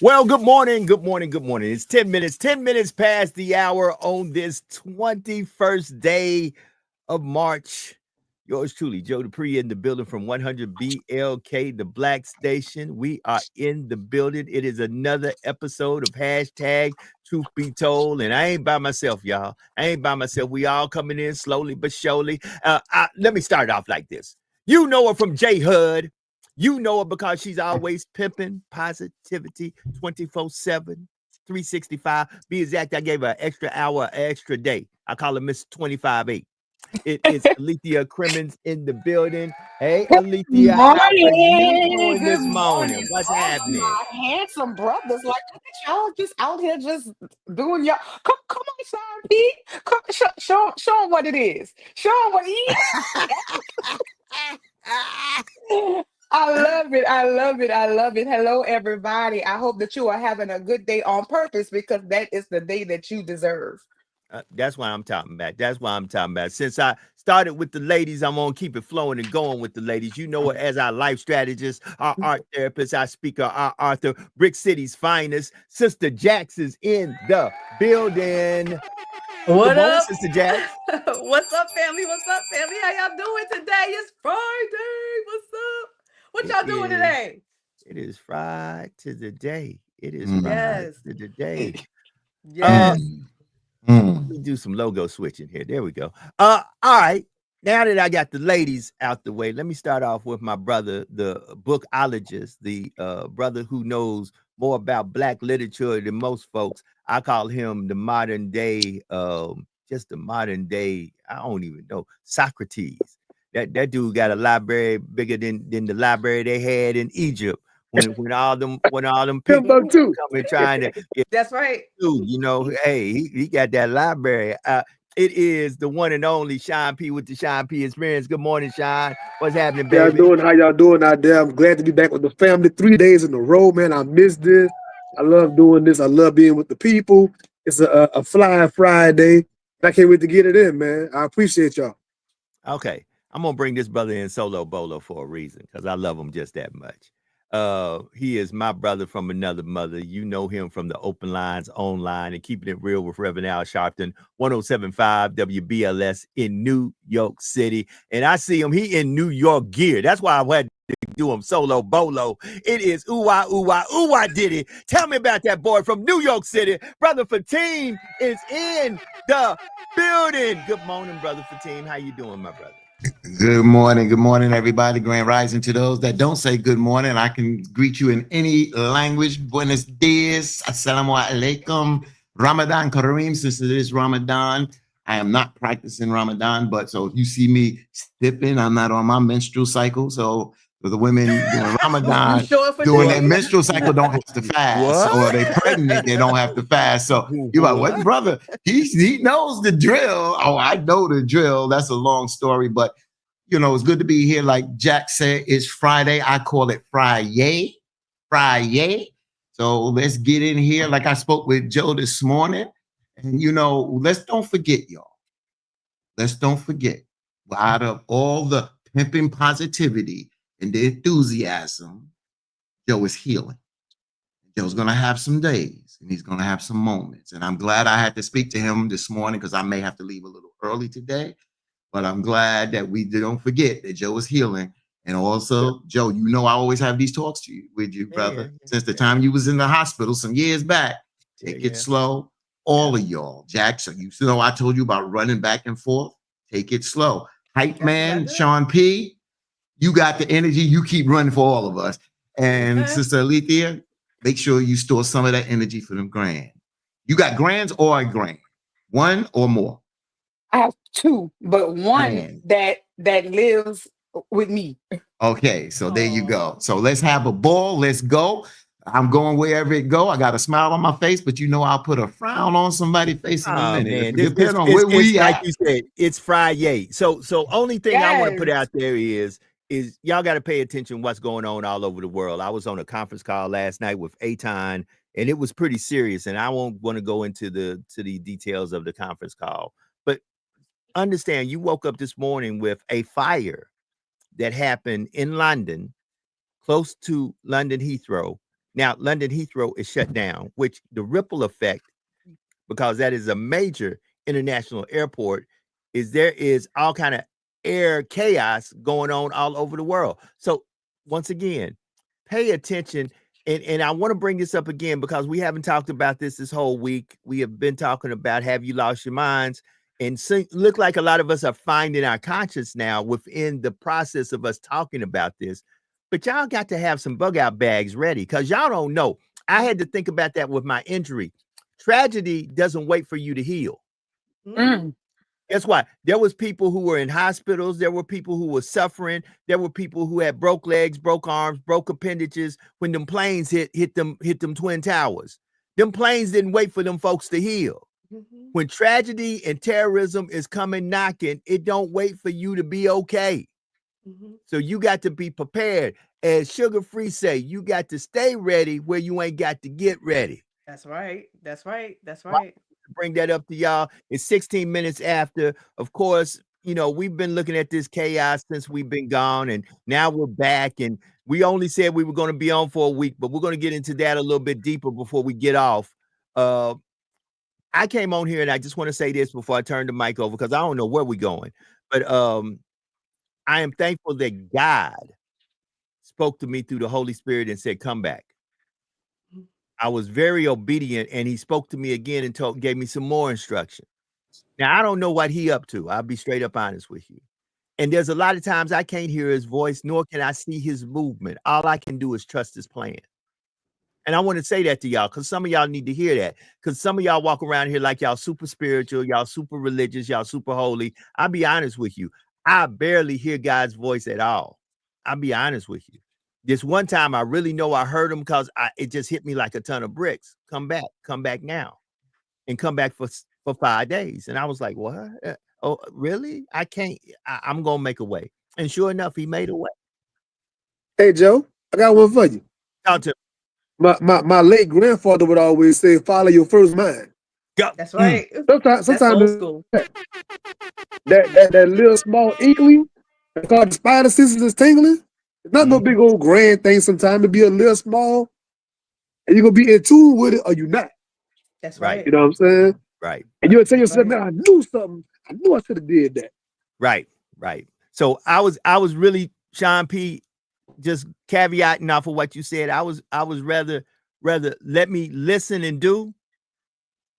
Well, good morning, good morning, good morning. It's 10 minutes past the hour on this 21st day of March. Yours truly, Joe Dupree in the building from 100 BLK, the Black Station. We are in the building. It is another episode of hashtag Truth Be Told, and I ain't by myself, y'all. I ain't by myself. We all coming in slowly but surely. Let me start off like this. You know her from J Hud. You know her because she's always pimping positivity 24/7, 365. Be exact, I gave her an extra hour, extra day. I call her Miss 25/8. It is Alethea Crimmins in the building. Hey, Alethea, how are you Morning, doing good this morning? morning. What's Oh happening? my handsome brothers. Like look at y'all just out here just doing y'all. Come on, Sean P. Come, show them what it is. Show them what it is. I love it. I love it. I love it. Hello, everybody. I hope that you are having a good day on purpose because that is the day that you deserve. That's why I'm talking about. That's why I'm talking about. Since I started with the ladies, I'm gonna keep it flowing and going with the ladies. You know it as our life strategist, our art therapist, our speaker, our author, Brick City's finest. Sister Jax is in the building. Good What morning, up? Sister Jax. What's up, family? What's up, family? How y'all doing today? It's Friday. What's up? What It y'all doing is. today? It is Friday to the day. It is Friday Yes. to the day. Uh, Yes. Let me do some logo switching here. There we go. All right. Now that I got the ladies out the way, let me start off with my brother, the bookologist, the brother who knows more about Black literature than most folks. I call him the modern day, just the modern day. I don't even know Socrates. That dude got a library bigger than the library they had in Egypt when all them people Timbuktu. coming trying to get That's right. dude, hey, he got that library. It is the one and only Sean P with the Sean P experience. Good morning, Sean. What's happening, Y'all baby? doing? How y'all doing out there? I'm glad to be back with the family. 3 days in a row, man. I missed this. I love doing this. I love being with the people. It's a fly Friday. I can't wait to get it in, man. I appreciate y'all. Okay, I'm gonna bring this brother in solo bolo for a reason because I love him just that much. He is my brother from another mother. You know him from the Open Lines Online and Keeping It Real with Reverend Al Sharpton, 1075 WBLS in New York City. And I see him, he in New York gear. That's why I had to do him solo bolo. It is ooh I did it. Tell me about that boy from New York City. Brother Fatim is in the building. Good morning, brother Fatim. How you doing, my brother? Good morning, everybody. Grand rising to those that don't say good morning. I can greet you in any language. Buenos dias, assalamu alaikum, Ramadan Kareem. Since it is Ramadan, I am not practicing Ramadan, but so if you see me sipping, I'm not on my menstrual cycle. So for the women doing You Ramadan, sure for doing their these? menstrual cycle, don't have to fast, or they pregnant, they don't have to fast. So you're like, what, brother? He knows the drill. Oh, I know the drill. That's a long story, but it's good to be here. Like Jack said, it's Friday. I call it Friday. Friday. So let's get in here. Like I spoke with Joe this morning. And, let's don't forget, y'all. Let's don't forget, out of all the pimping positivity and the enthusiasm, Joe is healing. Joe's going to have some days and he's going to have some moments. And I'm glad I had to speak to him this morning because I may have to leave a little early today. But I'm glad that we don't forget that Joe is healing. And also, Joe, I always have these talks with you, brother. Since the time you was in the hospital some years back, take it slow. All of y'all. Jackson, I told you about running back and forth. Take it slow. Hype man, Sean P, you got the energy. You keep running for all of us. And Sister Alethea, make sure you store some of that energy for them grand. You got grands or a grand? One or more? I have two, but one Grand. that lives with me. Okay, so there you go. So let's have a ball. Let's go. I'm going wherever it go. I got a smile on my face, but I'll put a frown on somebody's face in a Oh minute. man, It depends on where it's we like at. you said, it's Friday. So only thing I want to put Yes. out there is y'all got to pay attention what's going on all over the world. I was on a conference call last night with Aton, and it was pretty serious. And I won't want to go into the details of the conference call, but understand you woke up this morning with a fire that happened in London, close to London Heathrow, Now, London Heathrow is shut down, which the ripple effect, because that is a major international airport, is there is all kind of air chaos going on all over the world. So once again, pay attention. And I want to bring this up again because we haven't talked about this whole week. We have been talking about have you lost your minds? And look like a lot of us are finding our conscience now within the process of us talking about this. But y'all got to have some bug out bags ready because y'all don't know. I had to think about that with my injury. Tragedy doesn't wait for you to heal. Mm. Guess what? There was people who were in hospitals. There were people who were suffering. There were people who had broke legs, broke arms, broke appendages when them planes hit them Twin Towers. Them planes didn't wait for them folks to heal. Mhm. When tragedy and terrorism is coming knocking, it don't wait for you to be okay. Mhm. So you got to be prepared. As Sugar Free say, you got to stay ready where you ain't got to get ready. That's right. That's right. That's right. Bring that up to y'all. It's 16 minutes after. Of course, you know, we've been looking at this chaos since we've been gone, and now we're back. And we only said we were going to be on for a week, but we're going to get into that a little bit deeper before we get off. I came on here and I just want to say this before I turn the mic over because I don't know where we're going. But I am thankful that God spoke to me through the Holy Spirit and said, come back. I was very obedient, and he spoke to me again and gave me some more instruction. Now, I don't know what he up to. I'll be straight up honest with you. And there's a lot of times I can't hear his voice, nor can I see his movement. All I can do is trust his plan. And I want to say that to y'all because some of y'all need to hear that because some of y'all walk around here like y'all super spiritual, y'all super religious, y'all super holy. I'll be honest with you. I barely hear God's voice at all. I'll be honest with you. This one time I really know I heard him because it just hit me like a ton of bricks. Come back now. And come back for 5 days. And I was like, what? Oh, really? I can't. I'm going to make a way. And sure enough, he made a way. Hey, Joe, I got one for you. Talk to My late grandfather would always say, follow your first mind. go. That's right. Sometimes That's old school. that little small inkling, that's called the spider senses is tingling. It's not no big old grand thing sometimes. It be a little small, and you're going to be in tune with it or you're not. That's Right. right. You know what I'm saying? Right. And you'll tell yourself, Right. man, I knew something. I knew I should have did that. Right. So I was really, Sean P, just caveating off of what you said. I was rather let me listen and do,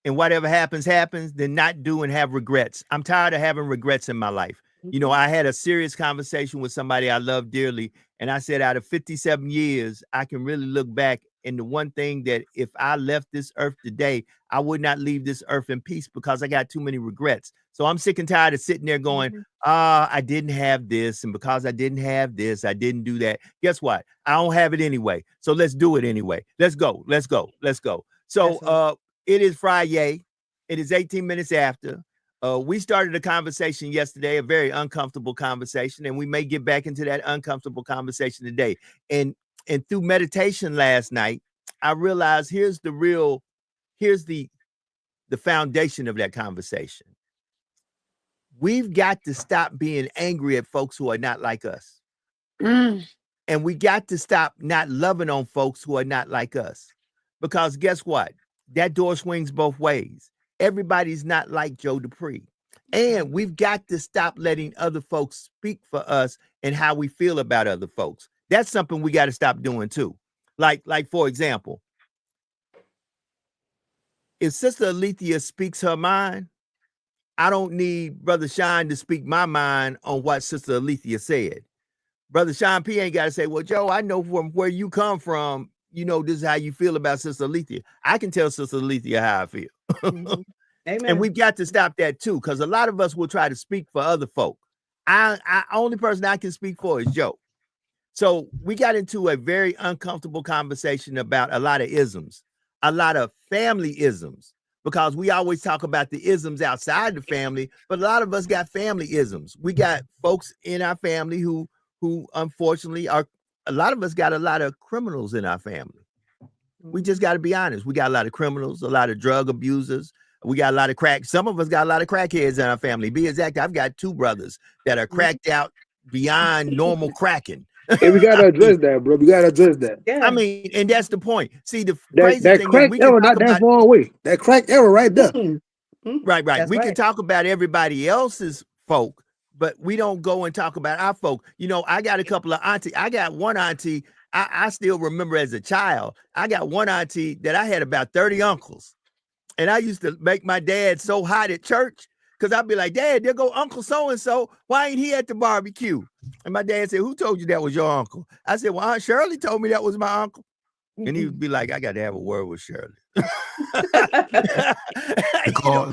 and whatever happens than not do and have regrets. I'm tired of having regrets in my life. You know, I had a serious conversation with somebody I love dearly, and I said, out of 57 years, I can really look back, and the one thing that if I left this earth today, I would not leave this earth in peace because I got too many regrets. So I'm sick and tired of sitting there going, I didn't have this, and because I didn't have this, I didn't do that. Guess what? I don't have it anyway. So let's do it anyway. Let's go. So it is Friday. It is 18 minutes after. We started a conversation yesterday, a very uncomfortable conversation, and we may get back into that uncomfortable conversation today. And through meditation last night, I realized here's the foundation of that conversation. We've got to stop being angry at folks who are not like us. And we got to stop not loving on folks who are not like us. Because guess what? That door swings both ways. Everybody's not like Joe Dupree. And we've got to stop letting other folks speak for us and how we feel about other folks. That's something we got to stop doing too. Like for example, if Sister Alethea speaks her mind, I don't need Brother Sean to speak my mind on what Sister Alethea said. Brother Sean P ain't got to say, well, Joe, I know from where you come from, you know, this is how you feel about Sister Alethea. I can tell Sister Alethea how I feel. Amen. And we've got to stop that too, because a lot of us will try to speak for other folk. I only person I can speak for is Joe. So we got into a very uncomfortable conversation about a lot of isms, a lot of family isms, because we always talk about the isms outside the family, but a lot of us got family isms. We got folks in our family who unfortunately a lot of us got a lot of criminals in our family. We just got to be honest. We got a lot of criminals, a lot of drug abusers. We got a lot of crack. Some of us got a lot of crackheads in our family. Be exact, I've got 2 brothers that are cracked out beyond normal cracking. And we gotta address that, bro. We gotta address that. Yeah. I mean, and that's the point. See, the That crazy that thing is crack we can era talk not that about far away. That crack era right there. Mhm. Mhm. right. That's We can right. talk about everybody else's folk, but we don't go and talk about our folk. You know, I got a couple of auntie. I got one auntie. I still remember as a child. I got one auntie that I had about 30 uncles. And I used to make my dad so hot at church because I'd be like, Dad, there go Uncle so-and-so. Why ain't he at the barbecue? And my dad said, who told you that was your uncle? I said, well, Aunt Shirley told me that was my uncle. And he would be like, I got to have a word with Shirley.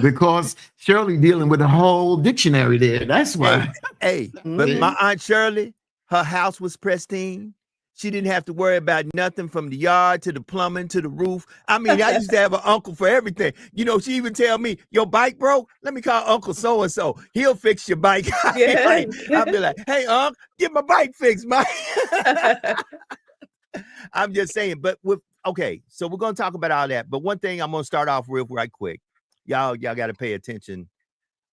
Because Shirley dealing with the whole dictionary there. That's why. Hey, but Mhm. my Aunt Shirley, her house was pristine. She didn't have to worry about nothing from the yard to the plumbing to the roof. I mean, I used to have an uncle for everything. You know, she even tell me, your bike broke? Let me call Uncle so-and-so. He'll fix your bike. Yeah. I'll be like, hey, Unc, get my bike fixed, Mike. I'm just saying, but okay, so we're going to talk about all that. But one thing I'm going to start off real right quick. Y'all got to pay attention.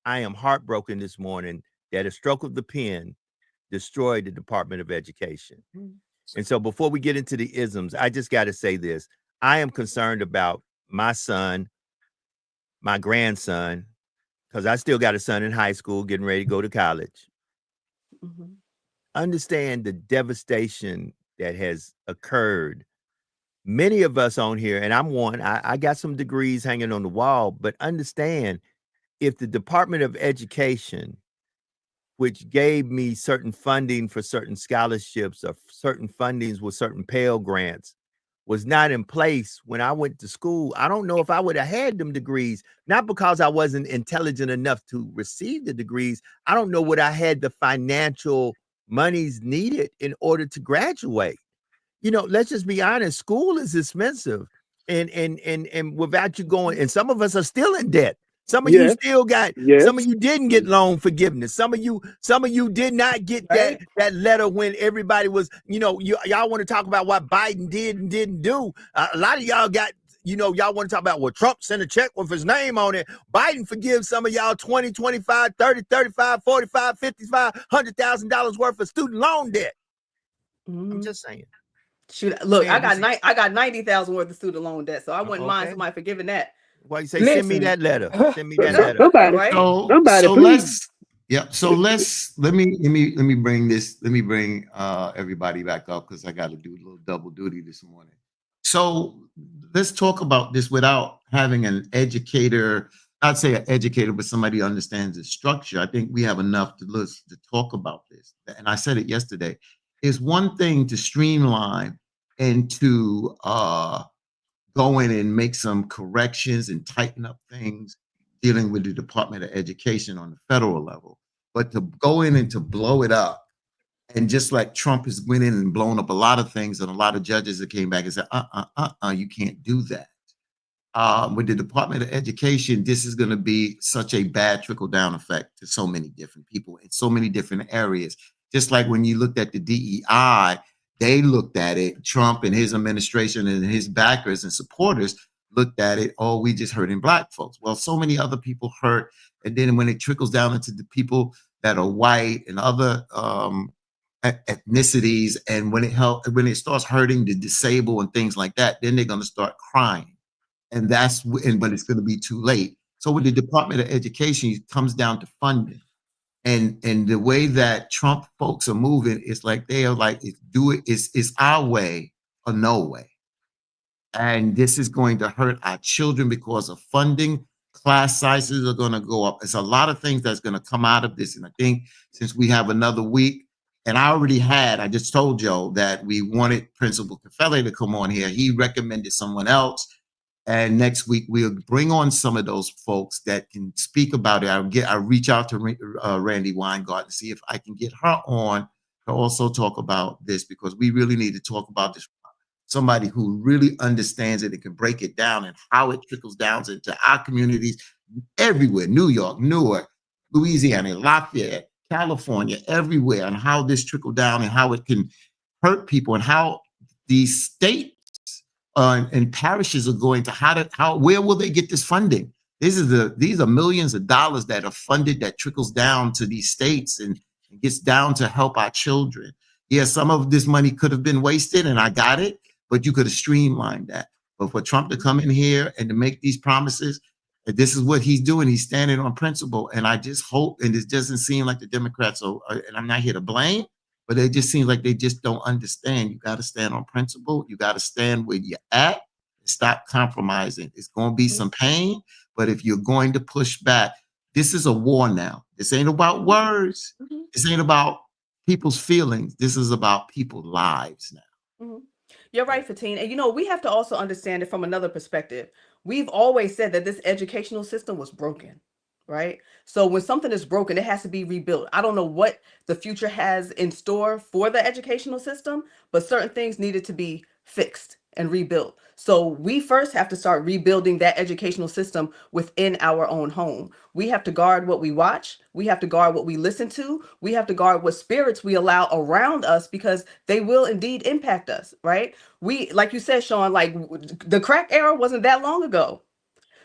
I am heartbroken this morning that a stroke of the pen destroyed the Department of Education. And so before we get into the isms, I just got to say this. I am concerned about my son, my grandson, because I still got a son in high school getting ready to go to college. Mhm. Understand the devastation that has occurred. Many of us on here, and I'm one, I got some degrees hanging on the wall, but understand if the Department of Education, which gave me certain funding for certain scholarships or certain fundings with certain Pell Grants, was not in place when I went to school, I don't know if I would have had them degrees, not because I wasn't intelligent enough to receive the degrees. I don't know what I had the financial monies needed in order to graduate. You know, let's just be honest, school is expensive. And without you going, and some of us are still in debt. Some of you Yes. still got, Yes. some of you didn't get loan forgiveness. Some of you did not get Right. that letter when everybody was, you know, y'all want to talk about what Biden did and didn't do. A lot of y'all got, you know, y'all want to talk about, well, Trump sent a check with his name on it. Biden forgives some of y'all 20, 25, 30, 35, 45, 55, $100,000 worth of student loan debt. I'm Mhm. just saying. Shoot, look, Man, I got 90,000 worth of student loan debt, so I wouldn't mind okay. somebody forgiving that. Why you say send me Listen. that letter? Send me that letter. Somebody, Right? somebody, So please. let me bring everybody back up because I got to do a little double duty this morning. So let's talk about this without having an educator, I'd say an educator, but somebody who understands the structure. I think we have enough to talk about this. And I said it yesterday. It's one thing to streamline and to go in and make some corrections and tighten up things dealing with the Department of Education on the federal level. But to go in and to blow it up, and just like Trump has went in and blown up a lot of things, and a lot of judges that came back and said, you can't do that. With the Department of Education, this is going to be such a bad trickle-down effect to so many different people in so many different areas. Just like when you looked at the DEI, they looked at it, Trump and his administration and his backers and supporters looked at it, oh, we just hurting Black folks. Well, so many other people hurt. And then when it trickles down into the people that are white and other ethnicities, and when it starts hurting the disabled and things like that, then they're going to start crying. And but it's going to be too late. So with the Department of Education, it comes down to funding. And the way that Trump folks are moving, it's like they are like, it's our way or no way. And this is going to hurt our children because of funding. Class sizes are going to go up. It's a lot of things that's going to come out of this. And I think since we have another week, and I just told Joe that we wanted Principal Cafele to come on here. He recommended someone else. And next week, we'll bring on some of those folks that can speak about it. I'll reach out to Randy Weingart and see if I can get her on to also talk about this, because we really need to talk about this. Somebody who really understands it and can break it down and how it trickles down into our communities everywhere, New York, Newark, Louisiana, Lafayette, California, everywhere, and how this trickled down and how it can hurt people and how these states and parishes are going to where will they get this funding? These are millions of dollars that are funded that trickles down to these states and gets down to help our children. Yeah, some of this money could have been wasted, and I got it, but you could have streamlined that. But for Trump to come in here and to make these promises, this is what he's doing. He's standing on principle, and I just hope, and it doesn't seem like the Democrats are, and I'm not here to blame, but it just seems like they just don't understand. You got to stand on principle. You got to stand where you're at. Stop compromising. It's going to be some pain, but if you're going to push back, this is a war now. This ain't about words. This ain't about people's feelings. This is about people's lives now. You're right, Fatine. And you know, we have to also understand it from another perspective. We've always said that this educational system was broken, right? So when something is broken, it has to be rebuilt. I don't know what the future has in store for the educational system, but certain things needed to be fixed and rebuilt. So we first have to start rebuilding that educational system within our own home. We have to guard what we watch. We have to guard what we listen to. We have to guard what spirits we allow around us, because they will indeed impact us, right? We, like you said, Sean, like the crack era wasn't that long ago.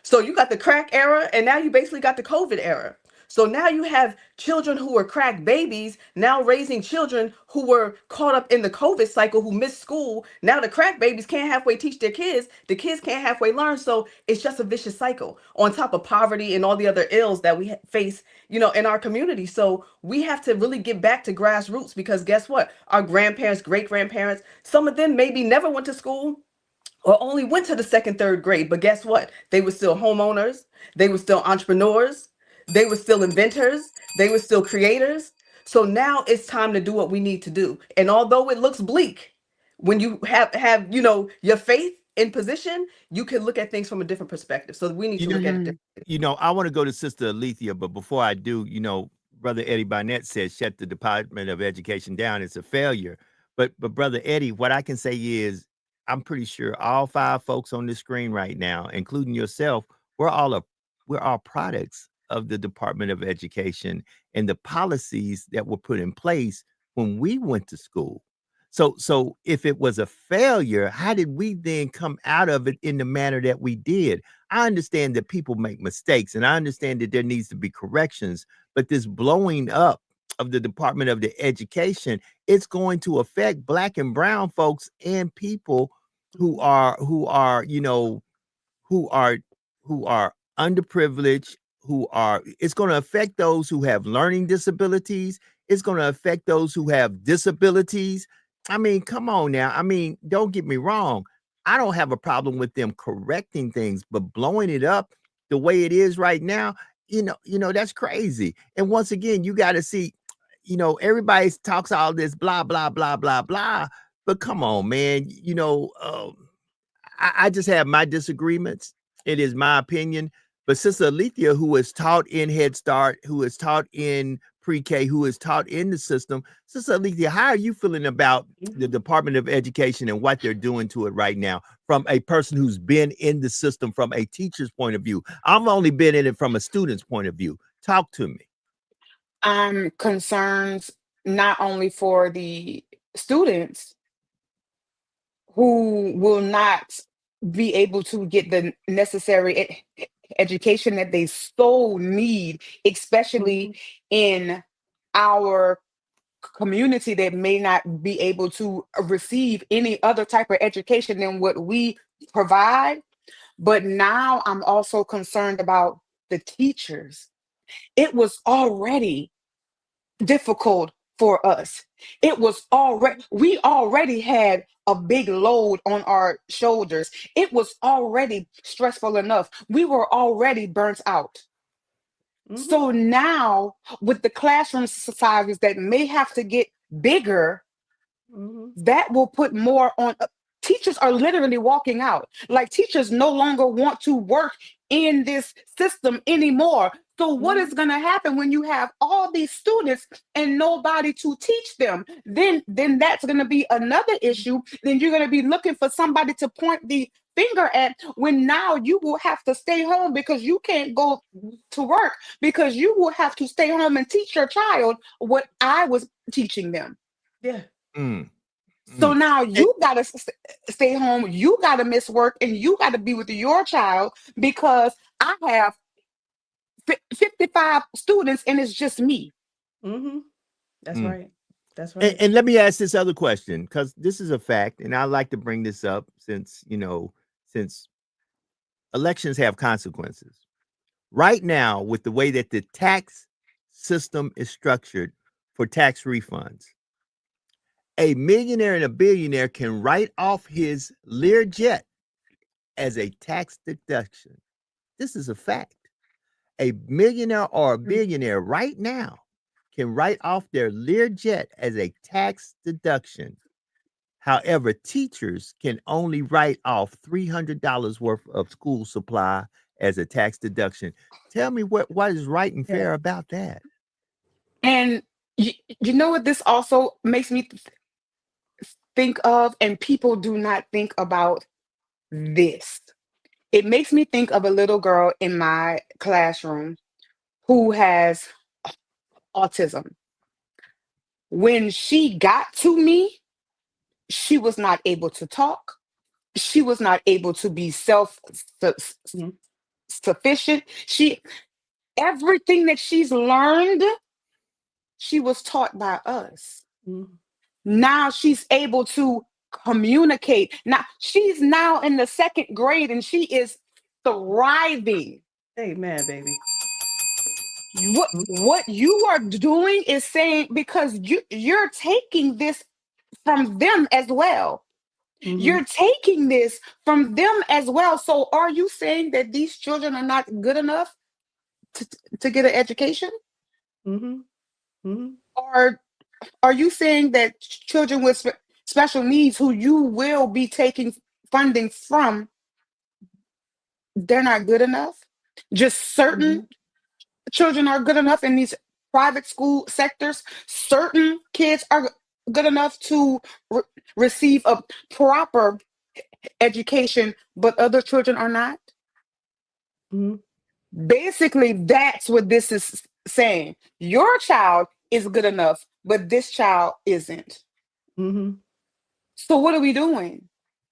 So you got the crack era, and now you basically got the COVID era. So now you have children who were crack babies now raising children who were caught up in the COVID cycle, who missed school. Now the crack babies can't halfway teach their kids. The kids can't halfway learn. So it's just a vicious cycle on top of poverty and all the other ills that we face, you know, in our community. So we have to really get back to grassroots, because guess what? Our grandparents, great grandparents, some of them maybe never went to school or only went to the second, third grade. But guess what? They were still homeowners. They were still entrepreneurs. They were still inventors. They were still creators. So now it's time to do what we need to do. And although it looks bleak, when you have you know, your faith in position, you can look at things from a different perspective. So we need to look at it differently. You know, I want to go to Sister Alethea, but before I do, you know, Brother Eddie Barnett says shut the Department of Education down. It's a failure. But Brother Eddie, what I can say is I'm pretty sure all 5 folks on the screen right now, including yourself, we're all products of the Department of Education and the policies that were put in place when we went to school. So if it was a failure, how did we then come out of it in the manner that we did? I understand that people make mistakes, and I understand that there needs to be corrections, but this blowing up of the Department of the Education, it's going to affect Black and brown folks and people who are underprivileged, it's going to affect those who have learning disabilities. It's going to affect those who have disabilities. I mean, come on now. I mean, don't get me wrong. I don't have a problem with them correcting things, but blowing it up the way it is right now, you know, that's crazy. And once again, you got to see, you know, everybody talks all this blah, blah, blah, blah, blah. But come on, man, you know, I just have my disagreements. It is my opinion. But Sister Alethea, who is taught in Head Start, who is taught in pre-K, who is taught in the system, Sister Alethea, how are you feeling about the Department of Education and what they're doing to it right now from a person who's been in the system from a teacher's point of view? I've only been in it from a student's point of view. Talk to me. I'm concerned not only for the students who will not be able to get the necessary education that they so need, especially in our community that may not be able to receive any other type of education than what we provide. But now I'm also concerned about the teachers. It was already difficult for us. We already had a big load on our shoulders. It was already stressful enough. We were already burnt out. So now with the classroom sizes that may have to get bigger, that will put more on. Teachers are literally walking out. Like, teachers no longer want to work in this system anymore. So what is going to happen when you have all these students and nobody to teach them? Then that's going to be another issue. Then you're going to be looking for somebody to point the finger at, when now you will have to stay home because you can't go to work, because you will have to stay home and teach your child what I was teaching them. Yeah. So now you got to stay home, you got to miss work, and you got to be with your child because I have 55 students and it's just me. That's right. That's right. And let me ask this other question, because this is a fact, and I like to bring this up since elections have consequences. Right now, with the way that the tax system is structured for tax refunds, a millionaire and a billionaire can write off his Learjet as a tax deduction. This is a fact. A millionaire or a billionaire right now can write off their Learjet as a tax deduction. However, teachers can only write off $300 worth of school supply as a tax deduction. Tell me what is right and fair about that? And you know what this also makes me think of, and people do not think about this. It makes me think of a little girl in my classroom who has autism. When she got to me, she was not able to talk. She was not able to be self-sufficient. Everything that she's learned, she was taught by us. Mhm. Now she's able to communicate. Now she's now in the 2nd grade and she is thriving. Amen, baby. What you are doing is saying, because you're taking this from them as well. Mhm. You're taking this from them as well. So are you saying that these children are not good enough to get an education? Mhm. Mhm. Or are you saying that children with special needs who you will be taking funding from, they're not good enough? Just certain children are good enough in these private school sectors. Certain kids are good enough to receive a proper education, but other children are not. Mhm. Basically, that's what this is saying. Your child is good enough, but this child isn't. Mhm. So what are we doing?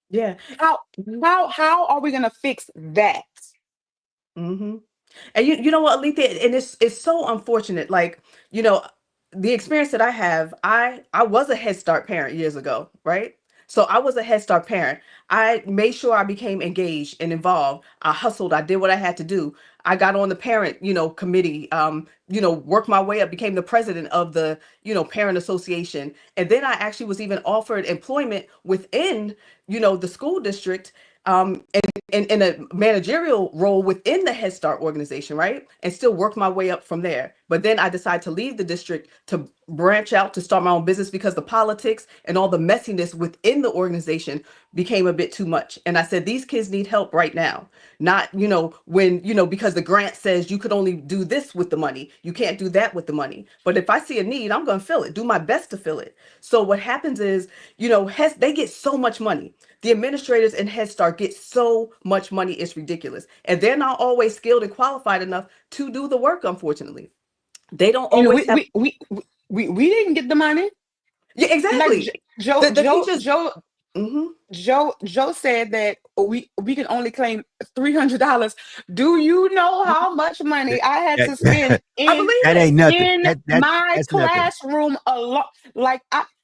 Yeah. How are we gonna fix that? Mhm. And you know what, Alethea, and it's so unfortunate. Like, you know, the experience that I have, I was a Head Start parent years ago, right? So I was a Head Start parent. I made sure I became engaged and involved. I hustled. I did what I had to do. I got on the parent, committee, worked my way up, became the president of the, parent association. And then I actually was even offered employment within, the school district, in a managerial role within the Head Start organization, right? And still work my way up from there. But then I decided to leave the district to branch out to start my own business because the politics and all the messiness within the organization became a bit too much. And I said, these kids need help right now. Not, when, because the grant says you could only do this with the money. You can't do that with the money. But if I see a need, I'm going to fill it, do my best to fill it. So what happens is, they get so much money. The administrators in Head Start get so much money, it's ridiculous. And they're not always skilled and qualified enough to do the work, unfortunately. They don't And always have. we didn't get the money. Yeah, exactly. Like Joe said that we can only claim $300. Do you know how much money I had to spend I believe That it. ain't nothing. in my That's nothing. classroom alone? Like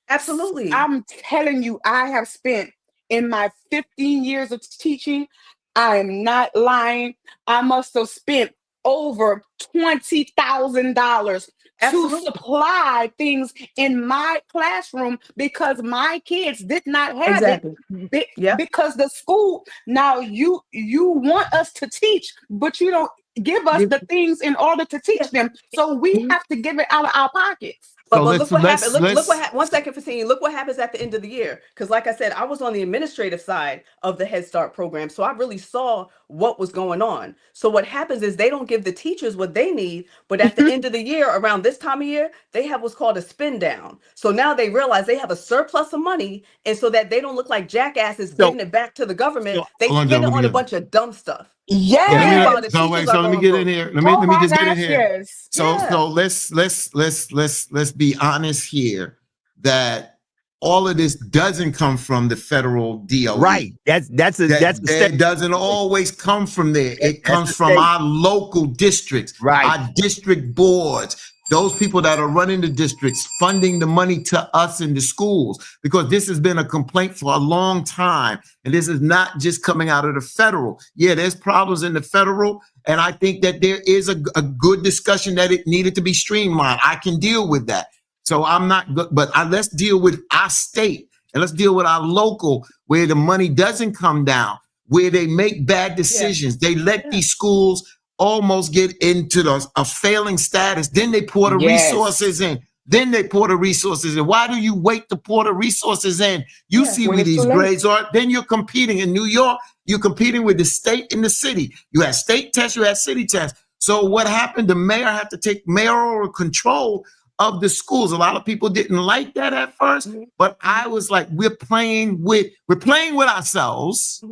Absolutely. I'm telling you, I have spent in my 15 years of teaching, I am not lying, I must have spent over $20,000 to Absolutely. supply things in my classroom because my kids did not have Exactly. it Yep. because the school, now you want us to teach, but you don't give us the things in order to teach them. So we have to give it out of our pockets. But So look what happened. Look what let's- happened. 1 second, Fatima. Look what happens at the end of the year. Because, like I said, I was on the administrative side of the Head Start program, so I really saw what was going on. So what happens is they don't give the teachers what they need, but at the end of the year, around this time of year, they have what's called a spin down. So now they realize they have a surplus of money, and so that they don't look like jackasses giving it back to the government, they Hold on, spend Joe, it let on me a get- bunch of dumb stuff. Yes. Meanwhile, the So teachers let are me going get broke. in here. Let Oh me my just get in gosh, here. yes. So Yeah. so let's be honest here that all of this doesn't come from the federal DOE. Right. That's a It doesn't always come from there. It comes from our local districts, Right. our district boards, those people that are running the districts, funding the money to us in the schools, because this has been a complaint for a long time. And this is not just coming out of the federal. Yeah, there's problems in the federal. And I think that there is a good discussion that it needed to be streamlined. I can deal with that. So I'm not good, but let's deal with our state and let's deal with our local where the money doesn't come down, where they make bad decisions. They let these schools almost get into a failing status. Then they pour the resources in. Why do you wait to pour the resources in? You see where these grades are. Then you're competing in New York. You're competing with the state and the city. You had state tests, you had city tests. So what happened? The mayor had to take mayoral control of the schools. A lot of people didn't like that at first, but I was like, we're playing with ourselves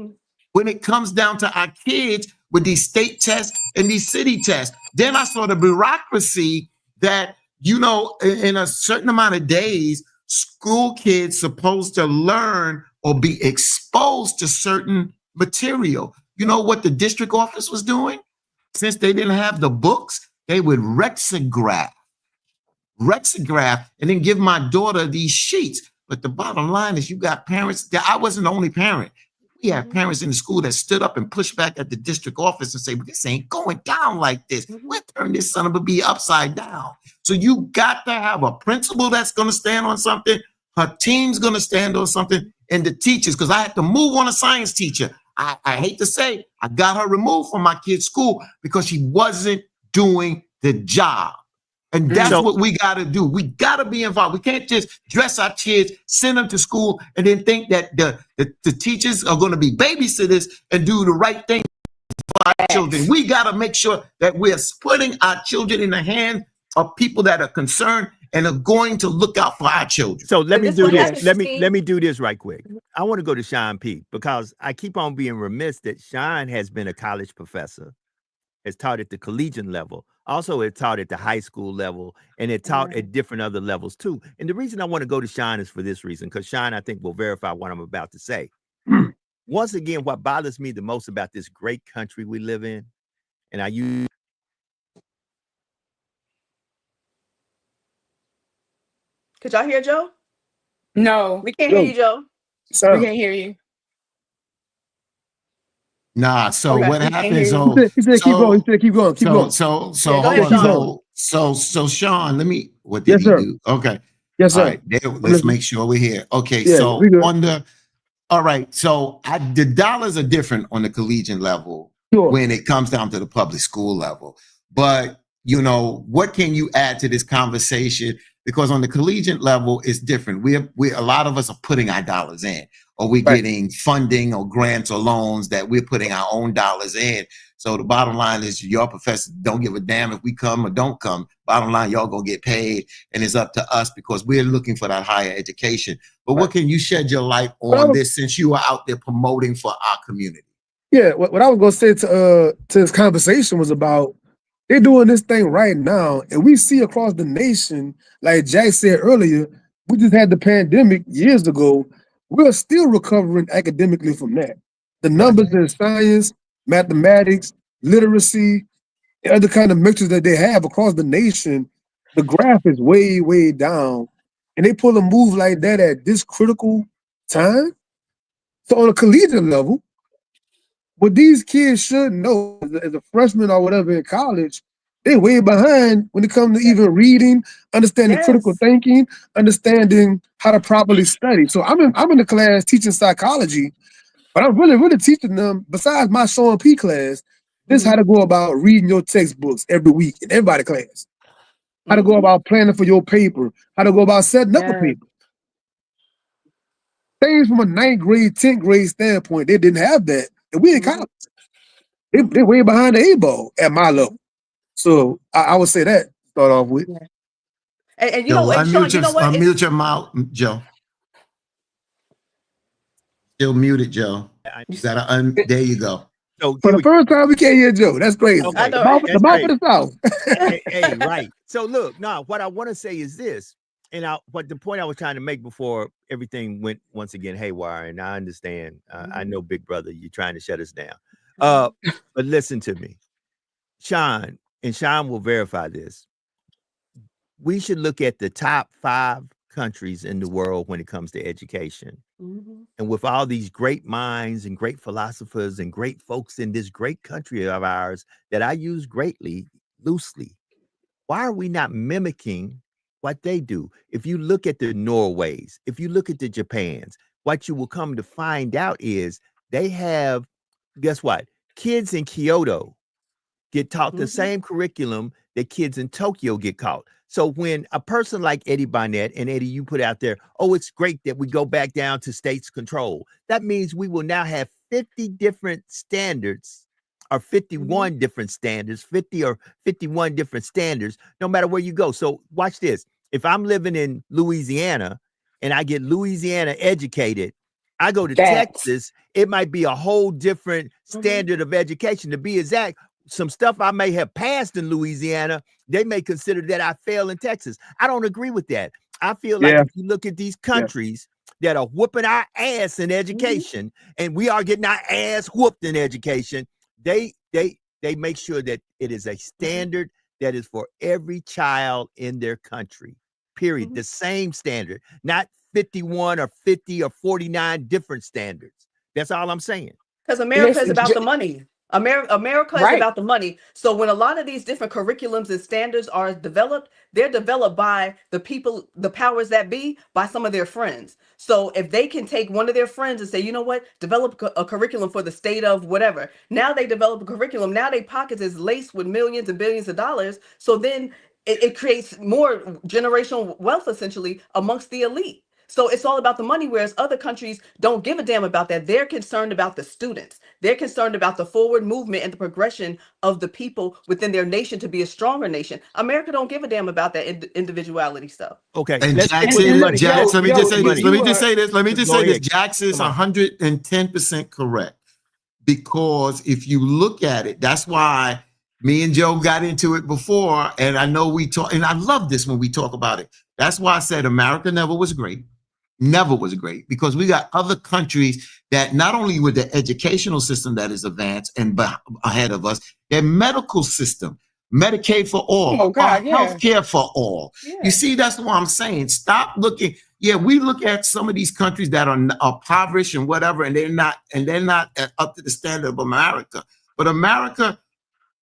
when it comes down to our kids with these state tests and these city tests. Then I saw the bureaucracy that, you know, in a certain amount of days, school kids supposed to learn or be exposed to certain material. You know what the district office was doing? Since they didn't have the books, they would Rexograph, and then give my daughter these sheets. But the bottom line is you got parents that I wasn't the only parent. We had parents in the school that stood up and pushed back at the district office and say, well, this ain't going down like this. We'll turn this son of a bee upside down. So you got to have a principal that's going to stand on something, her team's going to stand on something, and the teachers, because I had to move on a science teacher. I hate to say, I got her removed from my kid's school because she wasn't doing the job. And that's what we got to do. We got to be involved. We can't just dress our kids, send them to school, and then think that the teachers are going to be babysitters and do the right thing for our children. We got to make sure that we're putting our children in the hands of people that are concerned and are going to look out for our children. So let me do this. Let me do this right quick. I want to go to Sean P because I keep on being remiss that Sean has been a college professor, has taught at the collegiate level. Also, it taught at the high school level, and it taught at different other levels too. And the reason I want to go to Sean is for this reason, because Sean, I think, will verify what I'm about to say. Once again, what bothers me the most about this great country we live in, and I use. Could y'all hear Joe? No, We can't hear you, Joe. So, we can't hear you. Nah, so Okay. what happens? he said, keep going. He said, keep going. Keep going. So Yeah, go hold ahead, on. So Sean, what did Yes, he sir. do? Okay. Yes, sir. All right, let's make sure we're here. Okay, Yeah, so we good. all right, so the dollars are different on the collegiate level when it comes down to the public school level. But, you know, what can you add to this conversation? Because on the collegiate level, it's different. A lot of us are putting our dollars in, or we're getting funding or grants or loans that we're putting our own dollars in. So the bottom line is your professors don't give a damn if we come or don't come. Bottom line, y'all gonna get paid, and it's up to us because we're looking for that higher education. But what can you shed your light on this since you are out there promoting for our community? Yeah, what I was gonna say to this conversation was about they're doing this thing right now, and we see across the nation, like Jack said earlier, we just had the pandemic years ago. We're still recovering academically from that. The numbers in science, mathematics, literacy, and other kind of metrics that they have across the nation, the graph is way, way down. And they pull a move like that at this critical time. So on a collegiate level, what these kids should know as a freshman or whatever in college, they're way behind when it comes to even reading, understanding critical thinking, understanding how to properly study. So I'm in the class teaching psychology, but I'm really teaching them, besides my Sean P class, this is how to go about reading your textbooks every week in everybody's class. How to go about planning for your paper, how to go about setting up a paper. Things from a 9th grade, 10th grade standpoint, they didn't have that. And we in college. They're way behind the A-ball at my level. So I would say that, start off with. And you know what, Sean, you know what? Unmute your mouth, Joe. Still muted, Joe. You gotta there you go. So for the first time, we can't hear Joe. That's crazy. Okay. The mouth of the South. hey, right. So look, what I want to say is this, and what the point I was trying to make before everything went once again haywire, and I understand. I know, Big Brother, you're trying to shut us down. But listen to me, Sean, and Sean will verify this. we should look at the top 5 countries in the world when it comes to education. Mhm. And with all these great minds and great philosophers and great folks in this great country of ours that I use greatly, loosely, why are we not mimicking what they do? If you look at the Norways, if you look at the Japans, what you will come to find out is they have, guess what? Kids in Kyoto get taught the Mhm. same curriculum that kids in Tokyo get taught. So when a person like Eddie Barnett, and Eddie, you put out there, oh, it's great that we go back down to states control. That means we will now have 50 different standards or 51 different standards, 50 or 51 different standards, no matter where you go. So watch this. If I'm living in Louisiana and I get Louisiana educated, I go to Facts. Texas, it might be a whole different Mhm. standard of education. To be exact, some stuff I may have passed in Louisiana, they may consider that I failed in Texas. I don't agree with that. I feel like Yeah. if you look at these countries that are whooping our ass in education, and we are getting our ass whooped in education, they make sure that it is a standard that is for every child in their country. Period. Mhm. The same standard, not 51 or 50 or 49 different standards. That's all I'm saying. Because America is Listen, about the money. America is right. about the money. So when a lot of these different curriculums and standards are developed, they're developed by the people, the powers that be, by some of their friends. So if they can take one of their friends and say, you know what, develop a curriculum for the state of whatever. Now they develop a curriculum. Now their pockets is laced with millions and billions of dollars. So then it creates more generational wealth essentially amongst the elite. So it's all about the money, whereas other countries don't give a damn about that. They're concerned about the students. They're concerned about the forward movement and the progression of the people within their nation to be a stronger nation. America don't give a damn about that individuality stuff. Okay, And let's stick Jax with the And money. look, Jax, let me just say Joe, this. Let me you just are say this. Let me just Go say this. ahead. Jax is Come on. 110% correct. Because if you look at it, that's why me and Joe got into it before. And I know we talk, and I love this when we talk about it. That's why I said America never was great. Never was great, because we got other countries that not only with the educational system that is advanced and ahead of us, their medical system, Medicaid for all, Oh God, yeah. healthcare for all. Yeah. You see, that's what I'm saying. Stop looking. Yeah, we look at some of these countries that are impoverished and whatever, and they're not up to the standard of America. But America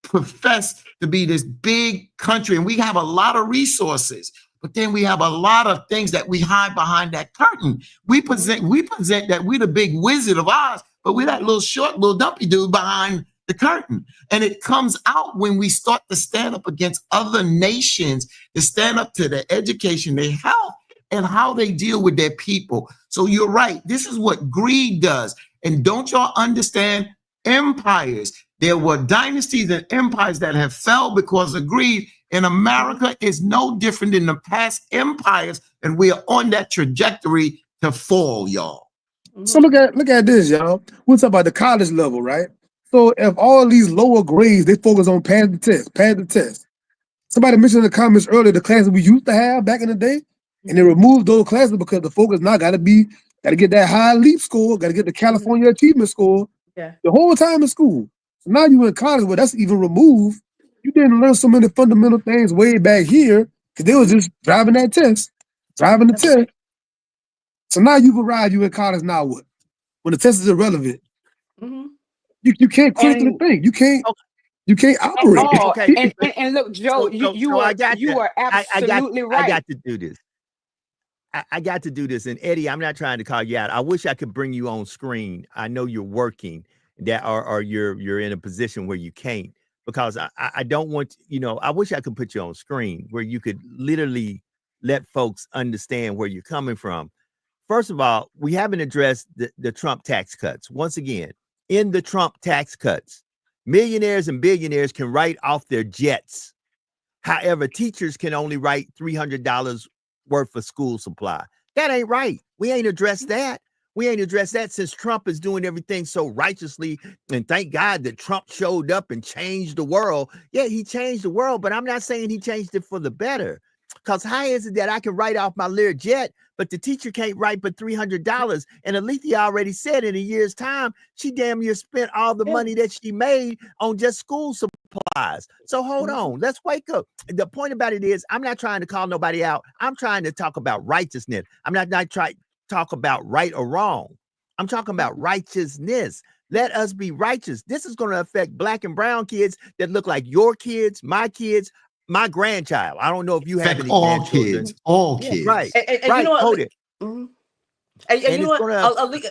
profess to be this big country, and we have a lot of resources. But then we have a lot of things that we hide behind that curtain. We present that we're the big wizard of Oz, but we're that little short, little dumpy dude behind the curtain. And it comes out when we start to stand up against other nations, to stand up to their education, their health, and how they deal with their people. So you're right. This is what greed does. And don't y'all understand? Empires. There were dynasties and empires that have fell because of greed. And America is no different than the past empires, and we are on that trajectory to fall, y'all. So look at this, y'all. We're talking about the college level, right? So if all these lower grades, they focus on pass the test. Somebody mentioned in the comments earlier the classes we used to have back in the day, and they removed those classes because the focus now got to get that high leap score, got to get the California achievement score. Yeah. The whole time in school. So now you in college, where that's even removed. You didn't learn so many fundamental things way back here because they was just driving the test. So now you've arrived, you in college, now what? When the test is irrelevant. Mhm. You can't critically And think. You can't at operate. all. Okay. And look, Joe, So I got you that. are absolutely I right. got to do this. I got to do this. And Eddie, I'm not trying to call you out. I wish I could bring you on screen. I know you're working or you're in a position where you can't, because I don't want, I wish I could put you on screen where you could literally let folks understand where you're coming from. First of all, we haven't addressed the Trump tax cuts. Once again, in the Trump tax cuts, millionaires and billionaires can write off their jets. However, teachers can only write $300 worth of school supply. That ain't right. We ain't addressed that. We ain't addressed that since Trump is doing everything so righteously. And thank God that Trump showed up and changed the world. Yeah, he changed the world, but I'm not saying he changed it for the better. Because how is it that I can write off my Learjet, but the teacher can't write but $300? And Alethea already said in a year's time, she damn near spent all the money that she made on just school supply. supplies. So hold on, let's wake up. The point about it is, I'm not trying to call nobody out. I'm trying to talk about righteousness. I'm not trying to talk about right or wrong. I'm talking about righteousness. Let us be righteous. This is going to affect black and brown kids that look like your kids, my grandchild. I don't know if you have Affect any all grandchildren. kids, all Yeah. kids. Right, And right. you know what? Hold it. Mhm. And And you know it's what? gonna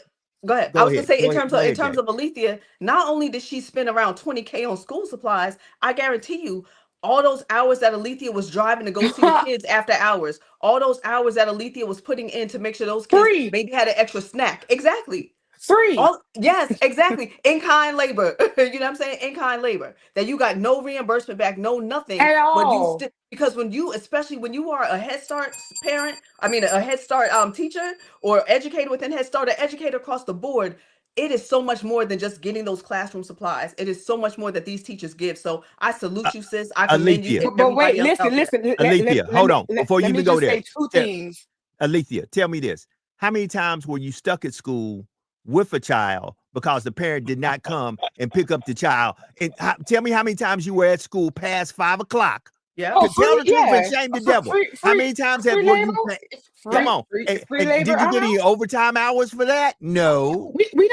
Go ahead. go I was gonna ahead. say Go ahead. Go in ahead, terms Jack. of Alethea, not only did she spend around 20K on school supplies, I guarantee you, all those hours that Alethea was driving to go see the kids after hours, all those hours that Alethea was putting in to make sure those kids Free. maybe had an extra snack. Exactly. Free. Yes, exactly. In kind labor. You know what I'm saying? In kind labor. That you got no reimbursement back, no nothing. At But you all. still, because especially when you are a Head Start parent, a Head Start teacher or educator within Head Start, or educator across the board, it is so much more than just getting those classroom supplies. It is so much more that these teachers give. So I salute you, sis. I commend you. Alethea. And But wait, everybody else out there. listen. Alethea, hold on. Before you Let me even go just there, say two tell- things. Alethea, tell me this. How many times were you stuck at school with a child because the parent did not come and pick up the child? And tell me how many times you were at school past 5 o'clock. Yeah. Oh, Tell the free, truth and yeah. shame the devil. How many times free were labor? you? Come on. Free And labor. did you get any overtime hours for that? No. We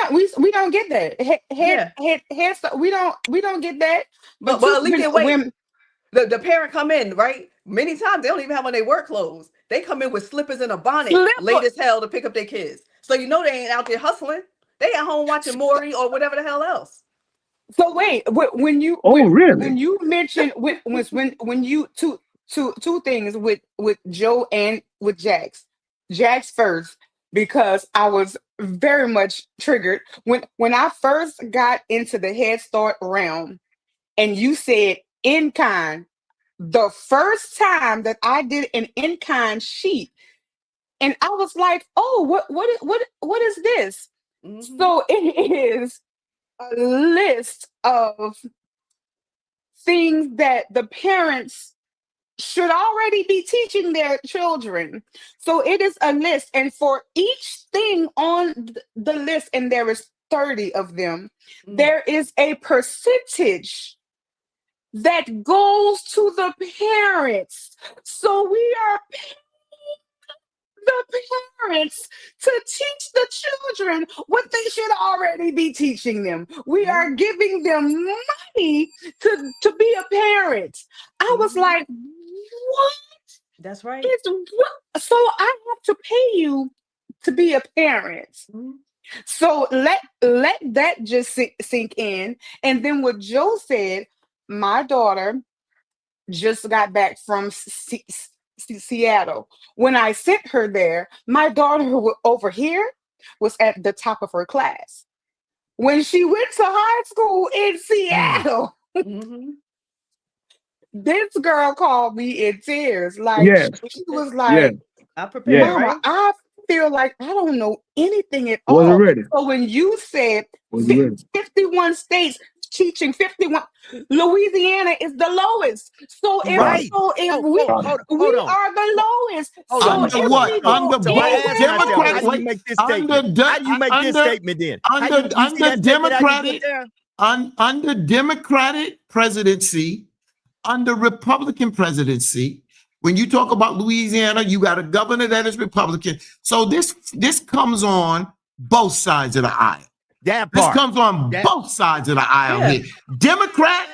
don't get that. Yeah. Head Start, we don't get that. But you- Alethea, wait. when The parent come in, right? Many times they don't even have on their work clothes. They come in with slippers and a bonnet, late as hell, to pick up their kids. So you know they ain't out there hustling. They at home watching Maury or whatever the hell else. So wait, when you really? when you mentioned when you two things with Joe and with Jax first, because I was very much triggered when I first got into the Head Start realm, and you said in kind. The first time that I did an in kind sheet, and I was like, "Oh, what is this?" Mhm. So it is a list of things that the parents should already be teaching their children. So it is a list, and for each thing on the list, and there is 30 of them, Mhm. there is a percentage that goes to the parents. So we are paying the parents to teach the children what they should already be teaching them. We are giving them money to be a parent. I was like, what? That's right. So I have to pay you to be a parent. Mhm. So let that just sink in. And then what Joe said, my daughter just got back from Seattle. When I sent her there, my daughter over here was at the top of her class. When she went to high school in Seattle, Mhm. this girl called me in tears. Like, Yes. she was Yes. like, I prepared, Yeah. Mama, right? I feel like I don't know anything at Wasn't all. ready. So when you said Wasn't ready. 51 states teaching 51, Louisiana is the lowest. So if Right. we Hold on. we Hold on. are the lowest. Hold So on. Under if what? we go Under So I both asked myself, how Democratic. do you Wait, make this under statement? How do you make this statement then? You see that statement I just put there? under Democratic presidency, under Republican presidency. When you talk about Louisiana, you got a governor that is Republican. So this comes on both sides of the aisle. That This part. comes on both sides of the aisle Yeah. here. Democratic,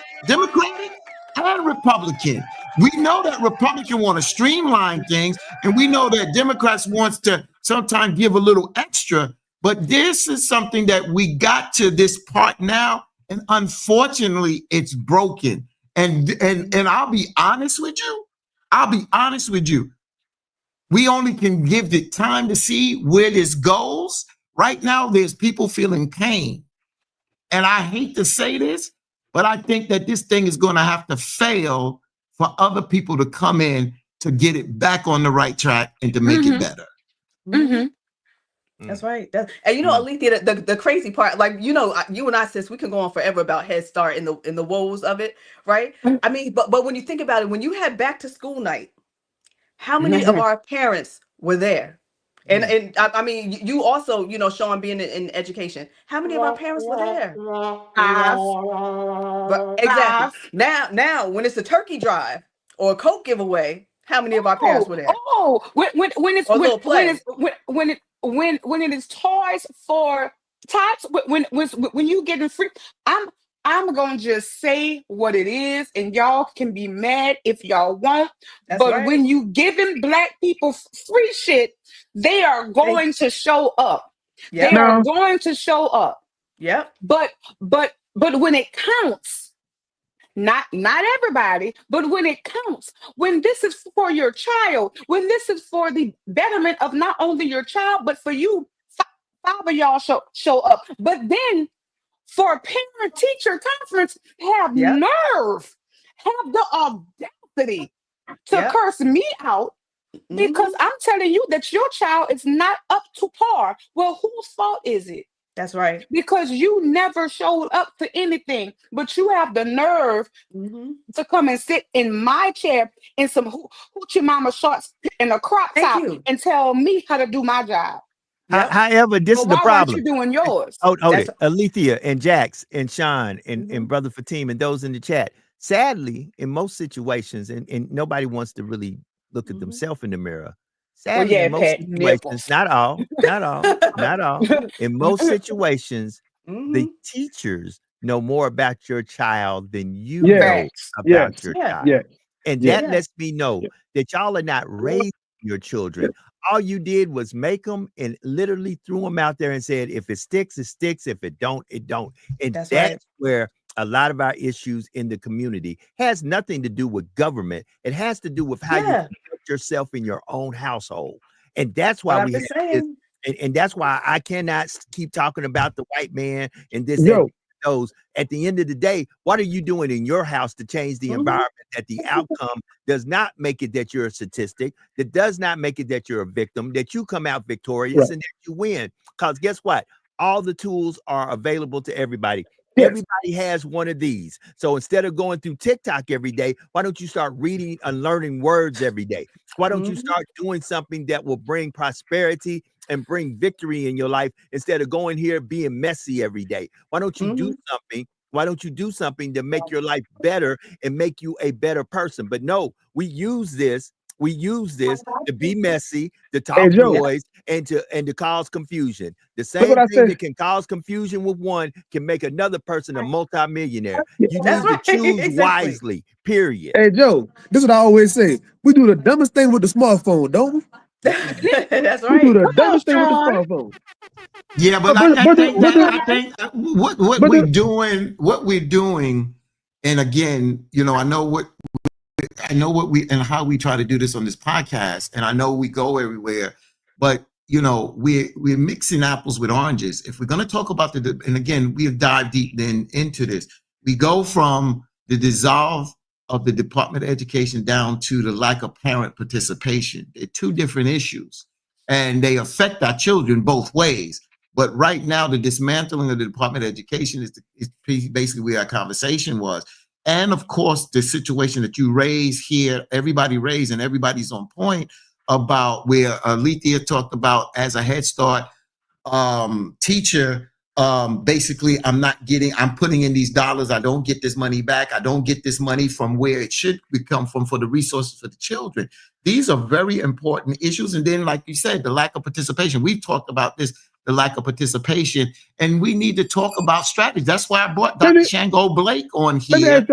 and Republican. We know that Republican want to streamline things, and we know that Democrats wants to sometimes give a little extra. But this is something that we got to this part now, and unfortunately, it's broken. And I'll be honest with you. We only can give it time to see where this goes. Right now, there's people feeling pain. And I hate to say this, but I think that this thing is going to have to fail for other people to come in to get it back on the right track and to make it better. Mhm. That's right. And you know, Alethea, the crazy part, like, you know, you and I, sis, we can go on forever about Head Start and the woes of it, right? I mean, but when you think about it, when you had back to school night, how many of our parents were there? And I mean, you also, you know, Sean, being in education, how many of our parents were there? But exactly. Now, when it's a turkey drive or a Coke giveaway, how many of our parents were there? When it's Or a little play. when it is toys for tots, when you getting free, I'm gonna just say what it is, and y'all can be mad if y'all want. That's but right. when you giving black people free shit, they are going to show up. Yep. They are going to show up. Yep. But when it counts, not everybody, but when it counts, when this is for your child, when this is for the betterment of not only your child, but for you, five of y'all show up. But then for a parent-teacher conference, have nerve, have the audacity to curse me out because I'm telling you that your child is not up to par. Well, whose fault is it? That's right. Because you never showed up for anything, but you have the nerve to come and sit in my chair in some hoochie mama shorts and a crop top and tell me how to do my job. However, this is the why problem. weren't you doing yours? Alethea and Jax and Sean and Brother Fatim and those in the chat. Sadly, in most situations, and nobody wants to really look at themselves in the mirror. Sadly, in most situations, not all. In most situations, the teachers know more about your child than you know about your child. And that lets me know that y'all are not raising your children. All you did was make them and literally threw them out there and said, if it sticks, it sticks. If it don't, it don't. And that's where a lot of our issues in the community has nothing to do with government. It has to do with how you conduct yourself in your own household. And that's why we have this, and that's why I cannot keep talking about the white man and this and those. At the end of the day, what are you doing in your house to change the environment that the outcome does not make it that you're a statistic, that does not make it that you're a victim, that you come out victorious and that you win? Because guess what? All the tools are available to everybody. Everybody has one of these. So instead of going through TikTok every day, why don't you start reading and learning words every day? Why don't you start doing something that will bring prosperity and bring victory in your life instead of going here being messy every day? Why don't you do something? Why don't you do something to make your life better and make you a better person? But no, we use this to be messy, to talk noise, and to cause confusion. The same thing that can cause confusion with one can make another person a multimillionaire. You need to choose wisely, period. Hey, Joe, this is what I always say. We do the dumbest thing with the smartphone, don't we? That's right. We do the dumbest thing with the smartphone. Yeah, but I think what we're doing, and again, you know, I know what we and how we try to do this on this podcast, and I know we go everywhere, but you know, we're mixing apples with oranges. If we're going to talk about and again, we'll dive deep into this. We go from the dissolve of the Department of Education down to the lack of parent participation. They're two different issues, and they affect our children both ways. But right now, the dismantling of the Department of Education is basically where our conversation was. And of course, the situation that you raise here, everybody raised, and everybody's on point about where Alethea talked about as a Head Start teacher. Basically, I'm putting in these dollars. I don't get this money back. I don't get this money from where it should come from for the resources for the children. These are very important issues. And then, like you said, the lack of participation. We've talked about this, the lack of participation, and we need to talk about strategy. That's why I brought Dr. Shango Blake on here.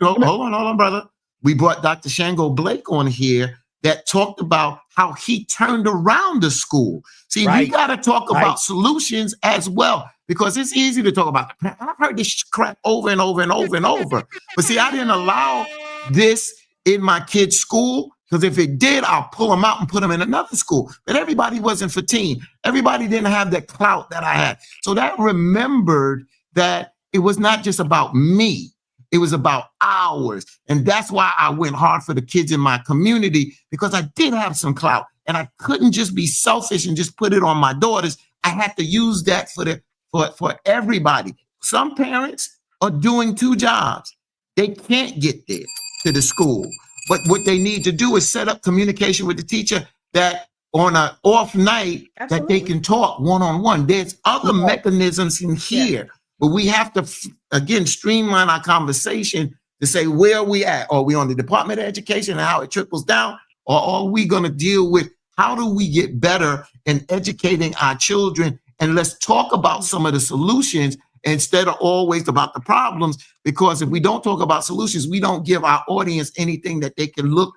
Hold on, brother. We brought Dr. Shango Blake on here that talked about how he turned around the school. See, we got to talk about solutions as well, because it's easy to talk about. I've heard this crap over and over and over and over. But see, I didn't allow this in my kid's school, because if it did, I'll pull them out and put them in another school. But everybody wasn't for teen. Everybody didn't have that clout that I had. So that remembered that it was not just about me. It was about ours. And that's why I went hard for the kids in my community, because I did have some clout, and I couldn't just be selfish and just put it on my daughters. I had to use that for everybody. Some parents are doing 2 jobs. They can't get there to the school. But what they need to do is set up communication with the teacher that on an off night that they Absolutely. can talk one-on-one. There's other Yeah. mechanisms in here, but we have to, again, streamline our conversation to say, where are we at? Are we on the Department of Education and how it trickles down? Or are we going to deal with how do we get better in educating our children? And let's talk about some of the solutions instead of always about the problems, because if we don't talk about solutions, we don't give our audience anything that they can look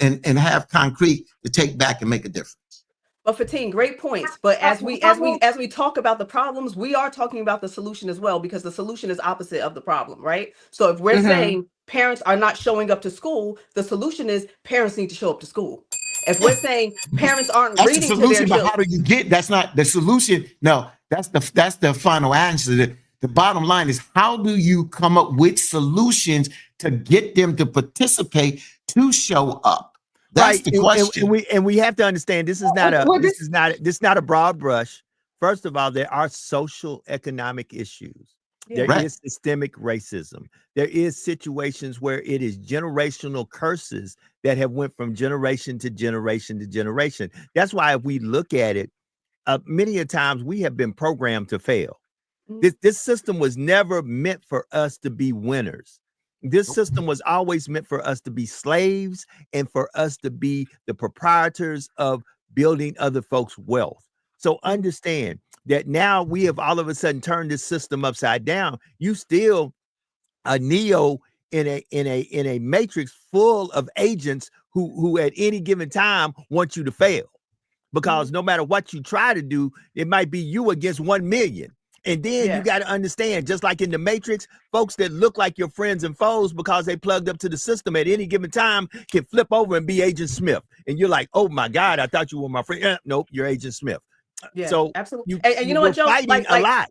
and have concrete to take back and make a difference. But Fatin, great points. But as we talk about the problems, we are talking about the solution as well, because the solution is opposite of the problem, right? So if we're saying parents are not showing up to school, the solution is parents need to show up to school. If we're saying parents aren't That's reading the to their solution, but children, how do you get? That's not the solution. No, that's the final answer. The bottom line is, how do you come up with solutions to get them to participate, to show up? That's the question. And we have to understand this is not a broad brush. First of all, there are social economic issues. There is systemic racism. There is situations where it is generational curses that have went from generation to generation to generation. That's why if we look at it, many a times we have been programmed to fail. This system was never meant for us to be winners. This system was always meant for us to be slaves and for us to be the proprietors of building other folks' wealth. So understand that now we have all of a sudden turned this system upside down. You still a Neo in a matrix full of agents who at any given time want you to fail, because no matter what you try to do, it might be you against 1 million. And then you got to understand, just like in the Matrix, folks that look like your friends and foes because they plugged up to the system at any given time can flip over and be Agent Smith. And you're like, oh my God, I thought you were my friend. Nope, you're Agent Smith. Yeah, so absolutely. And you know what, Joe? Fighting a lot.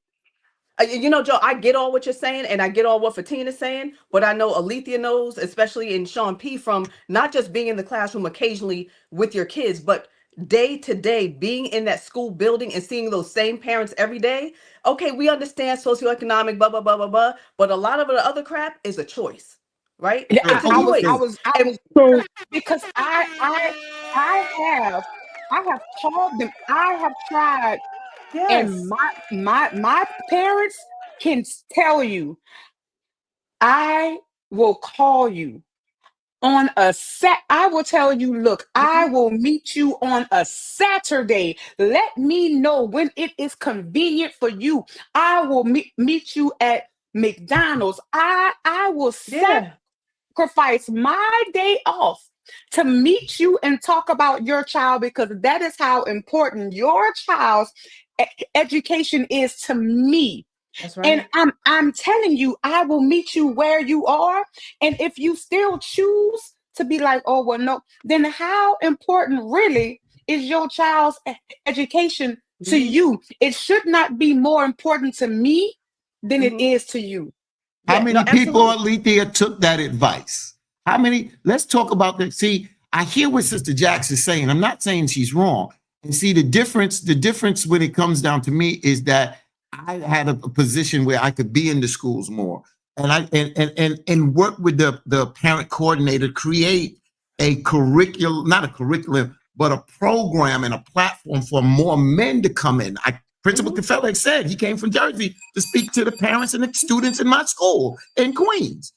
You know, Joe, I get all what you're saying, and I get all what Fatin is saying, but I know Alethea knows, especially in Sean P, from not just being in the classroom occasionally with your kids, but day to day being in that school building and seeing those same parents every day. Okay, we understand socioeconomic, blah, blah, blah, blah, blah, but a lot of the other crap is a choice, right? Yeah, It's a I choice. was because I have called them. I have tried, and my parents can tell you, I will call you on I will tell you, look, I will meet you on a Saturday. Let me know when it is convenient for you. I will meet you at McDonald's. I will sacrifice my day off to meet you and talk about your child, because that is how important your child's education is to me. That's right. And I'm telling you, I will meet you where you are. And if you still choose to be like, oh, well, no, then how important really is your child's education to you? It should not be more important to me than it is to you. How many people, Alethea, took that advice? How many? Let's talk about that. See, I hear what Sister Jax is saying. I'm not saying she's wrong. And see, the difference when it comes down to me is that I had a position where I could be in the schools more, and I work with the parent coordinator, create a curriculum, not a curriculum, but a program and a platform for more men to come in. Principal Kefele said he came from Jersey to speak to the parents and the students in my school in Queens.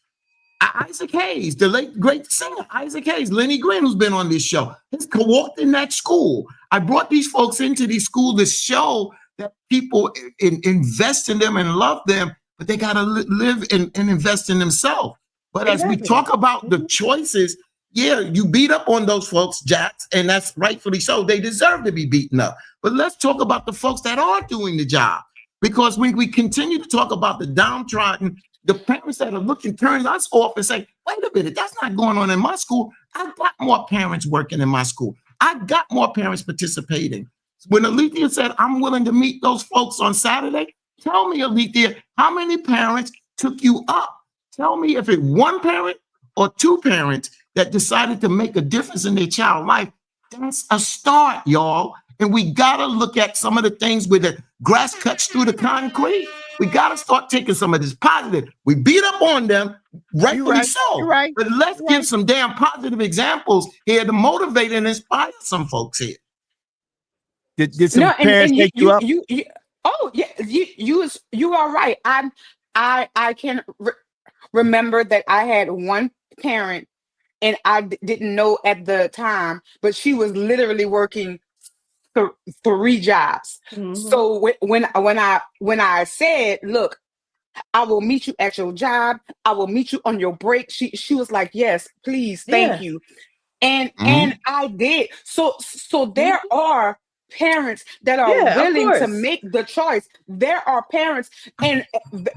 Isaac Hayes, the late great singer Isaac Hayes, Lenny Green, who's been on this show, has walked in that school. I brought these folks into these schools to show that people invest in them and love them, but they got to live and invest in themselves. But as we talk about the choices, you beat up on those folks, Jax, and that's rightfully so. They deserve to be beaten up. But let's talk about the folks that are doing the job. Because when we continue to talk about the downtrodden, the parents that are looking turn us off and say, wait a minute, that's not going on in my school. I've got more parents working in my school. I've got more parents participating. When Alethea said, I'm willing to meet those folks on Saturday, tell me, Alethea, how many parents took you up? Tell me if it's one parent or two parents that decided to make a difference in their child's life. That's a start, y'all. And we got to look at some of the things where the grass cuts through the concrete. We got to start taking some of this positive. We beat up on them, rightfully so. Right. But let's give some damn positive examples here to motivate and inspire some folks here. Did some No, parents and take you up? you oh yeah, you are right. I can remember that I had one parent, and I didn't know at the time, but she was literally working three jobs. Mhm. So when I said, look, I will meet you at your job, I will meet you on your break, she was like, yes, please, thank Yeah. you. And Mhm. I did. So there Mhm. are parents that are Yeah, of willing to course. make the choice. There are parents, and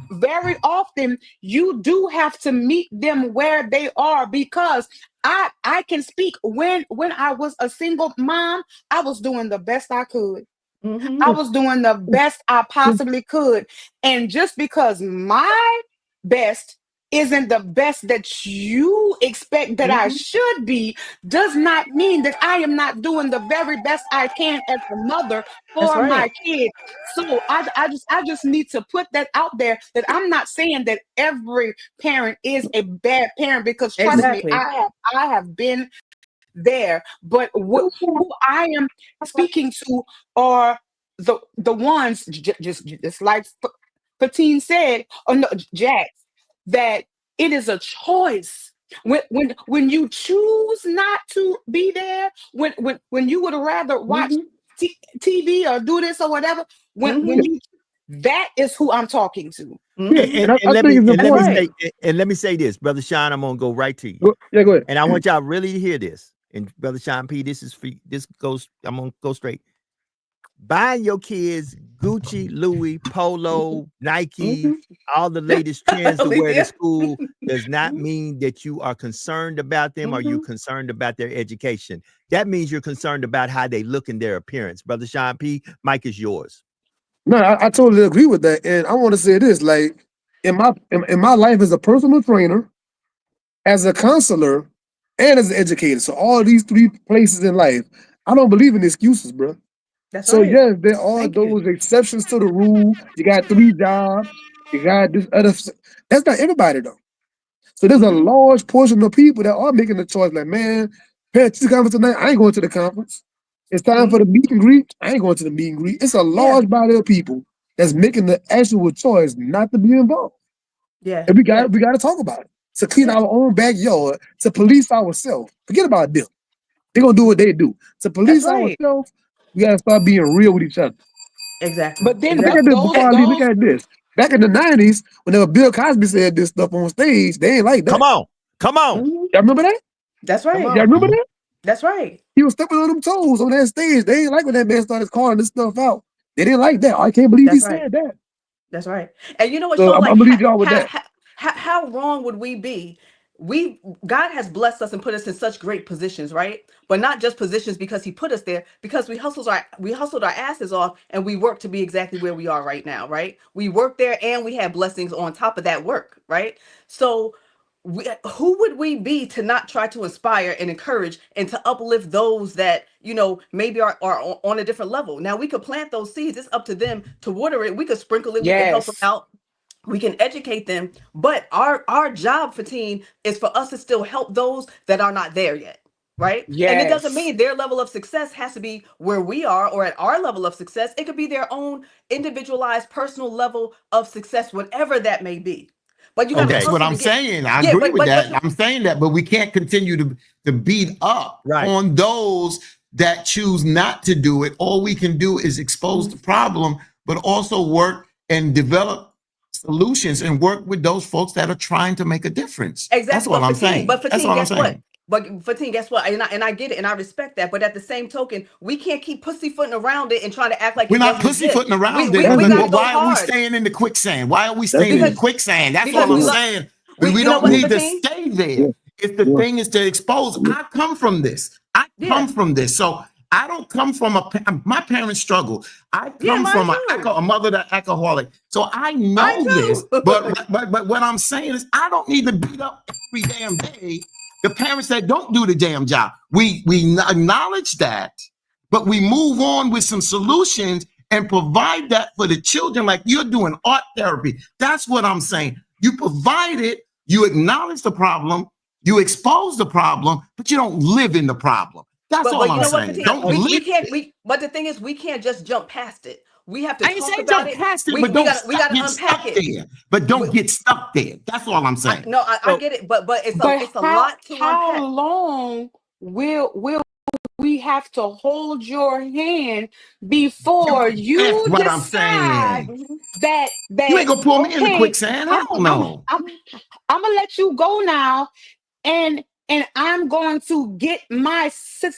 very often you do have to meet them where they are, because I can speak, when I was a single mom, I was doing the best I could. Mhm. I was doing the best I possibly could. And just because my best isn't the best that you expect that I Mhm. should be, does not mean that I am not doing the very best I can as a mother That's for right. my kids. So I just need to put that out there, that I'm not saying that every parent is a bad parent, because trust me, Exactly. I have been there. But who I am speaking to are the ones, just like Fatine said, or no, Jack, that it is a choice. When you choose not to be there, when you would rather watch Mhm. TV or do this or whatever, when Mhm. you, that is who I'm talking to. Yeah, Mhm. and I Let think me it's That's important. right. say this, Brother Sean. I'm gonna go right to you, Yeah, go ahead. and I want y'all really to hear this. And Brother Sean P, this is for this goes. I'm gonna go straight. Buying your kids Gucci, Louis, Polo, Nike, Mhm. all the latest trends to wear to Yeah. school does not mean that you are concerned about them or you're Mhm. concerned about their education. That means you're concerned about how they look in their appearance. Brother Sean P, Mike is yours. No, I totally agree with that. And I want to say this, like in my life as a personal trainer, as a counselor, and as an educator. So all these three places in life, I don't believe in excuses, bro. That's So right. yes, there are Thank you. those exceptions to the rule. You got three jobs, you got this other. That's not everybody though. So there's a Mhm. large portion of people that are making the choice, like, man, parents teacher conference tonight, I ain't going to the conference. It's time for the Mhm. meet and greet. I ain't going to the meet and greet. It's a Yeah. large body of people that's making the actual choice not to be involved. Yeah. And Yeah. we got to talk about it. To clean Yeah. our own backyard, to police ourselves. Forget about them. They're gonna do what they do. To That's police right. ourselves, we gotta start being real with each other. Exactly. But then Look at Exactly. this those before And I leave. Look those at this. Back in the 90s, whenever Bill Cosby said this stuff on stage, they ain't like Come that. on, come on, Mhm. Y'all remember that? That's come right. Y'all on. remember that? That's right. He was stepping on them toes on that stage. They ain't like when that man started calling this stuff out. They didn't like that. I can't believe he That's right. said that. That's right. And you know what, So Sean? I'm Like, gonna leave y'all with that. how wrong would we be? God has blessed us and put us in such great positions, right? But not just positions because He put us there, because we hustled our asses off, and we worked to be exactly where we are right now, right? We worked there, and we had blessings on top of that work, right? So, who would we be to not try to inspire and encourage and to uplift those that maybe are on a different level? Now we could plant those seeds. It's up to them to water it. We could sprinkle it. We could help them yes. out. We can educate them, but our job, Fatine, is for us to still help those that are not there yet, right? And it doesn't Yes. mean their level of success has to be where we are or at our level of success. It could be their own individualized personal level of success, whatever that may be. But you got And to Okay, that's what hustle I'm to get. saying. I Yeah, agree but with but but that. you. I'm saying that, but we can't continue to beat up right. on those that choose not to do it. All we can do is expose the problem, but also work and develop solutions and work with those folks that are trying to make a difference. That's Exactly, all but I'm Fatine, saying. but That's Fatine, all I'm guess what? saying. But Fatine, guess what? And I get it, and I respect that. But at the same token, we can't keep pussyfooting around it and trying to act like We're it not doesn't exist. pussyfooting We around we it, we That's got but to it. go why are we hard staying in the quicksand? Why are we That's staying in the it. because quicksand? That's because all we I'm Yeah. love. saying. We You know don't what, Yeah. need to Fatine? stay there. Yeah. It's the Yeah. thing is to expose. I come from this. I come Yeah, from this. So I don't come from my parents struggled. I yeah, come mine from too. a mother that alcoholic. So I Mine know this, too. but what I'm saying is I don't need to beat up every damn day the parents that don't do the damn job. We acknowledge that, but we move on with some solutions and provide that for the children, like you're doing art therapy. That's what I'm saying. You provide it, you acknowledge the problem, you expose the problem, but you don't live in the problem. That's But all you I'm know what, saying. Katina? Don't We live can't. it. But the thing is, we can't just jump past it. We have to I ain't talk saying about jump it. past it, We but don't gotta get unpack stuck it. there. But don't We- get stuck there. That's all I'm saying. I So- get it, but it's But a lot to how unpack. long will we have to hold your hand before That's you what I'm decide saying. that You ain't gonna pull me in the okay, quicksand. Hell no. I'm gonna let you go now, and I'm going to get myself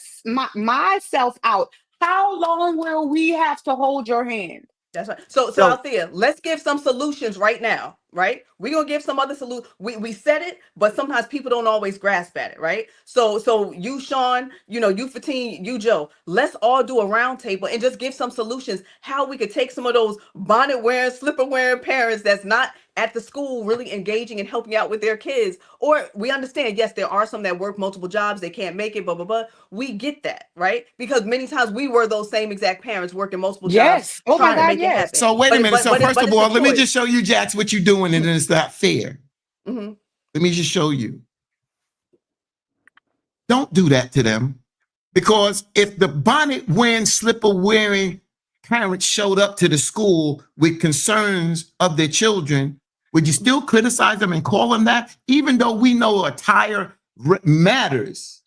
out. How long will we have to hold your hand? That's right. So Althea, let's give some solutions right now, right? We're gonna give some other solution. We said it, but sometimes people don't always grasp at it, right? So you, Sean, you Fatine, you Joe, let's all do a round table and just give some solutions how we could take some of those bonnet wearing, slipper wearing parents that's not at the school really engaging and helping out with their kids. Or we understand, yes, there are some that work multiple jobs, they can't make it, blah, blah, blah. We get that, right? Because many times we were those same exact parents working multiple jobs. Yes. Oh my trying to God, make it yes. happen. So wait a minute. So first of it's all, a let me choice. just show you, Jax, what you're doing, and it's not fair. Mhm. Let me just show you. Don't do that to them. Because if the bonnet wearing, slipper wearing parents showed up to the school with concerns of their children, would you still criticize them and call them that? Even though we know attire matters.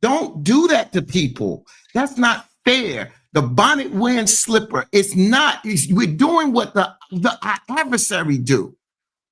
Don't do that to people. That's not fair. The bonnet wearing slipper, we're doing what the adversary do.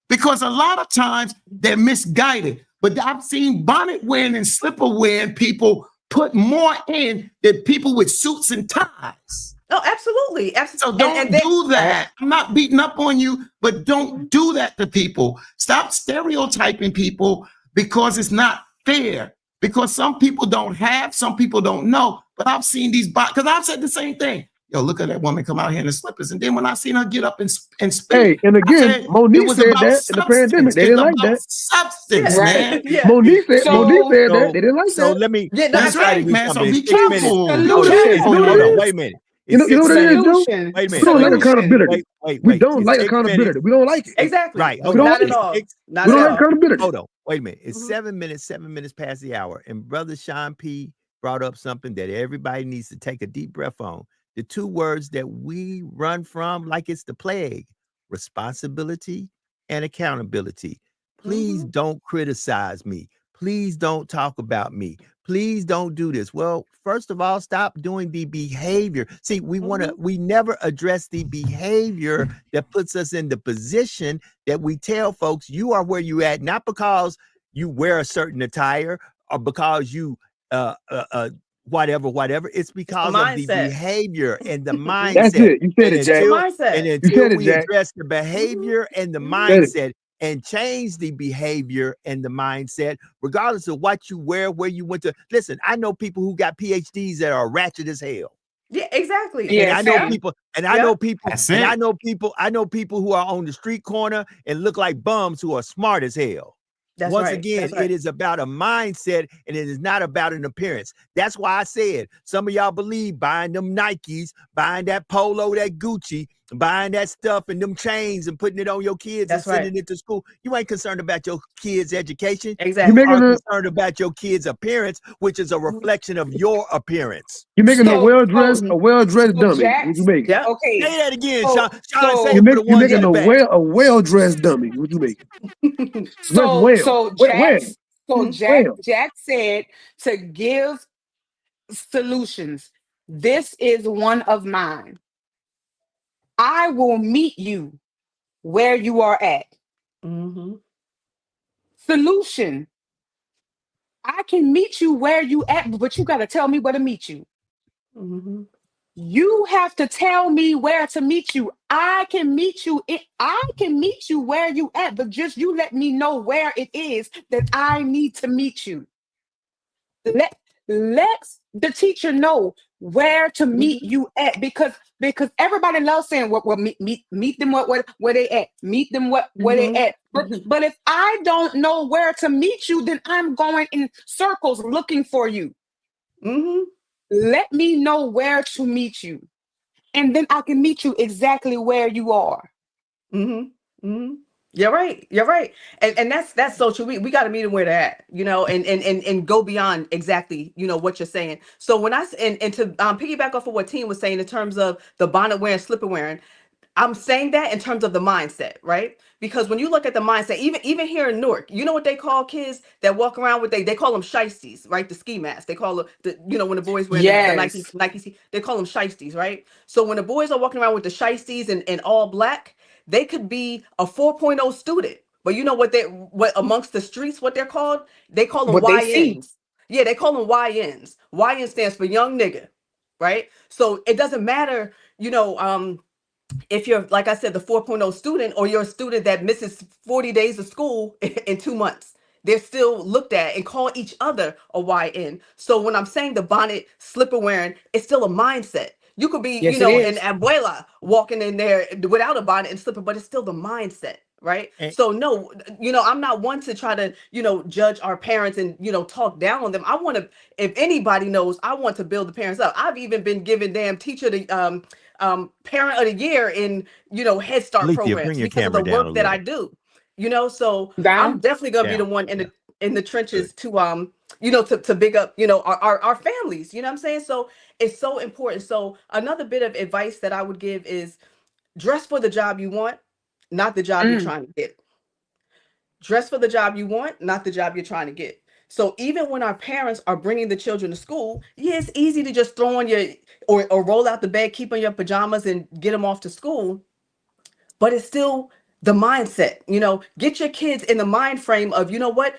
Because a lot of times they're misguided. But I've seen bonnet wearing and slipper wearing people put more in than people with suits and ties. Oh, absolutely. So don't do that. I'm not beating up on you, but don't do that to people. Stop stereotyping people because it's not fair. Because some people don't have, some people don't know. But I've seen these, because I've said the same thing. Yo, look at that woman come out here in the slippers. And then when I seen her get up and speak, Hey, and again, Monique said that in the pandemic. They didn't like that. Substance, Yeah. man. Yeah. Monique said that. So- They didn't like So that. let me. Yeah, no, That's that's right, man. So be It's 6 minutes. careful. You know what Hold it is? on, You know what hold it on. is? Wait a minute. You know what it is, Joe? Solution. Wait a We minute. don't like Solution. accountability. Wait. We don't It's like 6 accountability. minutes. We don't like it. Exactly. Right. We Hold don't on. Not like at it. all. It's- Not We at don't like all. accountability. Hold on. Wait a minute. It's Mhm. 7 minutes past the hour. And Brother Sean P brought up something that everybody needs to take a deep breath on. The two words that we run from like it's the plague: responsibility and accountability. Please don't criticize me. Please don't talk about me. Please don't do this. Well, first of all, stop doing the behavior. See, we never address the behavior that puts us in the position that we tell folks you are where you at, not because you wear a certain attire or because you whatever. It's because of the mindset. behavior and the mindset. That's it. You said And it, Jack. The until, mindset. and You until said it, we Jack. address the behavior and the Said it. mindset and change the behavior and the mindset, regardless of what you wear, where you went to. Listen, I know people who got PhDs that are ratchet as hell. Yeah, exactly. Yeah, And I know same. people, and I know people, That's and it. I know people who are on the street corner and look like bums who are smart as hell. That's Once right. again, That's right. it is about a mindset and it is not about an appearance. That's why I said some of y'all believe buying them Nikes, buying that polo, that Gucci, buying that stuff and them chains and putting it on your kids That's and sending it to school. You ain't concerned about your kids' education. Exactly. You are making a- concerned about your kids' appearance, which is a reflection of your appearance. You're making a So- well-dressed dummy. Jax- What you make? Yeah. Okay. Say that again, So- Sean. Sean, so- say You're it for the you're ones in making the back. a well-dressed dummy. What you make? So Well. Jack said to give solutions. This is one of mine. I will meet you where you are at. Mhm. Solution. I can meet you where you at, but you got to tell me where to meet you. Mhm. You have to tell me where to meet you. I can meet you where you at, but just you let me know where it is that I need to meet you. Let the teacher know where to meet you at, because everybody loves saying what meet them where they at, meet them where they at. But if I don't know where to meet you, then I'm going in circles looking for you. Mhm. Let me know where to meet you, and then I can meet you exactly where you are. Mhm. Mhm. You're right. You're right. And that's so true. We got to meet them where they're at, and go beyond exactly, what you're saying. So when and to piggyback off of what Teen was saying in terms of the bonnet wearing, slipper wearing, I'm saying that in terms of the mindset, right? Because when you look at the mindset, even here in Newark, you know what they call kids that walk around with they call them shiesties, right? The ski masks. They call them when the boys wear the Nike ski, they call them shiesties, right? So when the boys are walking around with the shiesties and all black, they could be a 4.0 student. But you know what amongst the streets, what they're called? They call them What they see. YNs. Yeah, they call them YNs. YN stands for young nigga, right? So it doesn't matter, if you're, like I said, the 4.0 student, or you're a student that misses 40 days of school in 2 months, they're still looked at and call each other a YN. So when I'm saying the bonnet, slipper wearing, it's still a mindset. You could be, Yes, it an is. abuela walking in there without a bonnet and slipper, but it's still the mindset, right? And- So no, I'm not one to try to, judge our parents and, talk down on them. I want to, if anybody knows, I want to build the parents up. I've even been given damn teacher to parent of the year in Head Start Alethea, bring programs your because of the camera down a work that I little. do. So Down? I'm definitely gonna be the Down. one in Yeah. the trenches to to big up our families. You know what I'm saying? So it's so important. So another bit of advice that I would give is dress for the job you want, not the job you're trying to get. Dress for the job you want, not the job you're trying to get. So even when our parents are bringing the children to school, yeah, it's easy to just throw on your or roll out the bed, keep on your pajamas, and get them off to school. But it's still the mindset. Get your kids in the mind frame of, what,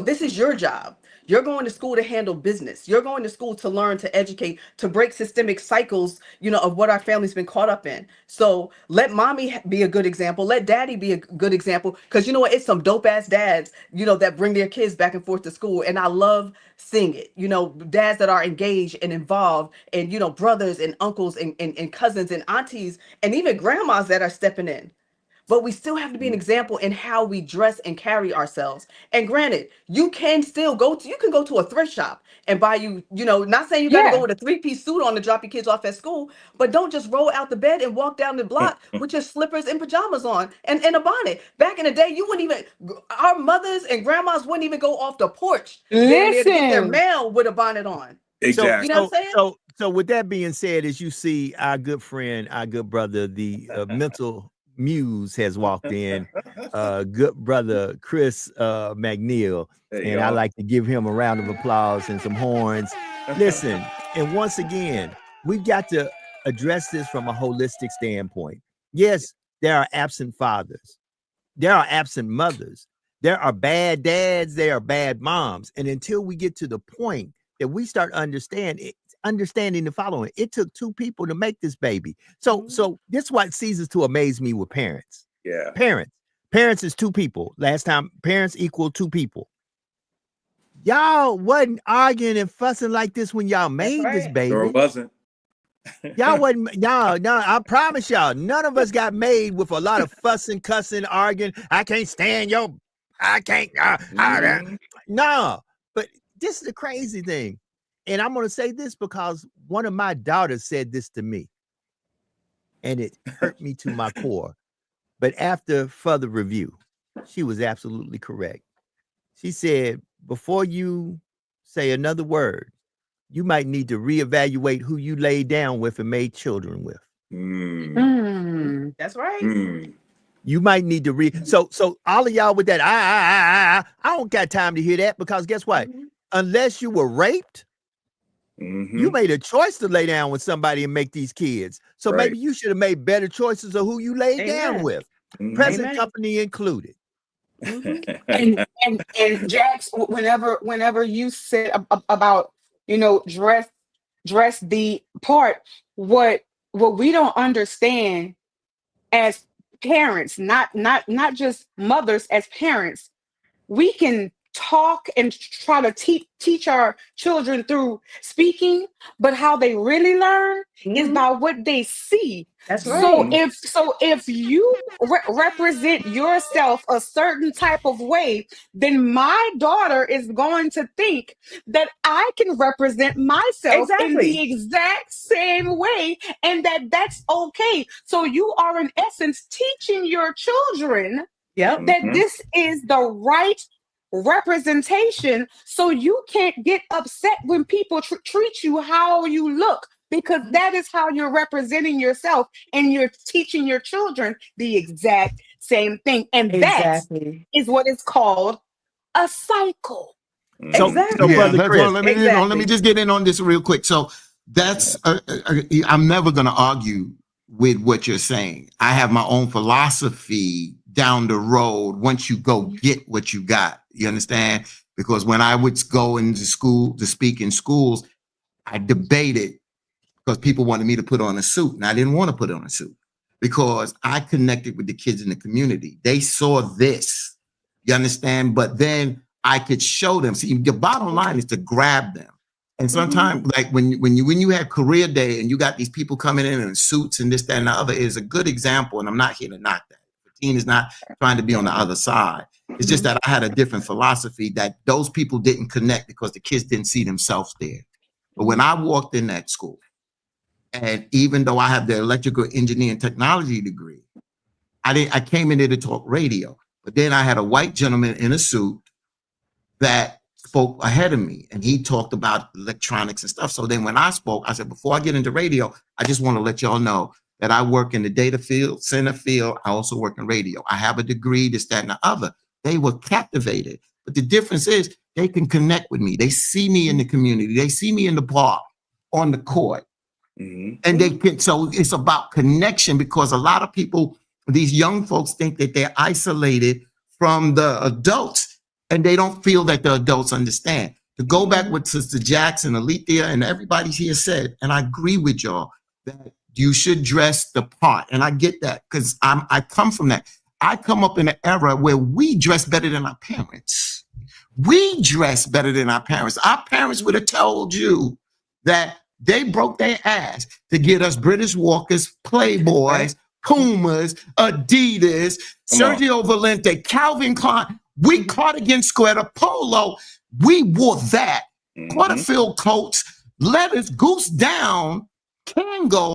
this is your job. You're going to school to handle business. You're going to school to learn, to educate, to break systemic cycles, of what our family's been caught up in. So let mommy be a good example. Let daddy be a good example. Because you know what? It's some dope ass dads, that bring their kids back and forth to school. And I love seeing it. Dads that are engaged and involved, and, brothers and uncles and cousins and aunties, and even grandmas that are stepping in. But we still have to be an example in how we dress and carry ourselves. And granted, you can still go to a thrift shop and buy not saying you got to go with a 3-piece suit on to drop your kids off at school, but don't just roll out the bed and walk down the block with your slippers and pajamas on and a bonnet. Back in the day, our mothers and grandmas wouldn't even go off the porch damn near to get their Listen. mail with a bonnet on. Exactly. You know what I'm saying? So with that being said, as you see, our good friend, our good brother, the mental muse has walked in, good brother Chris McNeil, There you and I go. like to give him a round of applause and some horns. Listen, and once again, we've got to address this from a holistic standpoint. Yes, there are absent fathers, there are absent mothers, there are bad dads, there are bad moms, and until we get to the point that we start understanding the following, it took 2 people to make this baby. So this is what ceases to amaze me with parents. Yeah. Parents is 2 people. Last time, parents equal 2 people. Y'all wasn't arguing and fussing like this when y'all made this right. baby. Sure wasn't. Y'all wasn't, no, I promise y'all, none of us got made with a lot of fussing, cussing, arguing. I can't stand no. But this is the crazy thing. And I'm going to say this because one of my daughters said this to me, and it hurt me to my core. But after further review, she was absolutely correct. She said, before you say another word, you might need to reevaluate who you laid down with and made children with. That's right. You might need to so all of y'all with that, I don't got time to hear that, because guess what? Unless you were raped, you made a choice to lay down with somebody and make these kids. So Right. maybe you should have made better choices of who you laid down Amen. with, Mhm. present Amen. company included. And Jax, whenever you said about dress the part, what we don't understand as parents, not just mothers, as parents, we can talk and try to teach our children through speaking, but how they really learn is by what they see. That's So right. if you represent yourself a certain type of way, then my daughter is going to think that I can represent myself in the Exactly. exact same way, and that's okay. So you are in essence teaching your children Yep. that this is the right representation. So you can't get upset when people treat you how you look, because that is how you're representing yourself, and you're teaching your children the exact same thing. And Exactly. that is what is called a cycle. So, Exactly. so Brother Chris, let me Exactly. just get in on this real quick. So that's I'm never going to argue with what you're saying. I have my own philosophy down the road. Once you go get what you got, you understand? Because when I would go into school to speak in schools, I debated because people wanted me to put on a suit, and I didn't want to put on a suit because I connected with the kids in the community. They saw this, you understand? But then I could show them. See, the bottom line is to grab them. And sometimes, like when you have career day and you got these people coming in suits and this, that, and the other, is a good example. And I'm not here to knock that. The team is not trying to be on the other side. It's just that I had a different philosophy that those people didn't connect because the kids didn't see themselves there. But when I walked in that school, and even though I have the electrical engineering technology degree, I came in there to talk radio. But then I had a white gentleman in a suit that spoke ahead of me, and he talked about electronics and stuff. So then when I spoke, I said, before I get into radio, I just want to let y'all know that I work in the data field, center field. I also work in radio. I have a degree, this, that, and the other. They were captivated. But the difference is they can connect with me. They see me in the community. They see me in the park, on the court. And they can, so it's about connection, because a lot of people, these young folks, think that they're isolated from the adults, and they don't feel that the adults understand. To go back with Sister Jackson, Alethea, and everybody here said, and I agree with y'all, that you should dress the part. And I get that, because I come from that. I come up in an era where we dress better than our parents. We dress better than our parents. Our parents would have told you that they broke their ass to get us British Walkers, Playboys, Pumas, Adidas, Sergio Valente, Calvin Klein. We cardigan sweater, polo. We wore that. Porterfield coats, leathers, goose down, Kangos.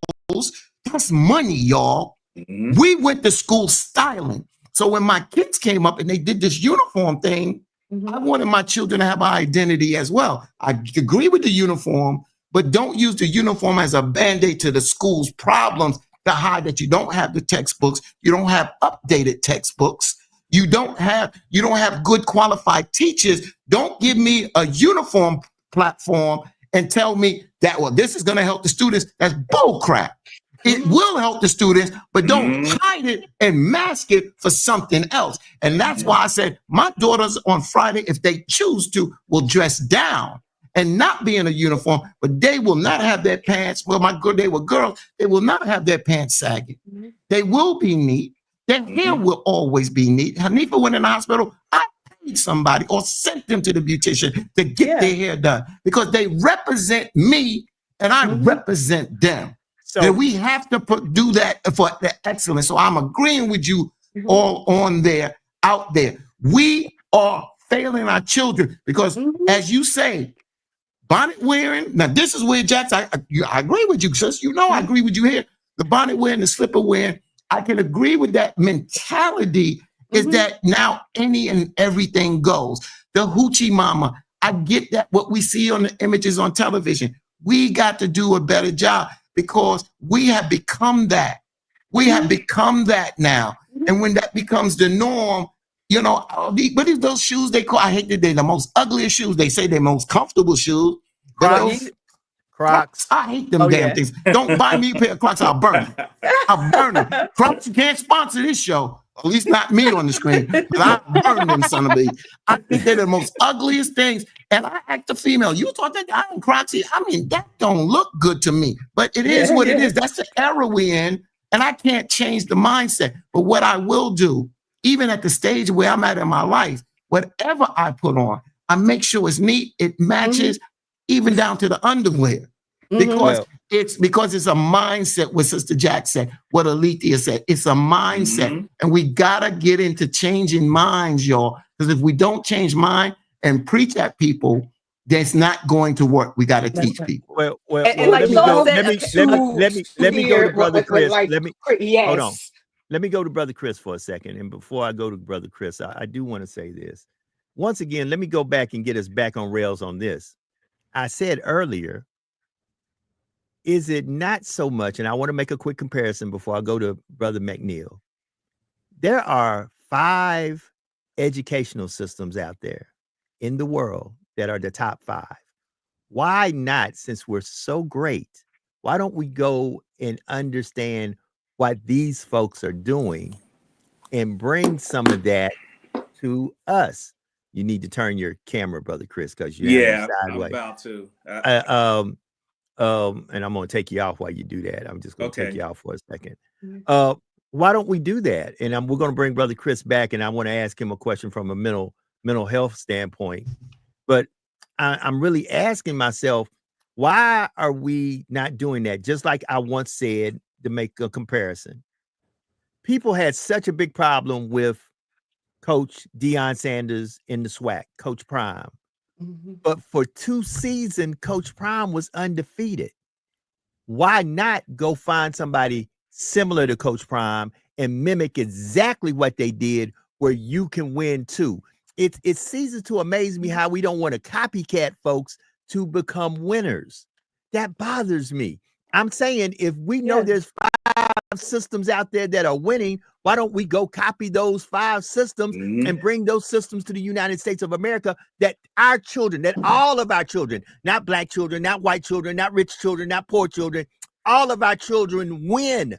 That's money, y'all. We went to school styling. So when my kids came up and they did this uniform thing, I wanted my children to have an identity as well. I agree with the uniform, but don't use the uniform as a band-aid to the school's problems to hide that you don't have the textbooks, you don't have updated textbooks, you don't have good qualified teachers. Don't give me a uniform platform and tell me that, well, this is going to help the students. That's bull crap. It will help the students, but don't hide it and mask it for something else. And that's why I said my daughters on Friday, if they choose to, will dress down and not be in a uniform, but they will not have their pants. Well, they were girls. They will not have their pants sagging. They will be neat. Their hair will always be neat. Hanifa went in the hospital. I paid somebody or sent them to the beautician to get their hair done, because they represent me and I represent them. So and we have to do that for the excellence. So I'm agreeing with you all on there, out there. We are failing our children because, as you say, bonnet wearing. Now, this is where, Jax, I agree with you, sis. You know I agree with you here. The bonnet wearing, the slipper wearing, I can agree with that mentality is that now any and everything goes. The hoochie mama, I get that, what we see on the images on television. We got to do a better job, because we have become that. We have become that now. And when that becomes the norm, you know, what is those shoes they call? I hate that they're the most ugliest shoes. They say they're most comfortable shoes. Crocs. I hate them damn things. Don't buy me a pair of Crocs. I'll burn them. I'll burn them. Crocs, you can't sponsor this show. At least not me on the screen. But I'll burn them, son of a bitch. I think they're the most ugliest things. And I act a female. You thought that guy in Crocs? I mean, that don't look good to me. But it is what it is. That's the era we're in. And I can't change the mindset. But what I will do, even at the stage where I'm at in my life, whatever I put on, I make sure it's neat, it matches, even down to the underwear. Because it's a mindset, what Sister Jack said, what Alethea said. It's a mindset. And we gotta get into changing minds, y'all. Because if we don't change mind and preach at people, that's not going to work. We gotta teach people. Well, And let me go to Brother Chris. Hold on. let me go to Brother Chris for a second. And before I go to Brother Chris, I do want to say this. Once again, let me go back and get us back on rails on this. I said earlier, is it not so much, and I want to make a quick comparison before I go to Brother McNeil. There are 5 educational systems out there in the world that are the top 5. Why not, since we're so great, why don't we go and understand what these folks are doing and bring some of that to us? You need to turn your camera, Brother Chris, because you're sideways. I'm about to. And I'm gonna take you off while you do that. I'm just gonna take Okay. you off for a second. Why don't we do that? And we're gonna bring Brother Chris back, and I want to ask him a question from a mental health standpoint. But I'm really asking myself, why are we not doing that? Just like I once said, to make a comparison, people had such a big problem with Coach Deion Sanders in the SWAC, Coach Prime. But for 2 seasons, Coach Prime was undefeated. Why not go find somebody similar to Coach Prime and mimic exactly what they did, where you can win too? It ceases to amaze me how we don't want to copycat folks to become winners. That bothers me. I'm saying, if we know there's 5 systems out there that are winning, why don't we go copy those 5 systems and bring those systems to the United States of America, that our children, that all of our children, not black children, not white children, not rich children, not poor children, all of our children win.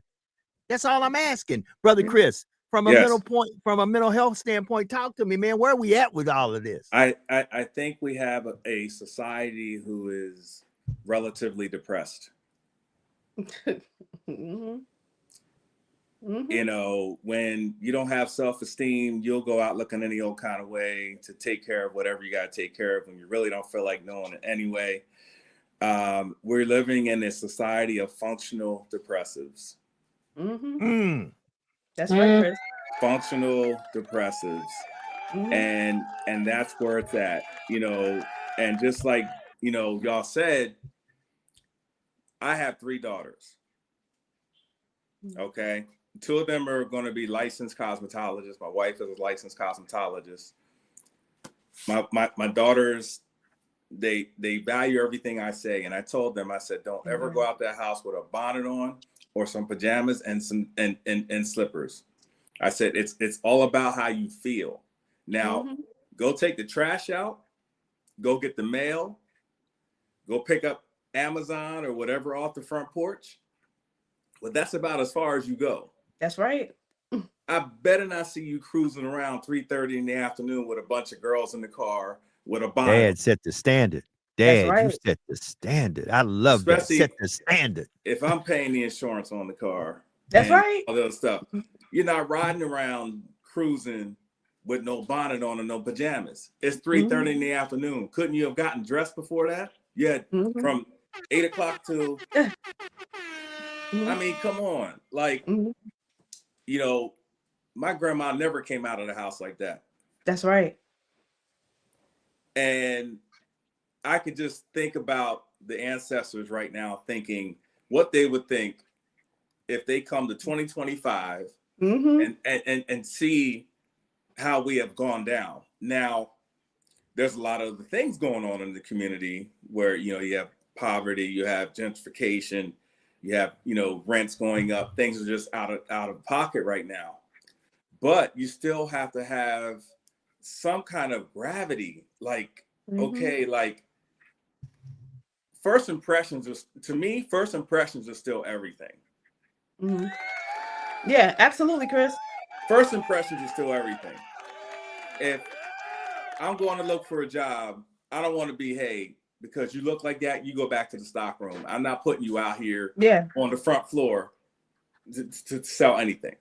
That's all I'm asking. Brother Chris, from a mental health standpoint, talk to me, man. Where are we at with all of this? I think we have a society who is relatively depressed. You know, when you don't have self-esteem, you'll go out looking any old kind of way to take care of whatever you got to take care of when you really don't feel like doing it anyway. We're living in a society of functional depressives. That's right, Chris. Functional depressives. And that's where it's at, you know. And just like, you know, y'all said, I have 3 daughters. Okay. 2 of them are going to be licensed cosmetologists. My wife is a licensed cosmetologist. My daughters, they value everything I say. And I told them, I said, don't ever go out that house with a bonnet on or some pajamas and some and slippers. I said, it's all about how you feel. Now, go take the trash out, go get the mail, go pick up Amazon or whatever off the front porch. But that's about as far as you go. That's right. I better not see you cruising around 3:30 in the afternoon with a bunch of girls in the car with a bonnet. Dad set the standard. Dad, you set the standard. I love that. Set the standard. If I'm paying the insurance on the car. That's right. All that other stuff. You're not riding around cruising with no bonnet on and no pajamas. It's 3:30 in the afternoon. Couldn't you have gotten dressed before that? You had from 8 o'clock till I mean, come on. Like, you know, my grandma never came out of the house like that. That's right. And I could just think about the ancestors right now, thinking what they would think if they come to 2025 and see how we have gone down. Now, there's a lot of the things going on in the community where, you know, you have poverty, you have gentrification, you have, you know, rents going up. Things are just out of pocket right now. But you still have to have some kind of gravity. Like, okay, like first impressions are still everything. Yeah, absolutely, Chris. First impressions are still everything. If I'm going to look for a job, I don't want to be, hey, because you look like that, you go back to the stock room. I'm not putting you out here on the front floor to sell anything.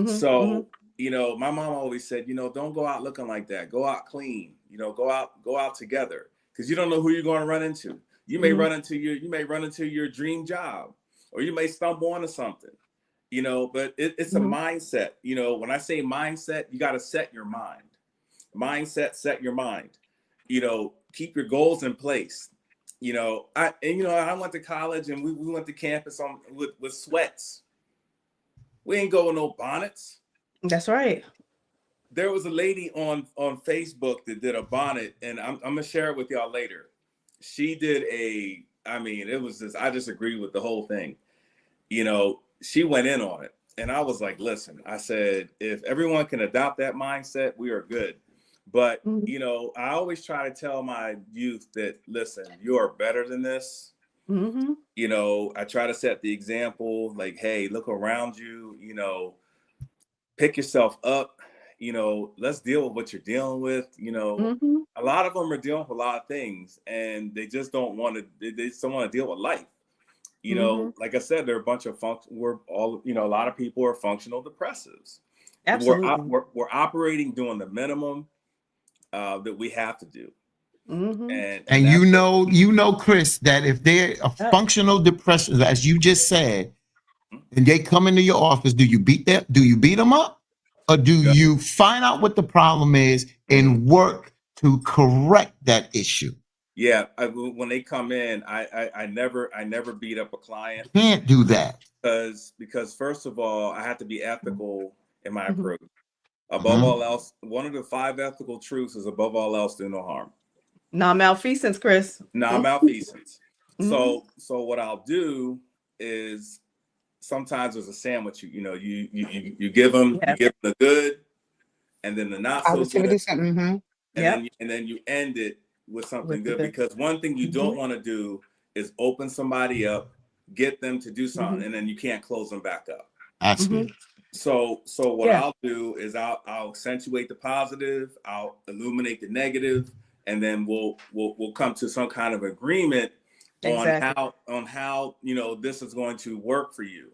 So, you know, my mom always said, you know, don't go out looking like that. Go out clean. You know, go out together, because you don't know who you're going to run into. You may run into your dream job, or you may stumble onto something. You know, but it's a mindset. You know, when I say mindset, you got to set your mind. Mindset, set your mind. You know, keep your goals in place. You know, I went to college and we went to campus with sweats. We ain't going no bonnets. That's right. There was a lady on Facebook that did a bonnet, and I'm gonna share it with y'all later. She did it was just, I just agree with the whole thing. You know, she went in on it. And I was like, listen, I said, if everyone can adopt that mindset, we are good. But, you know, I always try to tell my youth that, listen, you are better than this. You know, I try to set the example, like, hey, look around you, you know, pick yourself up, you know, let's deal with what you're dealing with. You know, a lot of them are dealing with a lot of things, and they just don't want to, they just don't want to deal with life. You know, like I said, there are a bunch of a lot of people are functional depressives. Absolutely. We're operating doing the minimum that we have to do. And you know, Chris, that if they're a functional depression, as you just said, and they come into your office, do you beat them up? Or do you find out what the problem is and work to correct that issue? Yeah, when they come in, I never beat up a client. Can't do that because first of all, I have to be ethical in my approach. Above all else, one of the 5 ethical truths is above all else, do no harm. Non-malfeasance, Chris. Non-malfeasance. So what I'll do is sometimes there's a sandwich. You know, you give them the good, and then the not so good, and then you end it with something good, because one thing you don't want to do is open somebody up, get them to do something, and then you can't close them back up. Absolutely. So what I'll do is I'll accentuate the positive, I'll illuminate the negative, and then we'll come to some kind of agreement on how you know this is going to work for you.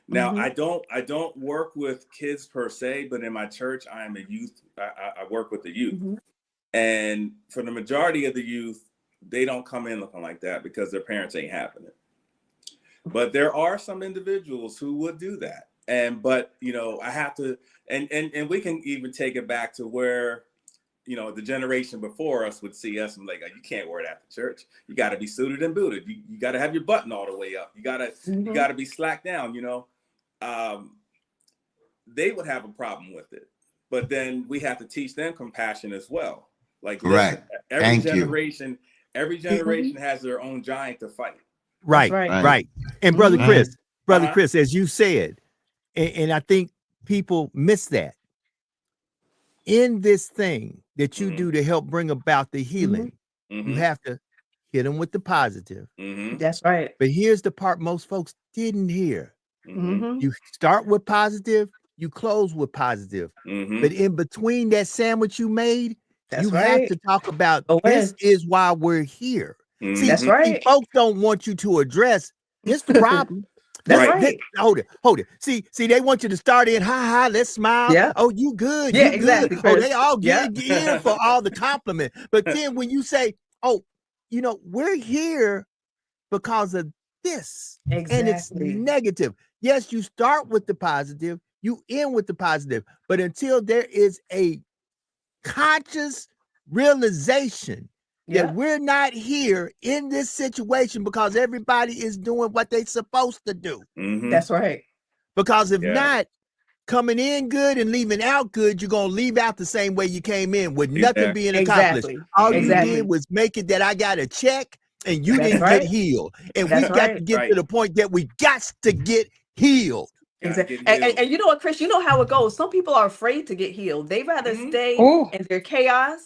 Now, I don't work with kids per se, but in my church, I am a youth. I work with the youth. And for the majority of the youth, they don't come in looking like that because their parents ain't having it. But there are some individuals who would do that. But you know, I have to, and we can even take it back to where, you know, the generation before us would see us and like, you can't wear that to church. You got to be suited and booted. You got to have your button all the way up. You gotta be slacked down. You know, they would have a problem with it. But then we have to teach them compassion as well. Like, listen, every generation has their own giant to fight. Right. And brother Chris, as you said, and I think people miss that in this thing that you do to help bring about the healing, you have to hit them with the positive. That's right. But here's the part most folks didn't hear. You start with positive, you close with positive. But in between that sandwich you made, you have to talk about this is why we're here. See, see, folks don't want you to address this the problem. Hold it. See, they want you to start in, ha, let's smile. Yeah. Oh, you good. Yeah, you exactly. Good. Oh, they all get in for all the compliment. But then when you say, oh, you know, we're here because of this. And it's negative. Yes, you start with the positive, you end with the positive. But until there is a conscious realization that we're not here in this situation because everybody is doing what they're supposed to do. That's right. Because if not, coming in good and leaving out good, you're going to leave out the same way you came in with nothing being accomplished. All you did was make it that I got a check and you didn't get healed. And we got to get to the point that we got to get healed. Exactly. And you know what, Chris, you know how it goes. Some people are afraid to get healed. They rather stay in their chaos.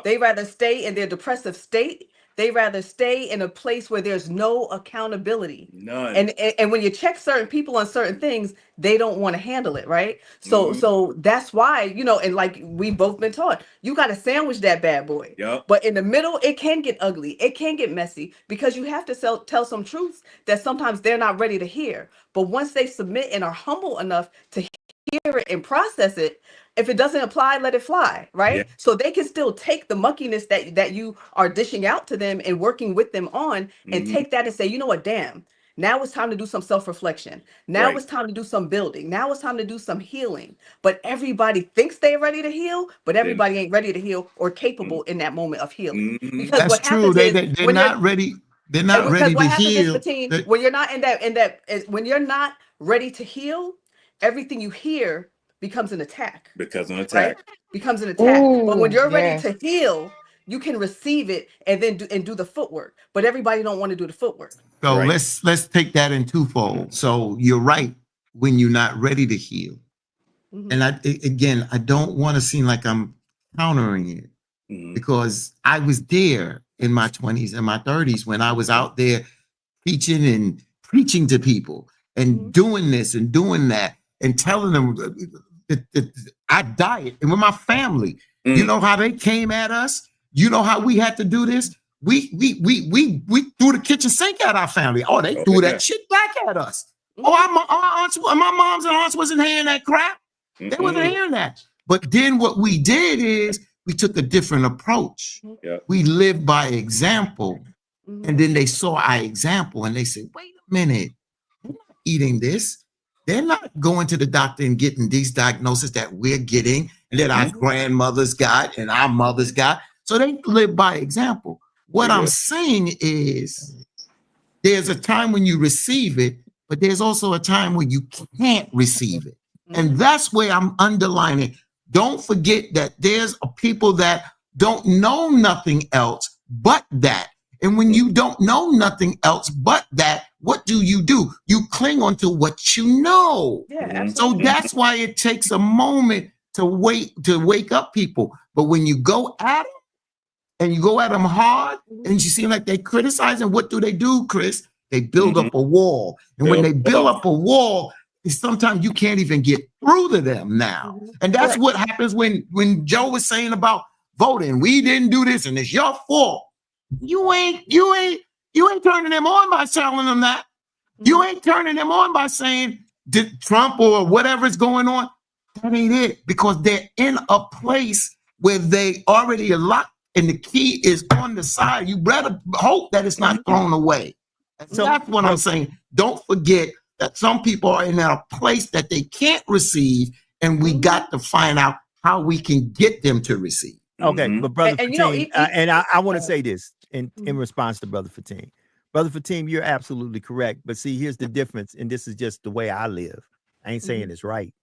They rather stay in their depressive state. They rather stay in a place where there's no accountability. None. And when you check certain people on certain things, they don't want to handle it, right? So that's why, you know, and like we've both been taught, you got to sandwich that bad boy. But in the middle, it can get ugly. It can get messy because you have to tell some truths that sometimes they're not ready to hear. But once they submit and are humble enough to hear it and process it, if it doesn't apply, let it fly, right? So they can still take the muckiness that you are dishing out to them and working with them on and take that and say, you know what, damn, now it's time to do some self-reflection. Now it's time to do some building. Now it's time to do some healing. But everybody thinks they're ready to heal, but everybody ain't ready to heal or capable in that moment of healing. Because that's true. They're not ready. They're not ready to heal. When you're not when you're not ready to heal, everything you hear becomes an attack. Because an attack. Right? Becomes an attack. Ooh, but when you're ready yes. to heal, you can receive it and then do the footwork. But everybody don't want to do the footwork. So Right. let's take that in twofold. So you're right when you're not ready to heal. Mhm. And I don't want to seem like I'm countering it, Mhm. because I was there in my 20s and my 30s when I was out there preaching to people and Mhm. doing this and doing that and telling them that I diet and with my family. You know how they came at us? You know how we had to do this? We threw the kitchen sink at our family. Oh, they threw that shit back at us. Oh, our aunts, my moms and aunts wasn't hearing that crap. They wasn't hearing that. But then what we did is we took a different approach. Yep. We lived by example. Mhm. And then they saw our example and they said, wait a minute, they're not eating this. They're not going to the doctor and getting these diagnoses that we're getting and that our grandmothers got and our mothers got. So they live by example. What I'm saying is there's a time when you receive it, but there's also a time when you can't receive it. And that's where I'm underlining. Don't forget that there's a people that don't know nothing else but that. And when you don't know nothing else but that, what do? You cling on to what you know. Yeah, Mhm. So absolutely. that's why it takes a moment to wake up people. But when you go at them and you go at them hard and you seem like they criticizing, what do, Chris? They build up a wall. And when they build up a wall, sometimes you can't even get through to them now. And that's what happens when Joe was saying about voting. We didn't do this and it's your fault. You ain't turning them on by telling them that. You ain't turning them on by saying Trump or whatever's going on. That ain't it, because they're in a place where they already are locked and the key is on the side. You better hope that it's not thrown away. So that's what I'm saying. Don't forget that some people are in a place that they can't receive, and we got to find out how we can get them to receive. Okay, but Brother And, you know, Fatim, and I want to say this in response to Brother Fatim. Brother Fatim, you're absolutely correct. But see, here's the difference, and this is just the way I live. I ain't saying it's right.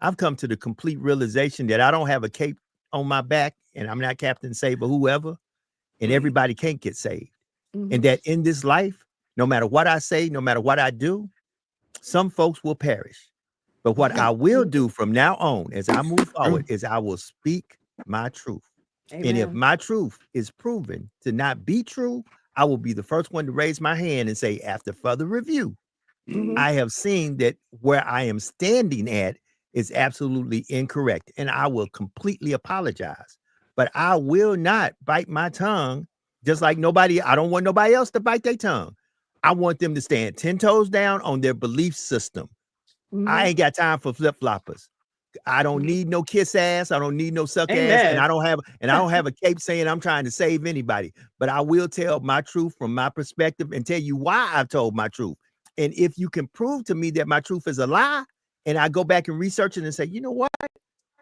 I've come to the complete realization that I don't have a cape on my back, and I'm not Captain Save or whoever, and everybody can't get saved. And that in this life, no matter what I say, no matter what I do, some folks will perish. But what I will do from now on, as I move forward, is I will speak my truth. Amen. And if my truth is proven to not be true, I will be the first one to raise my hand and say, after further review, I have seen that where I am standing at is absolutely incorrect. And I will completely apologize. But I will not bite my tongue, just like I don't want nobody else to bite their tongue. I want them to stand 10 toes down on their belief system. I ain't got time for flip-floppers. I don't need no kiss ass. I don't need no suck ass. And I don't have a cape saying I'm trying to save anybody. But I will tell my truth from my perspective and tell you why I've told my truth. And if you can prove to me that my truth is a lie, and I go back and research it and say, you know what?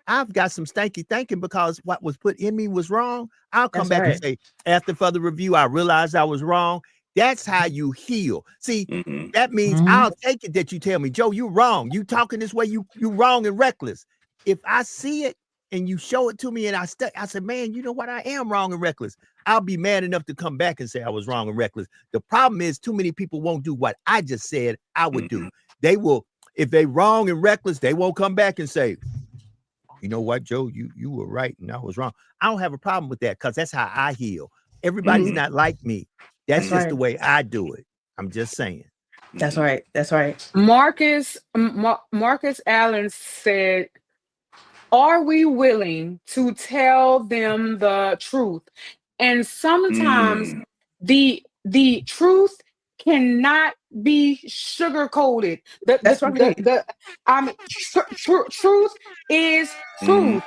I've got some stanky thinking because what was put in me was wrong. I'll come back and say, after further review, I realized I was wrong. That's how you heal. See, that means I'll take it that you tell me, Joe, you're wrong. You talking this way, you wrong and reckless. If I see it and you show it to me and I said, man, you know what? I am wrong and reckless. I'll be mad enough to come back and say I was wrong and reckless. The problem is too many people won't do what I just said I would do. They will, if they wrong and reckless, they won't come back and say, you know what, Joe, you were right and I was wrong. I don't have a problem with that because that's how I heal. Everybody's not like me. That's just the way I do it. I'm just saying. That's right. That's right. Marcus Allen said, are we willing to tell them the truth? And sometimes the truth cannot be sugar coated. That's right. Truth is truth.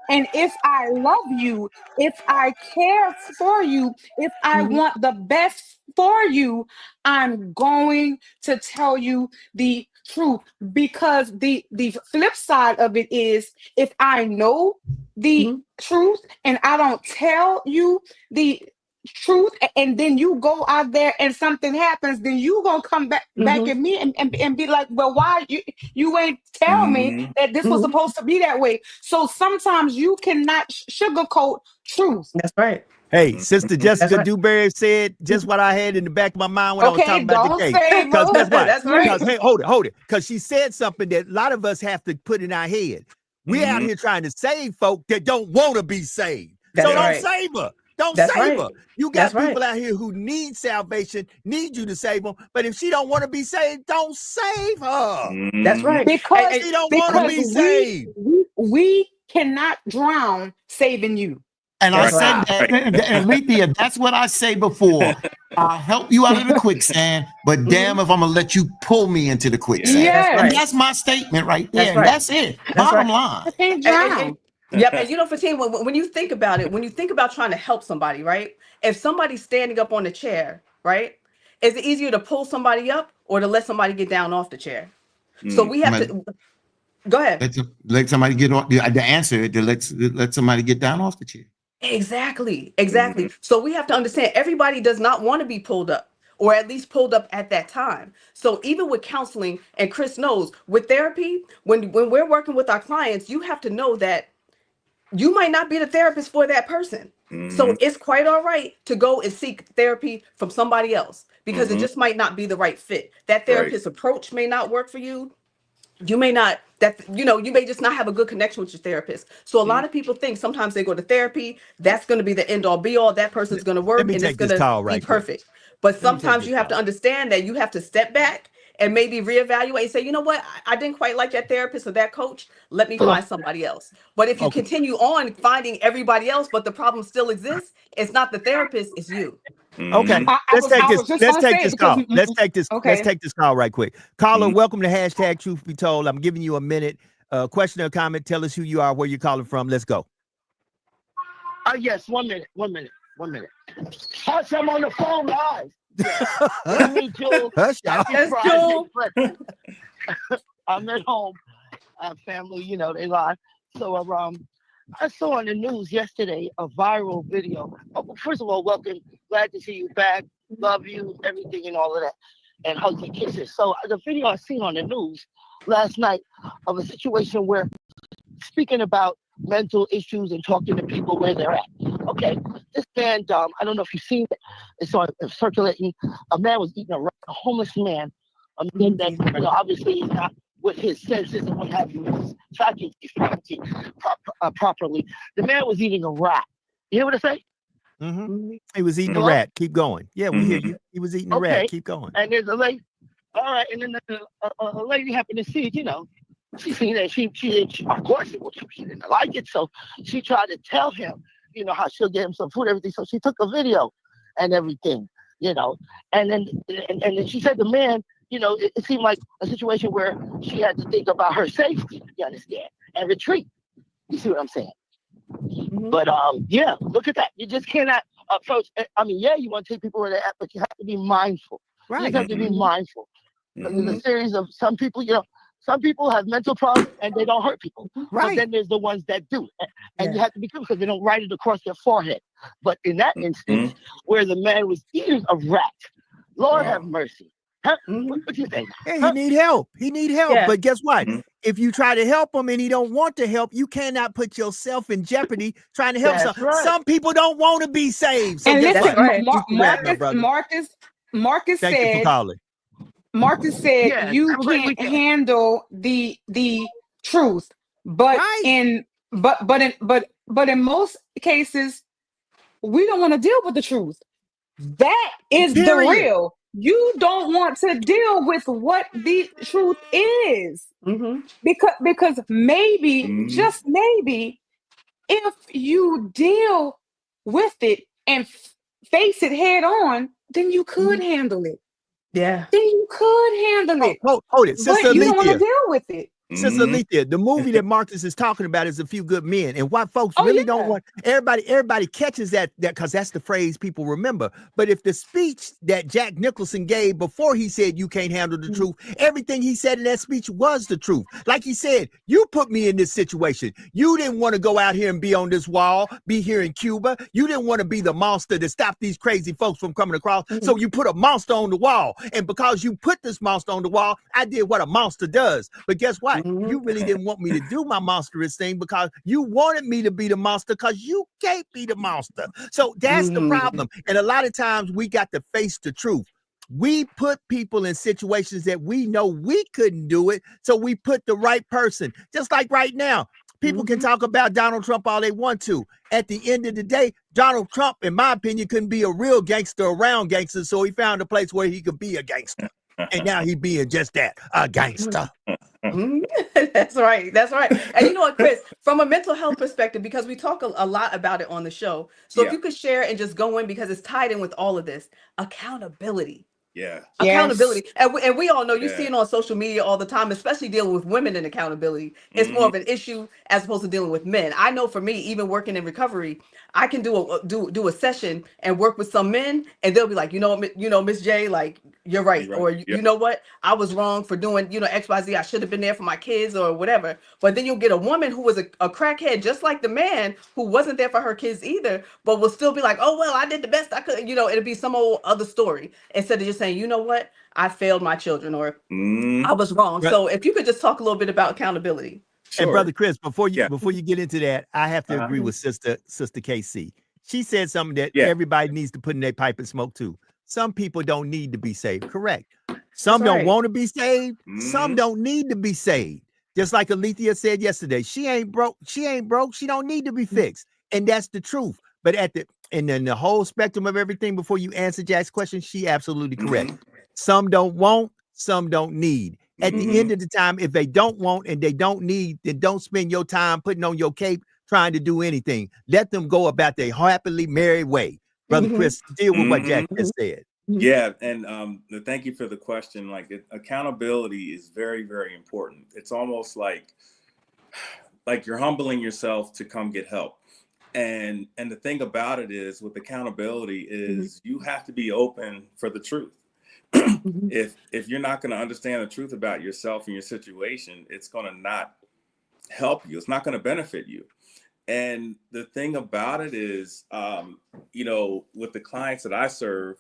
And if I love you, if I care for you, if I want the best for you, I'm going to tell you the truth. Because the flip side of it is, if I know the truth and I don't tell you the truth, and then you go out there and something happens, then you gonna come back at me and be like, well, why you ain't tell me that this was supposed to be that way? So sometimes you cannot sugarcoat truth. That's right. Hey, Sister Jessica Dewberry said just what I had in the back of my mind when I was talking about the case. Because that's right. Because, hey, hold it. Because she said something that a lot of us have to put in our head. We're out here trying to save folk that don't want to be saved. That's so right. don't save her. Don't That's save right. her. You got That's people right. out here who need salvation, need you to save them. But if she don't want to be saved, don't save her. That's right. Because she don't want to be saved. We cannot drown saving you. And I said that, and Lethea, that's what I say before. I'll help you out of the quicksand, but damn if I'm gonna let you pull me into the quicksand. Yeah. And that's my statement right there. That's And right. that's it. Bottom line. I can't drown. Yep. And you know, Fatima, when you think about it, when you think about trying to help somebody, right? If somebody's standing up on the chair, right? Is it easier to pull somebody up or to let somebody get down off the chair? So we have to go ahead. Let somebody get on. The answer is to let somebody get down off the chair. Exactly. So we have to understand everybody does not want to be pulled up, or at least pulled up at that time. So even with counseling, and Chris knows, with therapy, when we're working with our clients, you have to know that you might not be the therapist for that person. So it's quite all right to go and seek therapy from somebody else, because it just might not be the right fit. That therapist's approach may not work for you. You may not, you may just not have a good connection with your therapist. So a lot of people think sometimes they go to therapy, that's going to be the end all be all. That person's going to work and it's going to be perfect. But sometimes you have to understand that you have to step back and maybe reevaluate and say, you know what, I didn't quite like that therapist or that coach. Let me find somebody else. But if you continue on finding everybody else, but the problem still exists, it's not the therapist, it's you. Okay, let's take this call. Let's take this call right quick. Caller, welcome to hashtag Truth Be Told. I'm giving you a minute. Question or comment. Tell us who you are, where you're calling from. Let's go. Yes, 1 minute. Hush, I'm on the phone live. Yeah. Me too. Hush, y'all. I'm at home. Family, they lie. So I saw on the news yesterday a viral video. First of all, welcome. Glad to see you back. Love you, everything and all of that. And hugs and kisses. So the video I seen on the news last night of a situation where speaking about mental issues and talking to people where they're at. Okay, this man, I don't know if you've seen it. It's circulating. A man was eating a homeless man. A man that obviously is not with his senses and what have you, his faculties properly. The man was eating a rat. You hear what I say? He was eating a rat. Keep going. Yeah, we hear you. He was eating a rat. Keep going. And there's a lady. All right, and then a lady happened to see it. She seen that she of course she didn't like it, so she tried to tell him, how she'll get him some food, everything. So she took a video and everything, and then she said the man, it seemed like a situation where she had to think about her safety, you understand, and retreat. You see what I'm saying? But yeah, look at that. You just cannot approach. I mean, yeah, you want to take people where they're at, but you have to be mindful. Right. You just have to be mindful. There's a series of some people, some people have mental problems and they don't hurt people. Right. But then there's the ones that do. And you have to be careful because they don't write it across their forehead. But in that instance, where the man was eating a rat, Lord have mercy. Huh? What you think? Yeah, he need help. Yeah. But guess what? If you try to help him and he don't want to help, you cannot put yourself in jeopardy trying to help. Some people don't want to be saved. So And listen, Marcus thank you for calling. Marcus said you can't handle the truth, but in most cases, we don't want to deal with the truth. That is the real. You don't want to deal with what the truth is, because maybe, just maybe, if you deal with it and face it head on, then you could handle it. Yeah. Then you could handle it. Hold it, Sister But you don't want to Alethea. deal with it. Sister Alethea, the movie that Marcus is talking about is A Few Good Men, and why folks really don't want everybody catches that because that's the phrase people remember. But if the speech that Jack Nicholson gave before he said you can't handle the truth, everything he said in that speech was the truth. Like he said, you put me in this situation. You didn't want to go out here and be on this wall, be here in Cuba. You didn't want to be the monster to stop these crazy folks from coming across. So you put a monster on the wall, and because you put this monster on the wall, I did what a monster does. But guess what? You really didn't want me to do my monstrous thing because you wanted me to be the monster because you can't be the monster. So that's the problem. And a lot of times we got to face the truth. We put people in situations that we know we couldn't do it. So we put the right person. Just like right now, people can talk about Donald Trump all they want to. At the end of the day, Donald Trump, in my opinion, couldn't be a real gangster around gangsters. So he found a place where he could be a gangster. And now he being just that, a gangster. That's right. That's right. And you know what, Chris, from a mental health perspective, because we talk a lot about it on the show. So if you could share and just go in, because it's tied in with all of this, accountability. Yeah. Accountability. And we all know you see it on social media all the time, especially dealing with women and accountability. It's more of an issue as opposed to dealing with men. I know for me, even working in recovery, I can do a session and work with some men, and they'll be like, Miss J, like, you're right. Or you know what? I was wrong for doing, XYZ. I should have been there for my kids or whatever. But then you'll get a woman who was a crackhead, just like the man who wasn't there for her kids either, but will still be like, oh, well, I did the best I could. It'll be some old other story instead of just saying, you know what? I failed my children, or I was wrong. So if you could just talk a little bit about accountability. Sure. And Brother Chris, before you get into that, I have to agree with Sister KC. She said something that everybody needs to put in their pipe and smoke too. Some people don't need to be saved. Correct. Some don't want to be saved. Some don't need to be saved. Just like Alethea said yesterday, she ain't broke. She ain't broke. She don't need to be fixed. And that's the truth. But and then the whole spectrum of everything, before you answer Jack's question, she absolutely correct. Some don't want, some don't need. At the end of the time, if they don't want and they don't need, then don't spend your time putting on your cape trying to do anything. Let them go about their happily married way. Brother Chris, deal with what Jack just said. Yeah, and thank you for the question. Like, accountability is very, very important. It's almost like you're humbling yourself to come get help. And the thing about it is, with accountability is you have to be open for the truth. If you're not going to understand the truth about yourself and your situation, it's going to not help you. It's not going to benefit you. And the thing about it is, with the clients that I serve,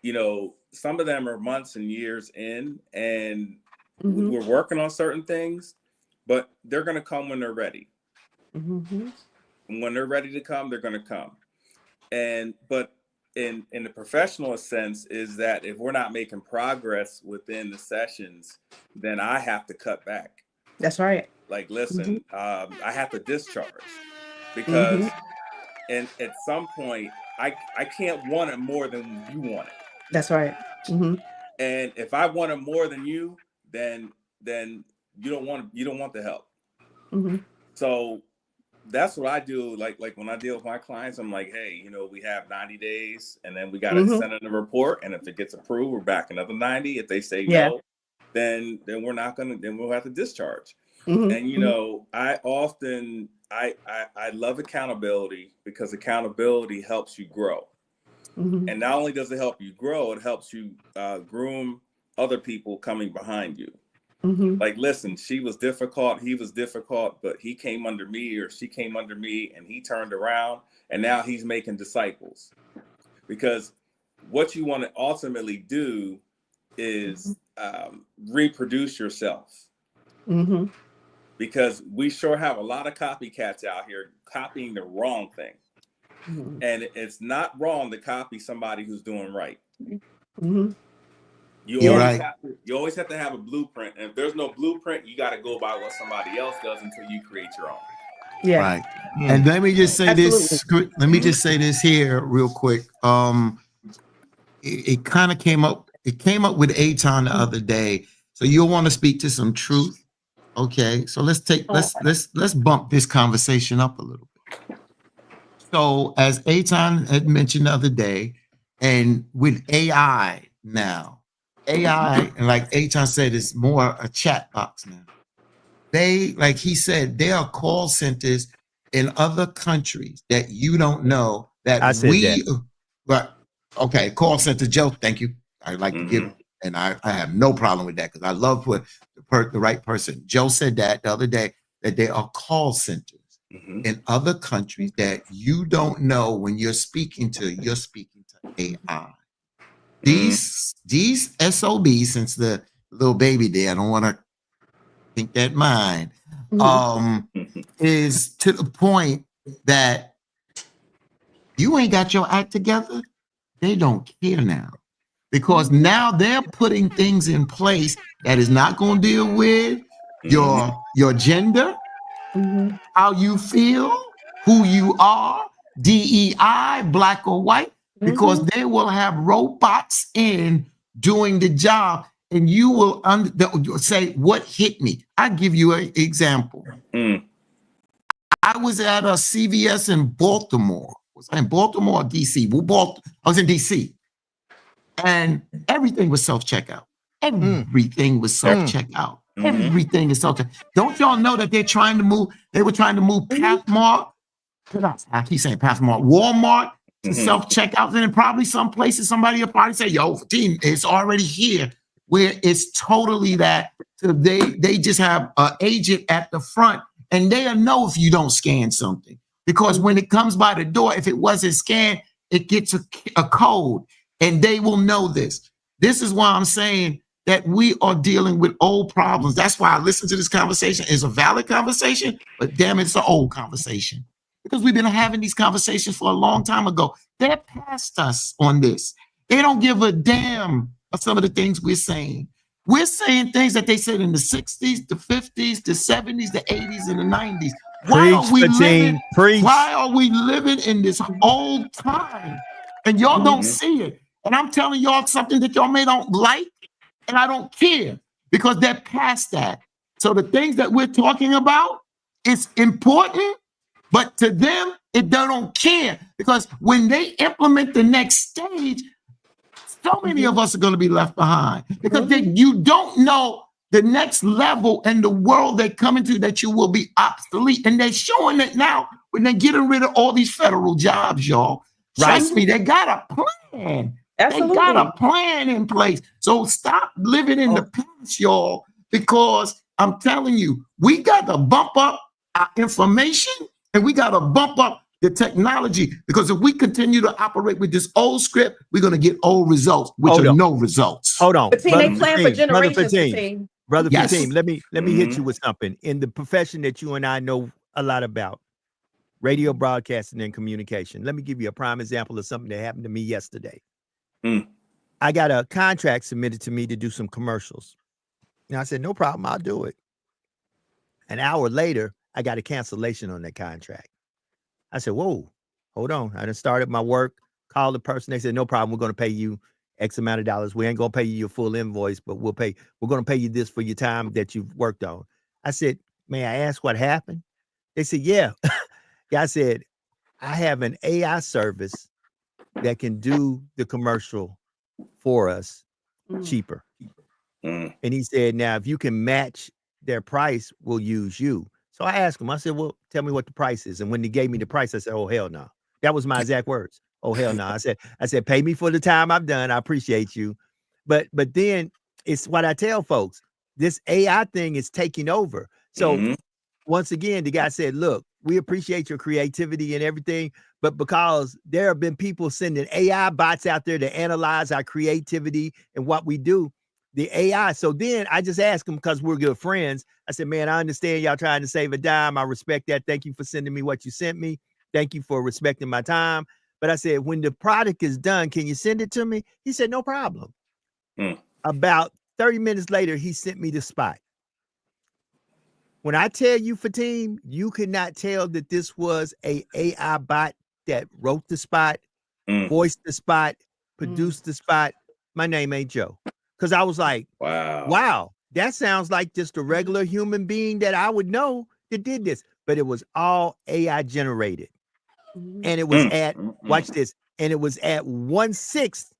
some of them are months and years in, and we're working on certain things, but they're going to come when they're ready. And when they're ready to come, they're going to come. But in the professional sense is that if we're not making progress within the sessions, then I have to cut back. That's right. Like, listen, I have to discharge because and at some point I can't want it more than you want it. That's right. And if I want it more than you, then you don't want the help. So that's what I do. Like when I deal with my clients, I'm like, hey, we have 90 days, and then we got to send in a report, and if it gets approved, we're back another 90. If they say no, then we're not gonna. Then we'll have to discharge. And I often I love accountability because accountability helps you grow. And not only does it help you grow, it helps you groom other people coming behind you. Like, listen, she was difficult, he was difficult, but he came under me, or she came under me, and he turned around, and now he's making disciples. Because what you want to ultimately do is reproduce yourself. Because we sure have a lot of copycats out here copying the wrong thing. And it's not wrong to copy somebody who's doing right. You always have to have a blueprint. And if there's no blueprint, you got to go by what somebody else does until you create your own. Yeah. Right. And let me just say this. Let me just say this here real quick. It kind of came up. It came up with Aton the other day. So you'll want to speak to some truth. Okay. So let's bump this conversation up a little bit. So as Aton had mentioned the other day, and with AI now, AI, and like Aton said, it's more a chat box now. They, like he said, there are call centers in other countries that you don't know that I said we, that. but okay, call center Joe, thank you. I'd like to give, and I have no problem with that because I love what the right person. Joe said that the other day, that there are call centers in other countries that you don't know when you're speaking to AI. These SOBs, since the little baby there, I don't want to think that mine, is to the point that you ain't got your act together. They don't care now, because now they're putting things in place that is not going to deal with your gender, how you feel, who you are, DEI, black or white, because they will have robots in doing the job, and you will say, what hit me? I'll give you an example. I was at a CVS in Baltimore. Was I in Baltimore or DC? I was in DC. And everything was self-checkout. Everything was self-checkout. Everything is self-checkout. Don't y'all know that they were trying to move Pathmark? I keep saying Pathmark, Walmart to self-checkouts. And then probably some places somebody will probably say, yo, team, it's already here, where it's totally that. So they just have an agent at the front, and they'll know if you don't scan something. Because when it comes by the door, if it wasn't scanned, it gets a code, and they will know this. This is why I'm saying that we are dealing with old problems. That's why I listen to this conversation. It's a valid conversation, but damn, it's an old conversation. Because we've been having these conversations for a long time ago. They're past us on this. They don't give a damn of some of the things we're saying. We're saying things that they said in the 60s, the 50s, the 70s, the 80s, and the 90s. Why are we living in this old time? And y'all don't see it. And I'm telling y'all something that y'all may don't like, and I don't care, because they're past that. So the things that we're talking about, it's important, but to them, they don't care. Because when they implement the next stage, so many of us are going to be left behind, because you don't know the next level and the world they come into, that you will be obsolete. And they're showing it now when they're getting rid of all these federal jobs, y'all. Trust me, they got a plan. Absolutely. They got a plan in place. So stop living in the past, y'all, because I'm telling you, we got to bump up our information, and we got to bump up the technology, because if we continue to operate with this old script, we're going to get old results, which are no results. Hold on. But team, they plan for generations. Brother Fatim, let me hit you with something. In the profession that you and I know a lot about, radio broadcasting and communication, let me give you a prime example of something that happened to me yesterday. I got a contract submitted to me to do some commercials. And I said, no problem, I'll do it. An hour later, I got a cancellation on that contract. I said, whoa, hold on. I done started my work, called the person. They said, no problem, we're going to pay you X amount of dollars. We ain't going to pay you your full invoice, but we're going to pay you this for your time that you've worked on. I said, may I ask what happened? They said, yeah. I said, I have an AI service that can do the commercial for us cheaper. And he said, now, if you can match their price, we'll use you. So I asked him, I said, well, tell me what the price is. And when he gave me the price, I said, oh, hell no. That was my exact words. Oh, hell no. I said, pay me for the time I've done. I appreciate you. But then it's what I tell folks, this AI thing is taking over. So once again, the guy said, look, we appreciate your creativity and everything, but because there have been people sending AI bots out there to analyze our creativity and what we do, the AI. So then I just asked him, because we're good friends. I said, man, I understand y'all trying to save a dime. I respect that. Thank you for sending me what you sent me. Thank you for respecting my time. But I said, when the product is done, can you send it to me? He said, no problem. About 30 minutes later, he sent me the spot. When I tell you, Fatim, you could not tell that this was a AI bot that wrote the spot, voiced the spot, produced the spot. My name ain't Joe. Because I was like, wow, that sounds like just a regular human being that I would know that did this. But it was all AI generated. And it was at, watch this, and it was at 1/6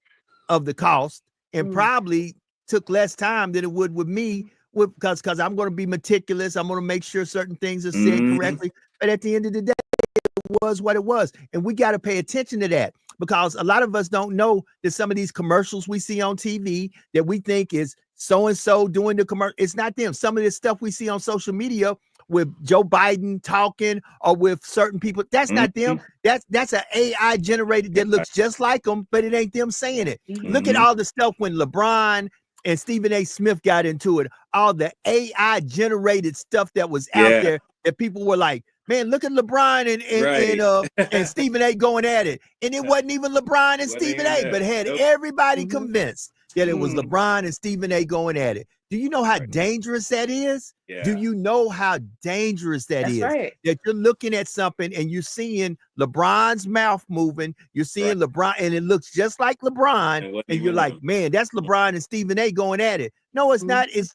of the cost, and probably took less time than it would with me, because I'm going to be meticulous. I'm going to make sure certain things are said correctly. But at the end of the day, it was what it was. And we got to pay attention to that, because a lot of us don't know that some of these commercials we see on TV that we think is so-and-so doing the commercial, it's not them. Some of this stuff we see on social media with Joe Biden talking or with certain people, that's not them. That's an AI generated that looks just like them, but it ain't them saying it. Look at all the stuff when LeBron and Stephen A. Smith got into it, all the AI generated stuff that was out there that people were like, man, look at LeBron and Stephen A. going at it. And it wasn't even LeBron and Stephen A., but had everybody convinced that it was LeBron and Stephen A. going at it. Do you know how dangerous that is? Do you know how dangerous that is? Right. That you're looking at something and you're seeing LeBron's mouth moving, you're seeing LeBron, and it looks just like LeBron, and you're like, man, that's LeBron and Stephen A. going at it. No, it's not. It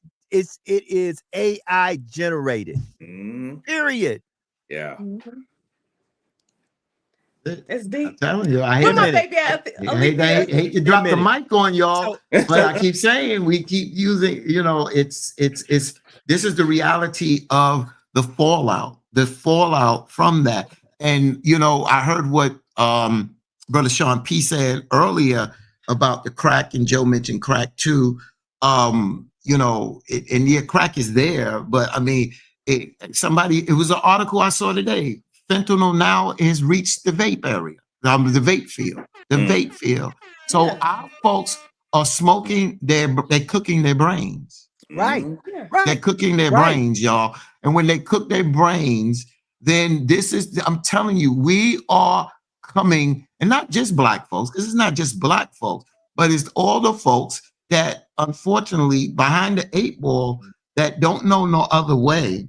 is AI generated. Period. Yeah. It's deep. I'm telling you, I Where my hate, baby at? hate to drop the mic on y'all, but I keep saying we keep using, it's this is the reality of the fallout from that. And I heard what Brother Sean P said earlier about the crack, and Joe mentioned crack too. And crack is there, but I mean, it was an article I saw today. Fentanyl now has reached the vape area, the vape field. So our folks are smoking, they're cooking their brains. Right. They're cooking their brains, y'all. And when they cook their brains, then I'm telling you, we are coming, and not just Black folks, because it's not just Black folks, but it's all the folks that unfortunately behind the 8 ball that don't know no other way.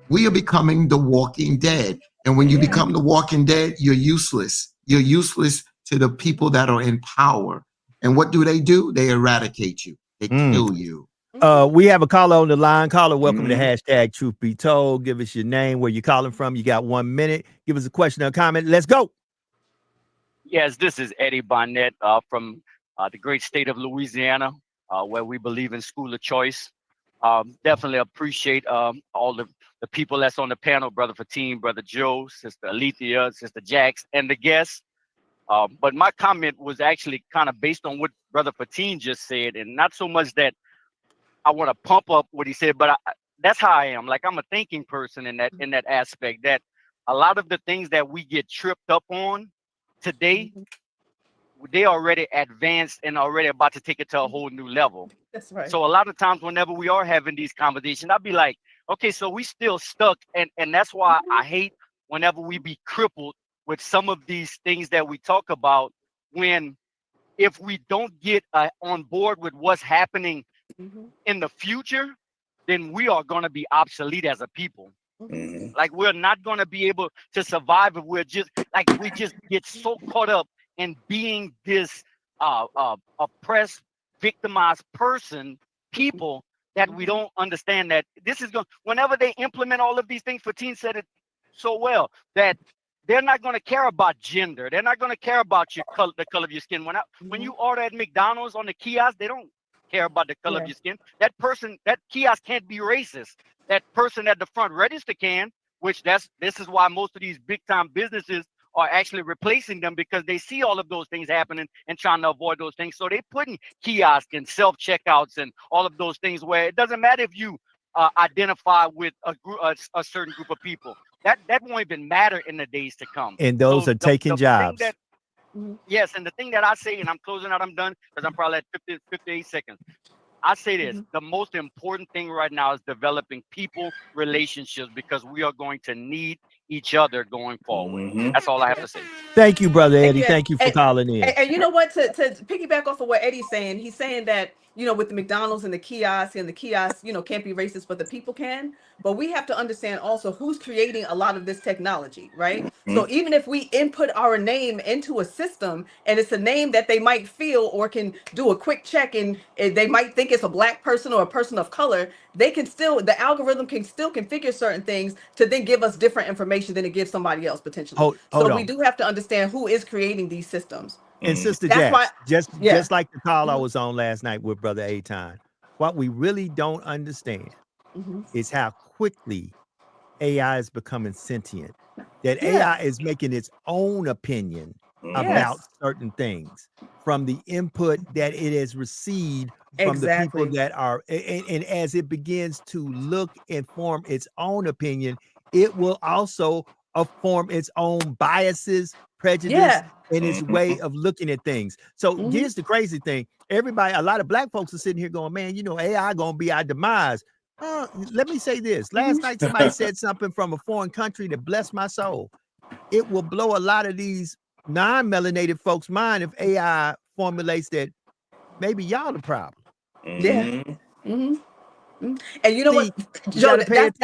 We are becoming the walking dead. And when you become the walking dead, you're useless. You're useless to the people that are in power. And what do? They eradicate you. They kill you. We have a caller on the line. Caller, welcome to hashtag Truth Be Told. Give us your name, where you're calling from. You got 1 minute. Give us a question or a comment. Let's go. Yes, this is Eddie Barnett from the great state of Louisiana, where we believe in school of choice. Definitely appreciate all the people that's on the panel, Brother Fatim, Brother Joe, Sister Alethea, Sister Jax, and the guests. But my comment was actually kind of based on what Brother Fatim just said, and not so much that I want to pump up what he said, but that's how I am. Like, I'm a thinking person in that aspect, that a lot of the things that we get tripped up on today, they already advanced and already about to take it to a whole new level. That's right. So a lot of times whenever we are having these conversations, I'll be like, okay, so we still stuck. And that's why I hate whenever we be crippled with some of these things that we talk about, when if we don't get on board with what's happening in the future, then we are going to be obsolete as a people. Like, we're not going to be able to survive if we just get so caught up in being this oppressed, victimized people, that we don't understand that this is going, whenever they implement all of these things, Fatim said it so well, that they're not going to care about gender. They're not going to care about your color, the color of your skin. When you order at McDonald's on the kiosk, they don't care about the color of your skin. That kiosk can't be racist. That person at the front register can, this is why most of these big time businesses are actually replacing them, because they see all of those things happening and trying to avoid those things. So they're putting kiosks and self-checkouts and all of those things where it doesn't matter if you identify with a certain group of people. That won't even matter in the days to come. And those are taking jobs. Yes, and the thing that I say, and I'm closing out, I'm done, because I'm probably at 58 seconds. I say this, the most important thing right now is developing people relationships, because we are going to need each other going forward. That's all I have to say. Thank you, Brother Eddie. Thank you for calling in. And you know what, to piggyback off of what Eddie's saying, he's saying that, with the McDonald's and the kiosks, can't be racist, but the people can. But we have to understand also who's creating a lot of this technology, right? So even if we input our name into a system, and it's a name that they might feel or can do a quick check, and they might think it's a Black person or a person of color, the algorithm can still configure certain things to then give us different information than it gives somebody else potentially. Hold so on. we do have to understand who is creating these systems. And Sister That's Jax, why- just like the call I was on last night with Brother Aton, what we really don't understand is how quickly AI is becoming sentient. That AI is making its own opinion about certain things from the input that it has received from the people that are, and as it begins to look and form its own opinion, it will also form its own biases, prejudice, and its way of looking at things. So here's the crazy thing. Everybody, a lot of black folks are sitting here going, man, you know, AI gonna be our demise. Let me say this. Last night, somebody said something from a foreign country that blessed my soul. It will blow a lot of these non-melanated folks' mind if AI formulates that maybe y'all the problem. And you know what, Joe, that's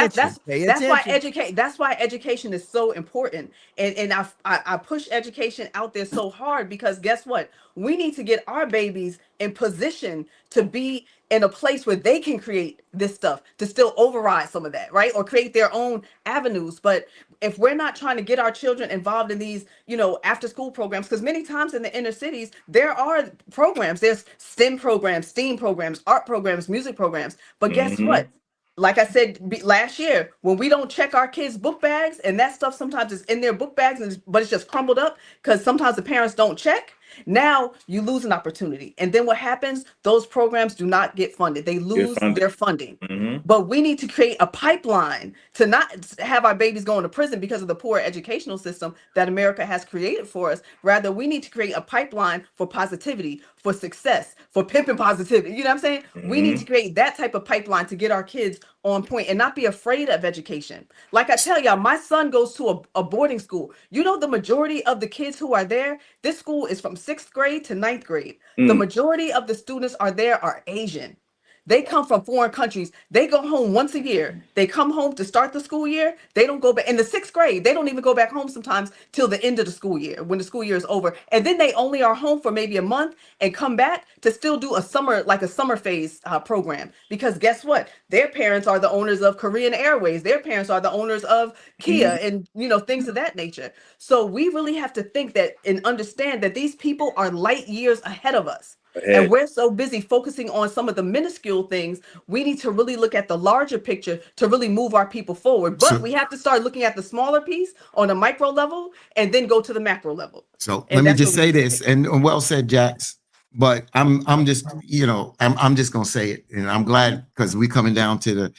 why that's why education is so important. And I push education out there so hard because guess what? We need to get our babies in position to be in a place where they can create this stuff, to still override some of that, right? Or create their own avenues. But if we're not trying to get our children involved in these, you know, after school programs, because many times in the inner cities, there are programs, there's STEM programs, STEAM programs, art programs, music programs. But guess what? Like I said last year, when we don't check our kids' book bags, and that stuff sometimes is in their book bags, but it's just crumbled up because sometimes the parents don't check. Now you lose an opportunity. And then what happens? Those programs do not get funded. They lose their funding. But we need to create a pipeline to not have our babies going to prison because of the poor educational system that America has created for us. Rather, we need to create a pipeline for positivity, for success, for pimping positivity. You know what I'm saying? We need to create that type of pipeline to get our kids on point and not be afraid of education. Like I tell y'all, my son goes to a boarding school. You know, the majority of the kids who are there, this school is from 6th grade to 9th grade. The majority of the students are there are Asian. They come from foreign countries. They go home once a year. They come home to start the school year. They don't go back in the 6th grade. They don't even go back home sometimes till the end of the school year, when the school year is over. And then they only are home for maybe a month and come back to still do a summer, like a summer phase program. Because guess what? Their parents are the owners of Korean Airways. Their parents are the owners of Kia and, you know, things of that nature. So we really have to think that and understand that these people are light years ahead of us. And we're so busy focusing on some of the minuscule things. We need to really look at the larger picture to really move our people forward. But we have to start looking at the smaller piece on a micro level and then go to the macro level. So let me just say this, and well said, Jax. But I'm just, you know, I'm just gonna say it, and I'm glad because we coming down to the,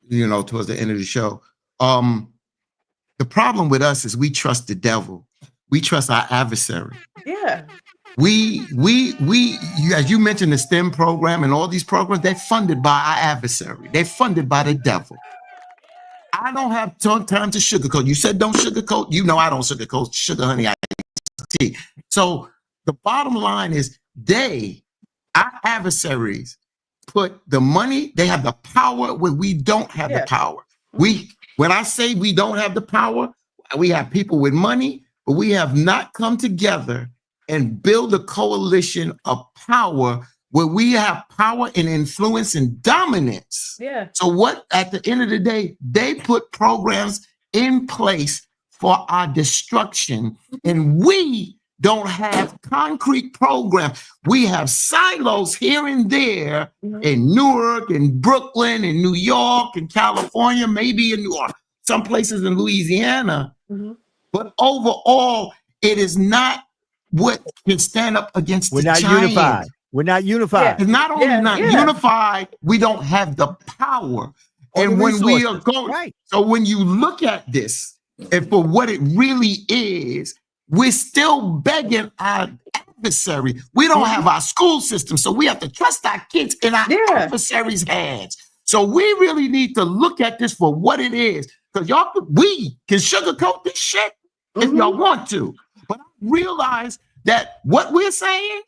you know, towards the end of the show. The problem with us is we trust the devil. We trust our adversary. Yeah. We, as you mentioned, the STEM program and all these programs, they're funded by our adversary. They're funded by the devil. I don't have time to sugarcoat. You said don't sugarcoat. You know I don't sugarcoat. Sugar, honey, I tea. So the bottom line is our adversaries, put the money, they have the power when we don't have the power. When I say we don't have the power, we have people with money, but we have not come together and build a coalition of power where we have power and influence and dominance. Yeah. So what, at the end of the day, they put programs in place for our destruction, and we don't have concrete programs. We have silos here and there in Newark and Brooklyn and New York and California, maybe in New York, some places in Louisiana. But overall, it is not what can stand up against the giant. Unified. We're not unified. It's not only unified, we don't have the power. And when we are going, so when you look at this, and for what it really is, we're still begging our adversary. We don't have our school system, so we have to trust our kids in our adversary's hands. So we really need to look at this for what it is, because we can sugarcoat this shit if y'all want to. But I realize that what we're saying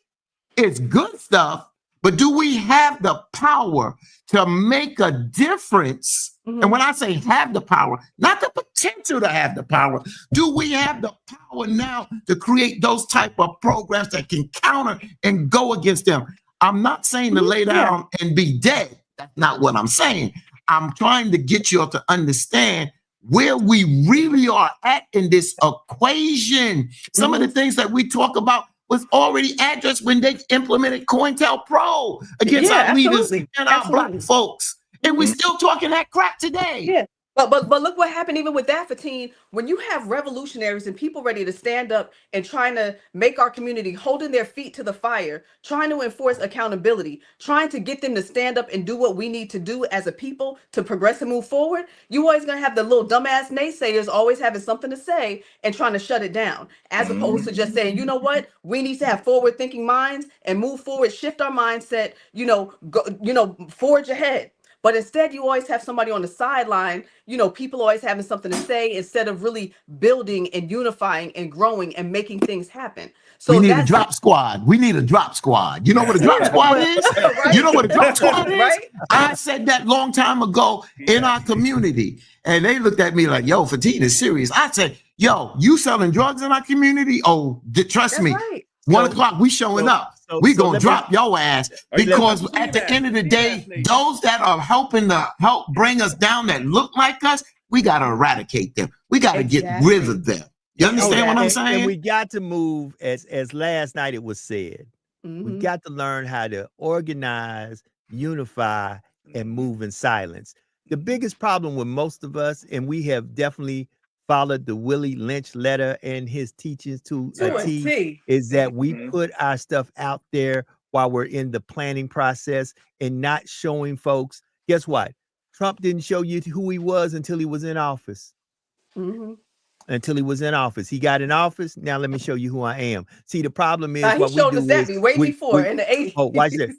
is good stuff, but do we have the power to make a difference? And when I say have the power, not the potential to have the power, do we have the power now to create those type of programs that can counter and go against them? I'm not saying to lay down and be dead. That's not what I'm saying. I'm trying to get you all to understand where we really are at in this equation. Some of the things that we talk about, was already addressed when they implemented COINTELPRO against our leaders and our black folks. And we're still talking that crap today. Yeah. But look what happened even with that, Fatin. When you have revolutionaries and people ready to stand up and trying to make our community holding their feet to the fire, trying to enforce accountability, trying to get them to stand up and do what we need to do as a people to progress and move forward, you always gonna have the little dumbass naysayers always having something to say and trying to shut it down, as opposed to just saying, you know what, we need to have forward thinking minds and move forward, shift our mindset, go, forge ahead. But instead, you always have somebody on the sideline, people always having something to say instead of really building and unifying and growing and making things happen. So we need a drop squad. We need a drop squad. You know what a drop squad is? Right? You know what a drop squad is? Right? I said that long time ago in our community. And they looked at me like, yo, Fatin is serious. I said, yo, you selling drugs in our community? Oh, trust me. Right. 1 o'clock, we showing up. We gonna drop your ass because at the end of the day, those that are helping to help bring us down that look like us, we gotta eradicate them. We gotta get rid of them. You understand what I'm saying? And we got to move, as last night it was said, we got to learn how to organize, unify, and move in silence. The biggest problem with most of us, and we have definitely followed the Willie Lynch letter and his teachings to a T, is that we put our stuff out there while we're in the planning process and not showing folks. Guess what? Trump didn't show you who he was until he was in office. Until he was in office. He got in office. Now let me show you who I am. See, the problem is he showed us that way before in the 80s. Oh, watch this.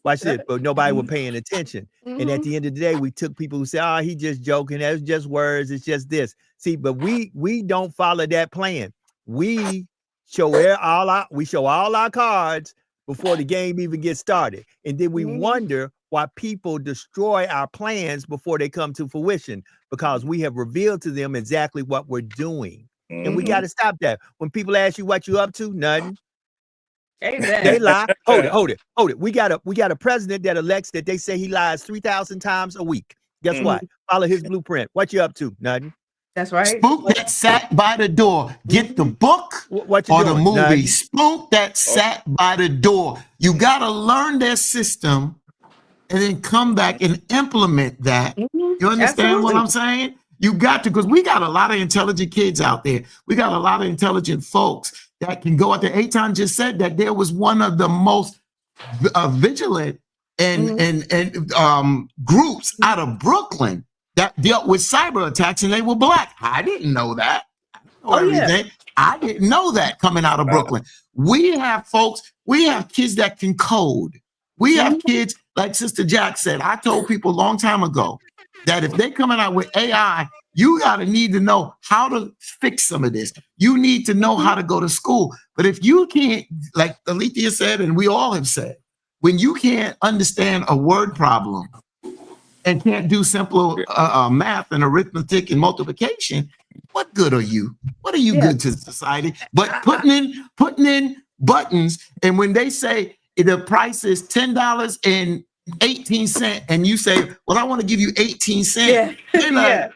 But nobody was paying attention. And at the end of the day, we took people who say, oh, he just joking. That's just words. It's just this. See, but we don't follow that plan. We show all our cards before the game even gets started. And then we wonder why people destroy our plans before they come to fruition, because we have revealed to them exactly what we're doing. And we got to stop that. When people ask you what you up to, nothing. Amen. They lie. Hold it. We got a president that elects that they say he lies 3,000 times a week. Guess what? Follow his blueprint. What you up to? Nothing. That's right. Spook that sat by the door. Get the book or the movie. Nothing. Spook that sat by the door. You got to learn their system and then come back and implement that. You understand what I'm saying? You got to, because we got a lot of intelligent kids out there. We got a lot of intelligent folks that can go out there. Eitan just said that there was one of the most vigilant and groups out of Brooklyn that dealt with cyber attacks, and they were black. I didn't know that. I didn't know that coming out of Brooklyn. We have folks, we have kids that can code. We have kids, like Sister Jack said, I told people a long time ago that if they're coming out with AI, you need to know how to fix some of this. You need to know how to go to school. But if you can't, like Alethea said, and we all have said, when you can't understand a word problem and can't do simple math and arithmetic and multiplication, what good are you? What are you good to society? But putting in buttons, and when they say the price is $10.18, and you say, well, I want to give you 18 cents. They're like,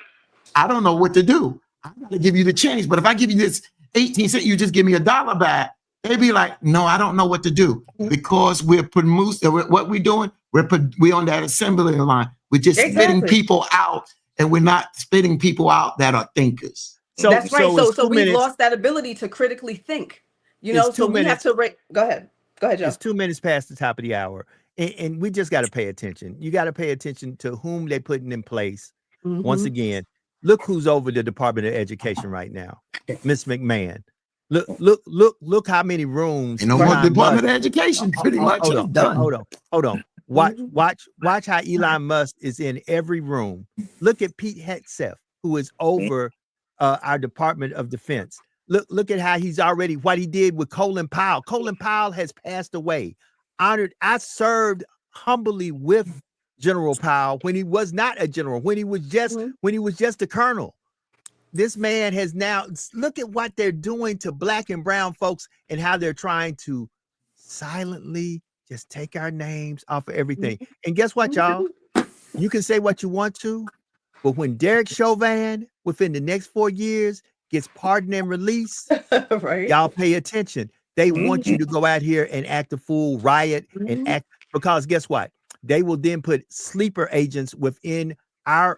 I don't know what to do. I got to give you the change. But if I give you this 18 cents, you just give me $1 back. They'd be like, no, I don't know what to do, because we're what we're doing. We're on that assembly line. We're just spitting people out, and we're not spitting people out that are thinkers. So that's right. So we've lost that ability to critically think. So we have to Go ahead, Joe. It's 2 minutes past the top of the hour, and we just got to pay attention. You got to pay attention to whom they're putting in place. Once again, look who's over the Department of Education right now, Miss McMahon. Look how many rooms. Department of Education pretty much done. Hold on. Watch how Elon Musk is in every room. Look at Pete Hegseth, who is over our Department of Defense. Look at how he's already, what he did with Colin Powell. Colin Powell has passed away. Honored. I served humbly with General Powell when he was not a general, when he was just a colonel. This man has now, look at what they're doing to black and brown folks and how they're trying to silently just take our names off of everything. And guess what, y'all? You can say what you want to, but when Derek Chauvin, within the next 4 years, gets pardoned and released, y'all pay attention. They want you to go out here and act a fool, riot, and act, because guess what? They will then put sleeper agents within our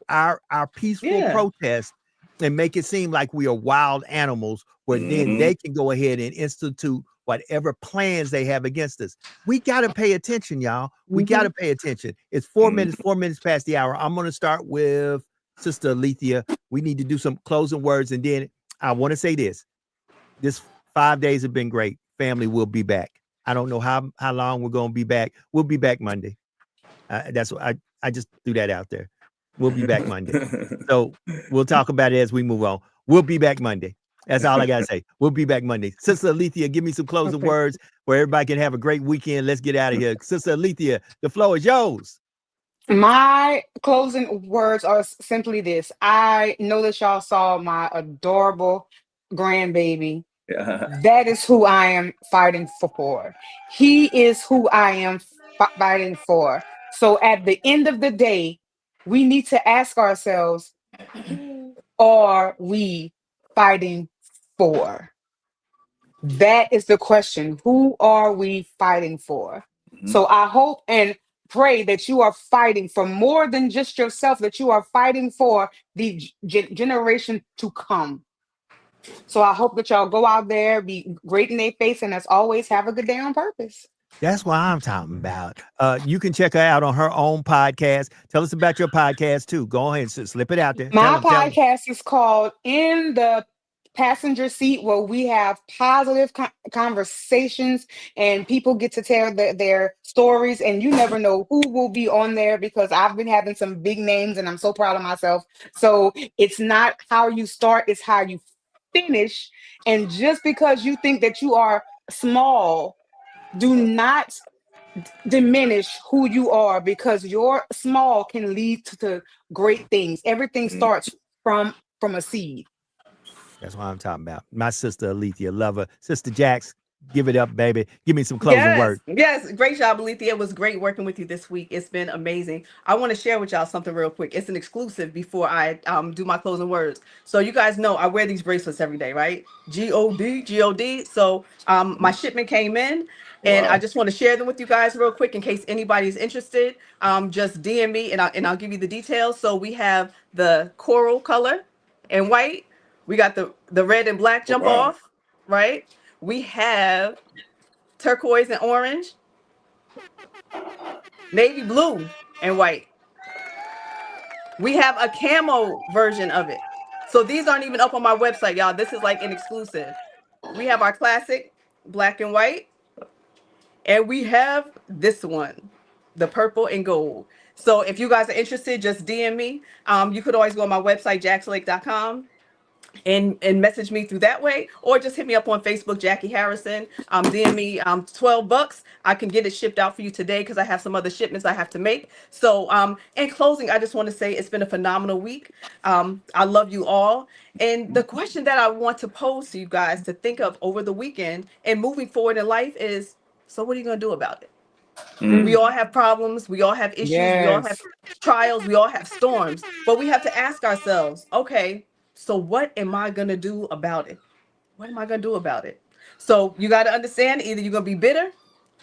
peaceful protest and make it seem like we are wild animals, where then they can go ahead and institute whatever plans they have against us. We got to pay attention, y'all. We got to pay attention. It's 4 minutes past the hour. I'm going to start with Sister Alethea. We need to do some closing words, and then I want to say this 5 days have been great. Family will be back. I don't know how long we're going to be back. We'll be back Monday. That's what I just threw that out there. We'll be back Monday. So we'll talk about it as we move on. We'll be back Monday. That's all I got to say. We'll be back Monday. Sister Alethea, give me some closing words where everybody can have a great weekend. Let's get out of here. Sister Alethea, the floor is yours. My closing words are simply this. I know that y'all saw my adorable grandbaby. That is who I am fighting for. He is who I am fighting for. So at the end of the day, we need to ask ourselves, who are we fighting for? That is the question. Who are we fighting for? So I hope and pray that you are fighting for more than just yourself, that you are fighting for the generation to come. So I hope that y'all go out there, be great in their face, and as always, have a good day on purpose. That's what I'm talking about. You can check her out on her own podcast. Tell us about your podcast too. Go ahead and slip it out there. My podcast is called In the Passenger Seat, where we have positive conversations and people get to tell their stories, and you never know who will be on there, because I've been having some big names and I'm so proud of myself. So it's not how you start, it's how you finish. And just because you think that you are small, do not diminish who you are, because your small can lead to great things. Everything starts from a seed. That's what I'm talking about. My sister Alethea, love her. Sister Jax, give it up, baby. Give me some closing words. Yes, great job, Alethea. It was great working with you this week. It's been amazing. I want to share with y'all something real quick. It's an exclusive before I do my closing words. So you guys know I wear these bracelets every day, right? G-O-D. So my shipment came in, and I just want to share them with you guys real quick in case anybody's interested. Just DM me and I'll give you the details. So we have the coral color and white. We got the red and black jump off, right? We have turquoise and orange, navy blue and white. We have a camo version of it. So these aren't even up on my website, y'all. This is like an exclusive. We have our classic black and white, and we have this one, the purple and gold. So if you guys are interested, just DM me. You could always go on my website, jaxlake.com. and message me through that way, or just hit me up on Facebook, Jackie Harrison. DM me $12. I can get it shipped out for you today because I have some other shipments I have to make. So in closing, I just want to say it's been a phenomenal week. I love you all. And the question that I want to pose to you guys to think of over the weekend and moving forward in life is, so what are you going to do about it? We all have problems. We all have issues. We all have trials. We all have storms. But we have to ask ourselves, okay, so what am I going to do about it? What am I going to do about it? So you got to understand, either you're going to be bitter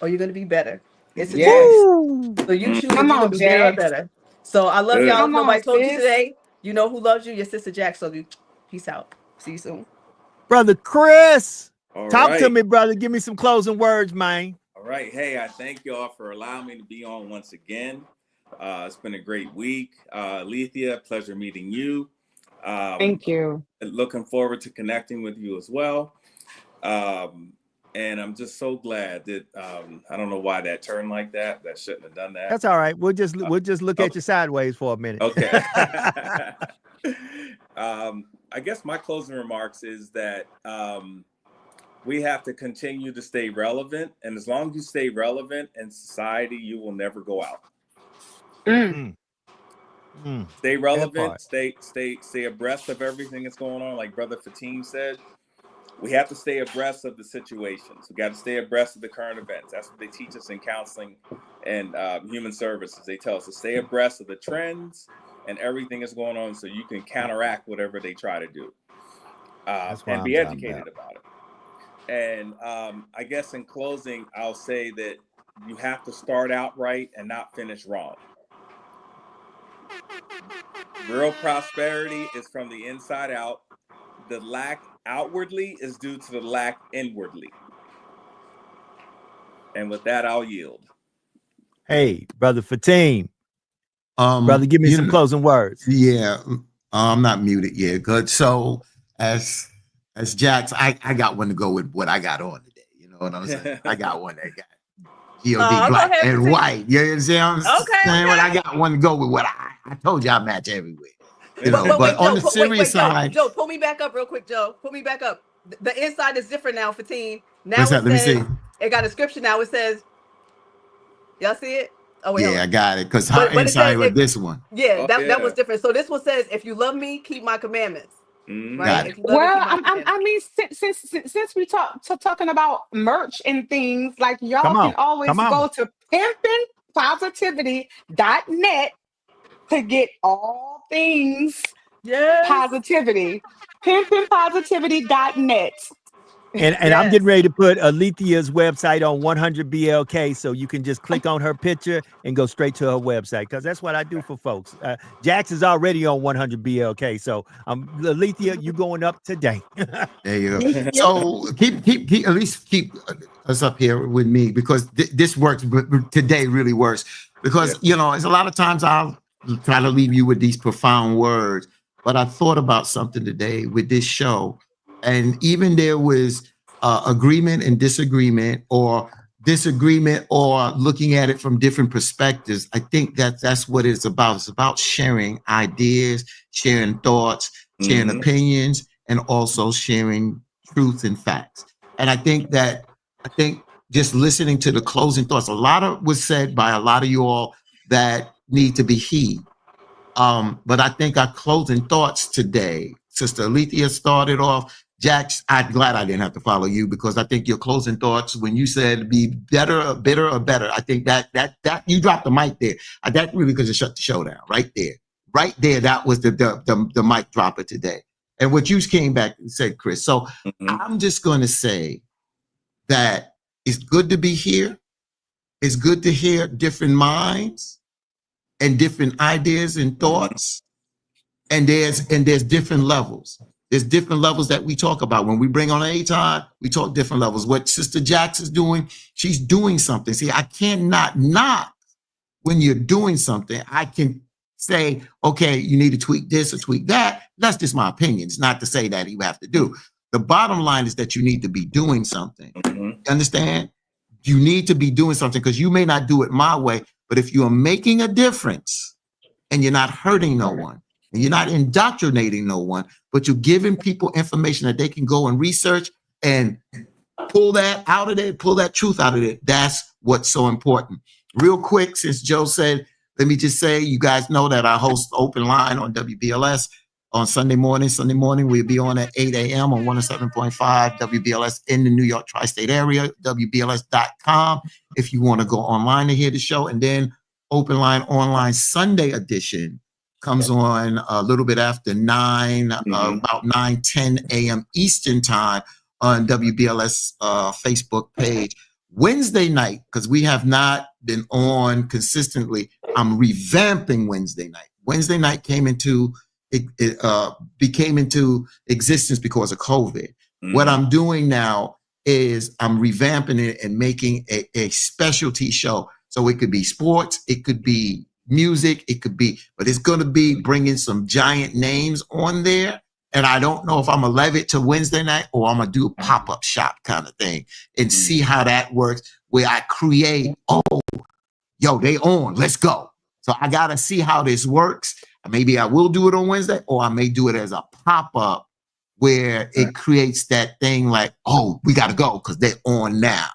or you're going to be better. It's a choice. So you choose if you're going to be bitter or better. So I love y'all. If nobody told you today, you know who loves you. Your sister Jax. So peace out. See you soon. Brother Chris, talk right. to me, brother. Give me some closing words, man. All right. Hey, I thank y'all for allowing me to be on once again. It's been a great week. Alethea, pleasure meeting you. Thank you. Looking forward to connecting with you as well. And I'm just so glad that I don't know why that turned like that. That shouldn't have done that. That's all right. We'll just look at you sideways for a minute. Okay. I guess my closing remarks is that we have to continue to stay relevant, and as long as you stay relevant in society, you will never go out. Stay relevant, stay abreast of everything that's going on. Like Brother Fatim said, we have to stay abreast of the situations. We got to stay abreast of the current events. That's what they teach us in counseling and human services. They tell us to stay abreast of the trends and everything that's going on so you can counteract whatever they try to do. And be educated about it. And I guess in closing, I'll say that you have to start out right and not finish wrong. Real prosperity is from the inside out. The lack outwardly is due to the lack inwardly. And with that, I'll yield. Hey, Brother Fatim. Brother, give me some closing words. Yeah, I'm not muted yet. Good. So as Jax, I got one to go with what I got on today. You know what I'm saying? I got one that got G.O.D. black and white. You understand what I'm saying? But I got one to go with what I told you I match everywhere. You know, but on the serious side, Joe, pull me back up real quick, Joe. Pull me back up. The inside is different now for Team. Now what's that? Let me see. It got a description now. It says, y'all see it? Oh, wait, yeah, I got it. Because her inside with this one. Yeah, that was different. So this one says, if you love me, keep my commandments. Right? Well, I mean, since we talking about merch and things, like y'all can always go to pimpinpositivity.net to get all things positivity. Pimpinpositivity.net. And I'm getting ready to put Alethea's website on 100 BLK, so you can just click on her picture and go straight to her website, because that's what I do for folks. Jax is already on 100 BLK, so Alethea, you going up today. There you go. So keep at least keep us up here with me, because this works. Today really works, because you know, it's a lot of times I'll try to leave you with these profound words, but I thought about something today with this show. And even there was agreement and disagreement, or disagreement or looking at it from different perspectives. I think that's what it's about. It's about sharing ideas, sharing thoughts, sharing opinions, and also sharing truth and facts. And I think just listening to the closing thoughts, a lot of was said by a lot of you all that need to be heeded. But I think our closing thoughts today, Sister Alethea started off. Jax, I'm glad I didn't have to follow you, because I think your closing thoughts when you said be better, bitter, or better, I think that you dropped the mic there. That really could have shut the show down right there. Right there, that was the mic dropper today. And what you came back and said, Chris. So I'm just going to say that it's good to be here. It's good to hear different minds and different ideas and thoughts. And there's different levels. There's different levels that we talk about. When we bring on A-Time, we talk different levels. What Sister Jax is doing, she's doing something. See, I cannot knock when you're doing something. I can say, okay, you need to tweak this or tweak that. That's just my opinion. It's not to say that you have to do. The bottom line is that you need to be doing something. Understand? You need to be doing something, because you may not do it my way, but if you are making a difference and you're not hurting no one, and you're not indoctrinating no one, but you're giving people information that they can go and research and pull that out of it, pull that truth out of it. That's what's so important. Real quick, since Joe said, let me just say, you guys know that I host Open Line on WBLS on Sunday morning. Sunday morning, we'll be on at 8 a.m. on 107.5 WBLS in the New York tri-state area, WBLS.com, if you want to go online to hear the show. And then Open Line Online Sunday edition comes on a little bit after 9, about 9:10 a.m. Eastern time on WBLS Facebook page. Wednesday night, because we have not been on consistently, I'm revamping Wednesday night. Wednesday night came into existence because of COVID. What I'm doing now is I'm revamping it and making a specialty show. So it could be sports, it could be music, it could be, but it's going to be bringing some giant names on there. And I don't know if I'm going to leave it to Wednesday night or I'm going to do a pop-up shop kind of thing and see how that works, where I create, they on, let's go. So I got to see how this works. Maybe I will do it on Wednesday, or I may do it as a pop-up where it creates that thing like, we got to go because they're on now.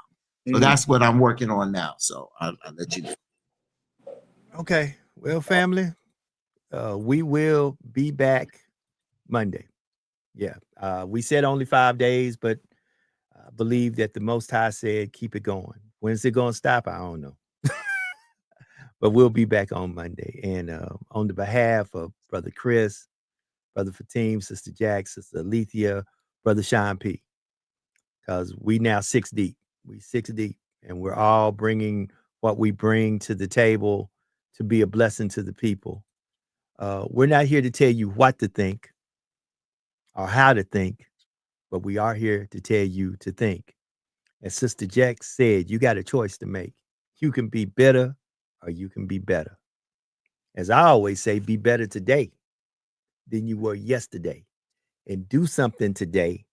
So that's what I'm working on now. So I'll let you know. Okay. Well, family, we will be back Monday. Yeah. We said only 5 days, but I believe that the Most High said, keep it going. When's it going to stop? I don't know. But we'll be back on Monday. And on the behalf of Brother Chris, Brother Fatim, Sister Jax, Sister Alethea, Brother Sean P., because we now 6 deep. We 6 deep, and we're all bringing what we bring to the table to be a blessing to the people. We're not here to tell you what to think or how to think, but we are here to tell you to think. As Sister Jack said, you got a choice to make. You can be bitter or you can be better. As I always say, be better today than you were yesterday, and do something today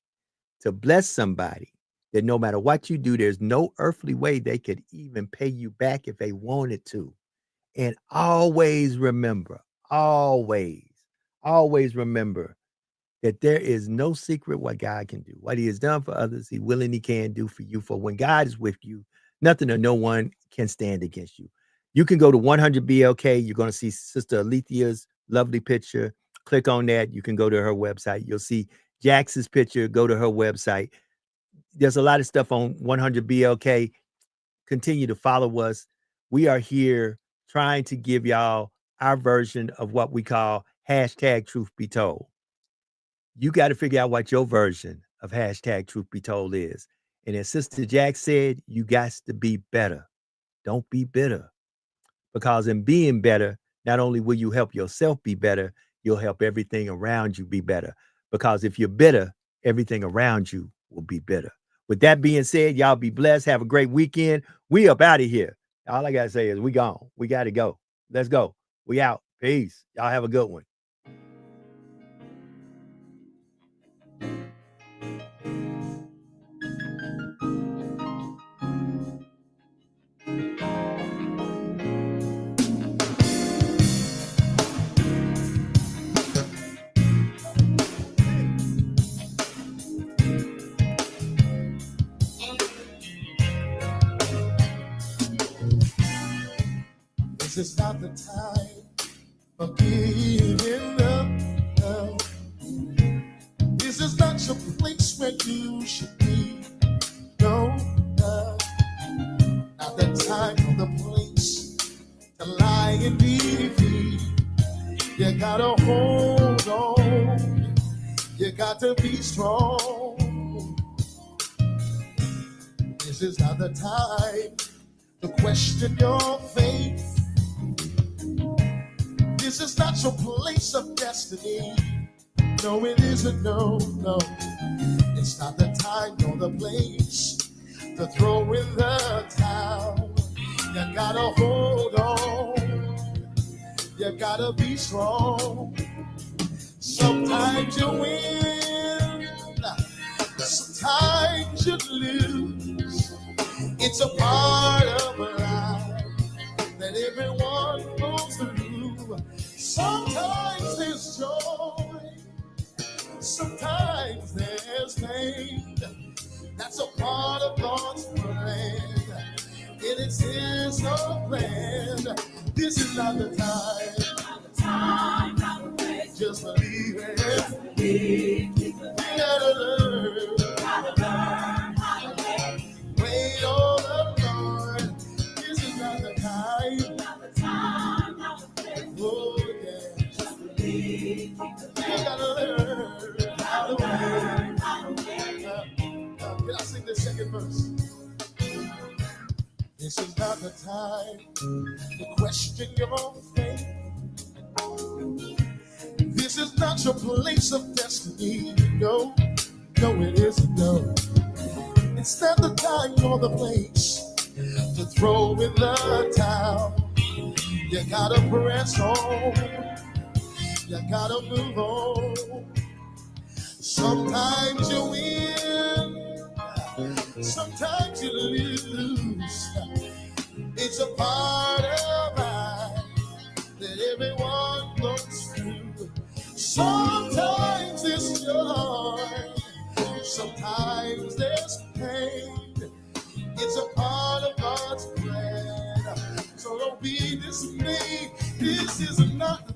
to bless somebody that no matter what you do, there's no earthly way they could even pay you back if they wanted to. And always remember, always remember that there is no secret what God can do. What he has done for others, he will and he can do for you. For when God is with you, nothing or no one can stand against you. You can go to 100 BLK. You're going to see Sister Alethea's lovely picture. Click on that. You can go to her website. You'll see Jax's picture. Go to her website. There's a lot of stuff on 100 BLK. Continue to follow us. We are here trying to give y'all our version of what we call hashtag truth be told. You got to figure out what your version of hashtag truth be told is. And as Sister Jack said, you got to be better. Don't be bitter. Because in being better, not only will you help yourself be better, you'll help everything around you be better. Because if you're bitter, everything around you will be bitter. With that being said, y'all be blessed. Have a great weekend. We up out of here. All I got to say is we gone. We got to go. Let's go. We out. Peace. Y'all have a good one. This is not the time for giving up. No. This is not your place where you should be. No, no. Not the time or the place to lie and defeat. You gotta hold on. You got to be strong. This is not the time to question your faith. This is not your place of destiny. No, it isn't. No, no. It's not the time nor the place to throw in the towel. You gotta hold on. You gotta be strong. Sometimes you win, sometimes you lose. It's a part of life that everyone goes through. Sometimes there's joy, sometimes there's pain. That's a part of God's plan. It is His own plan. This is not the time. Just believe it. You gotta learn. Wait on the Lord. This is not the time. Oh yeah. Just believe. You gotta learn how to wait. Can I sing the second verse? This is not the time to question your faith. This is not your place of destiny. No, no, it isn't. No, it's not the time nor the place to throw in the towel. You gotta press on. You gotta move on. Sometimes you win, sometimes you lose. It's a part of life that everyone goes through. Sometimes there's joy, sometimes there's pain. It's a part of God's plan. So don't be dismayed. This is not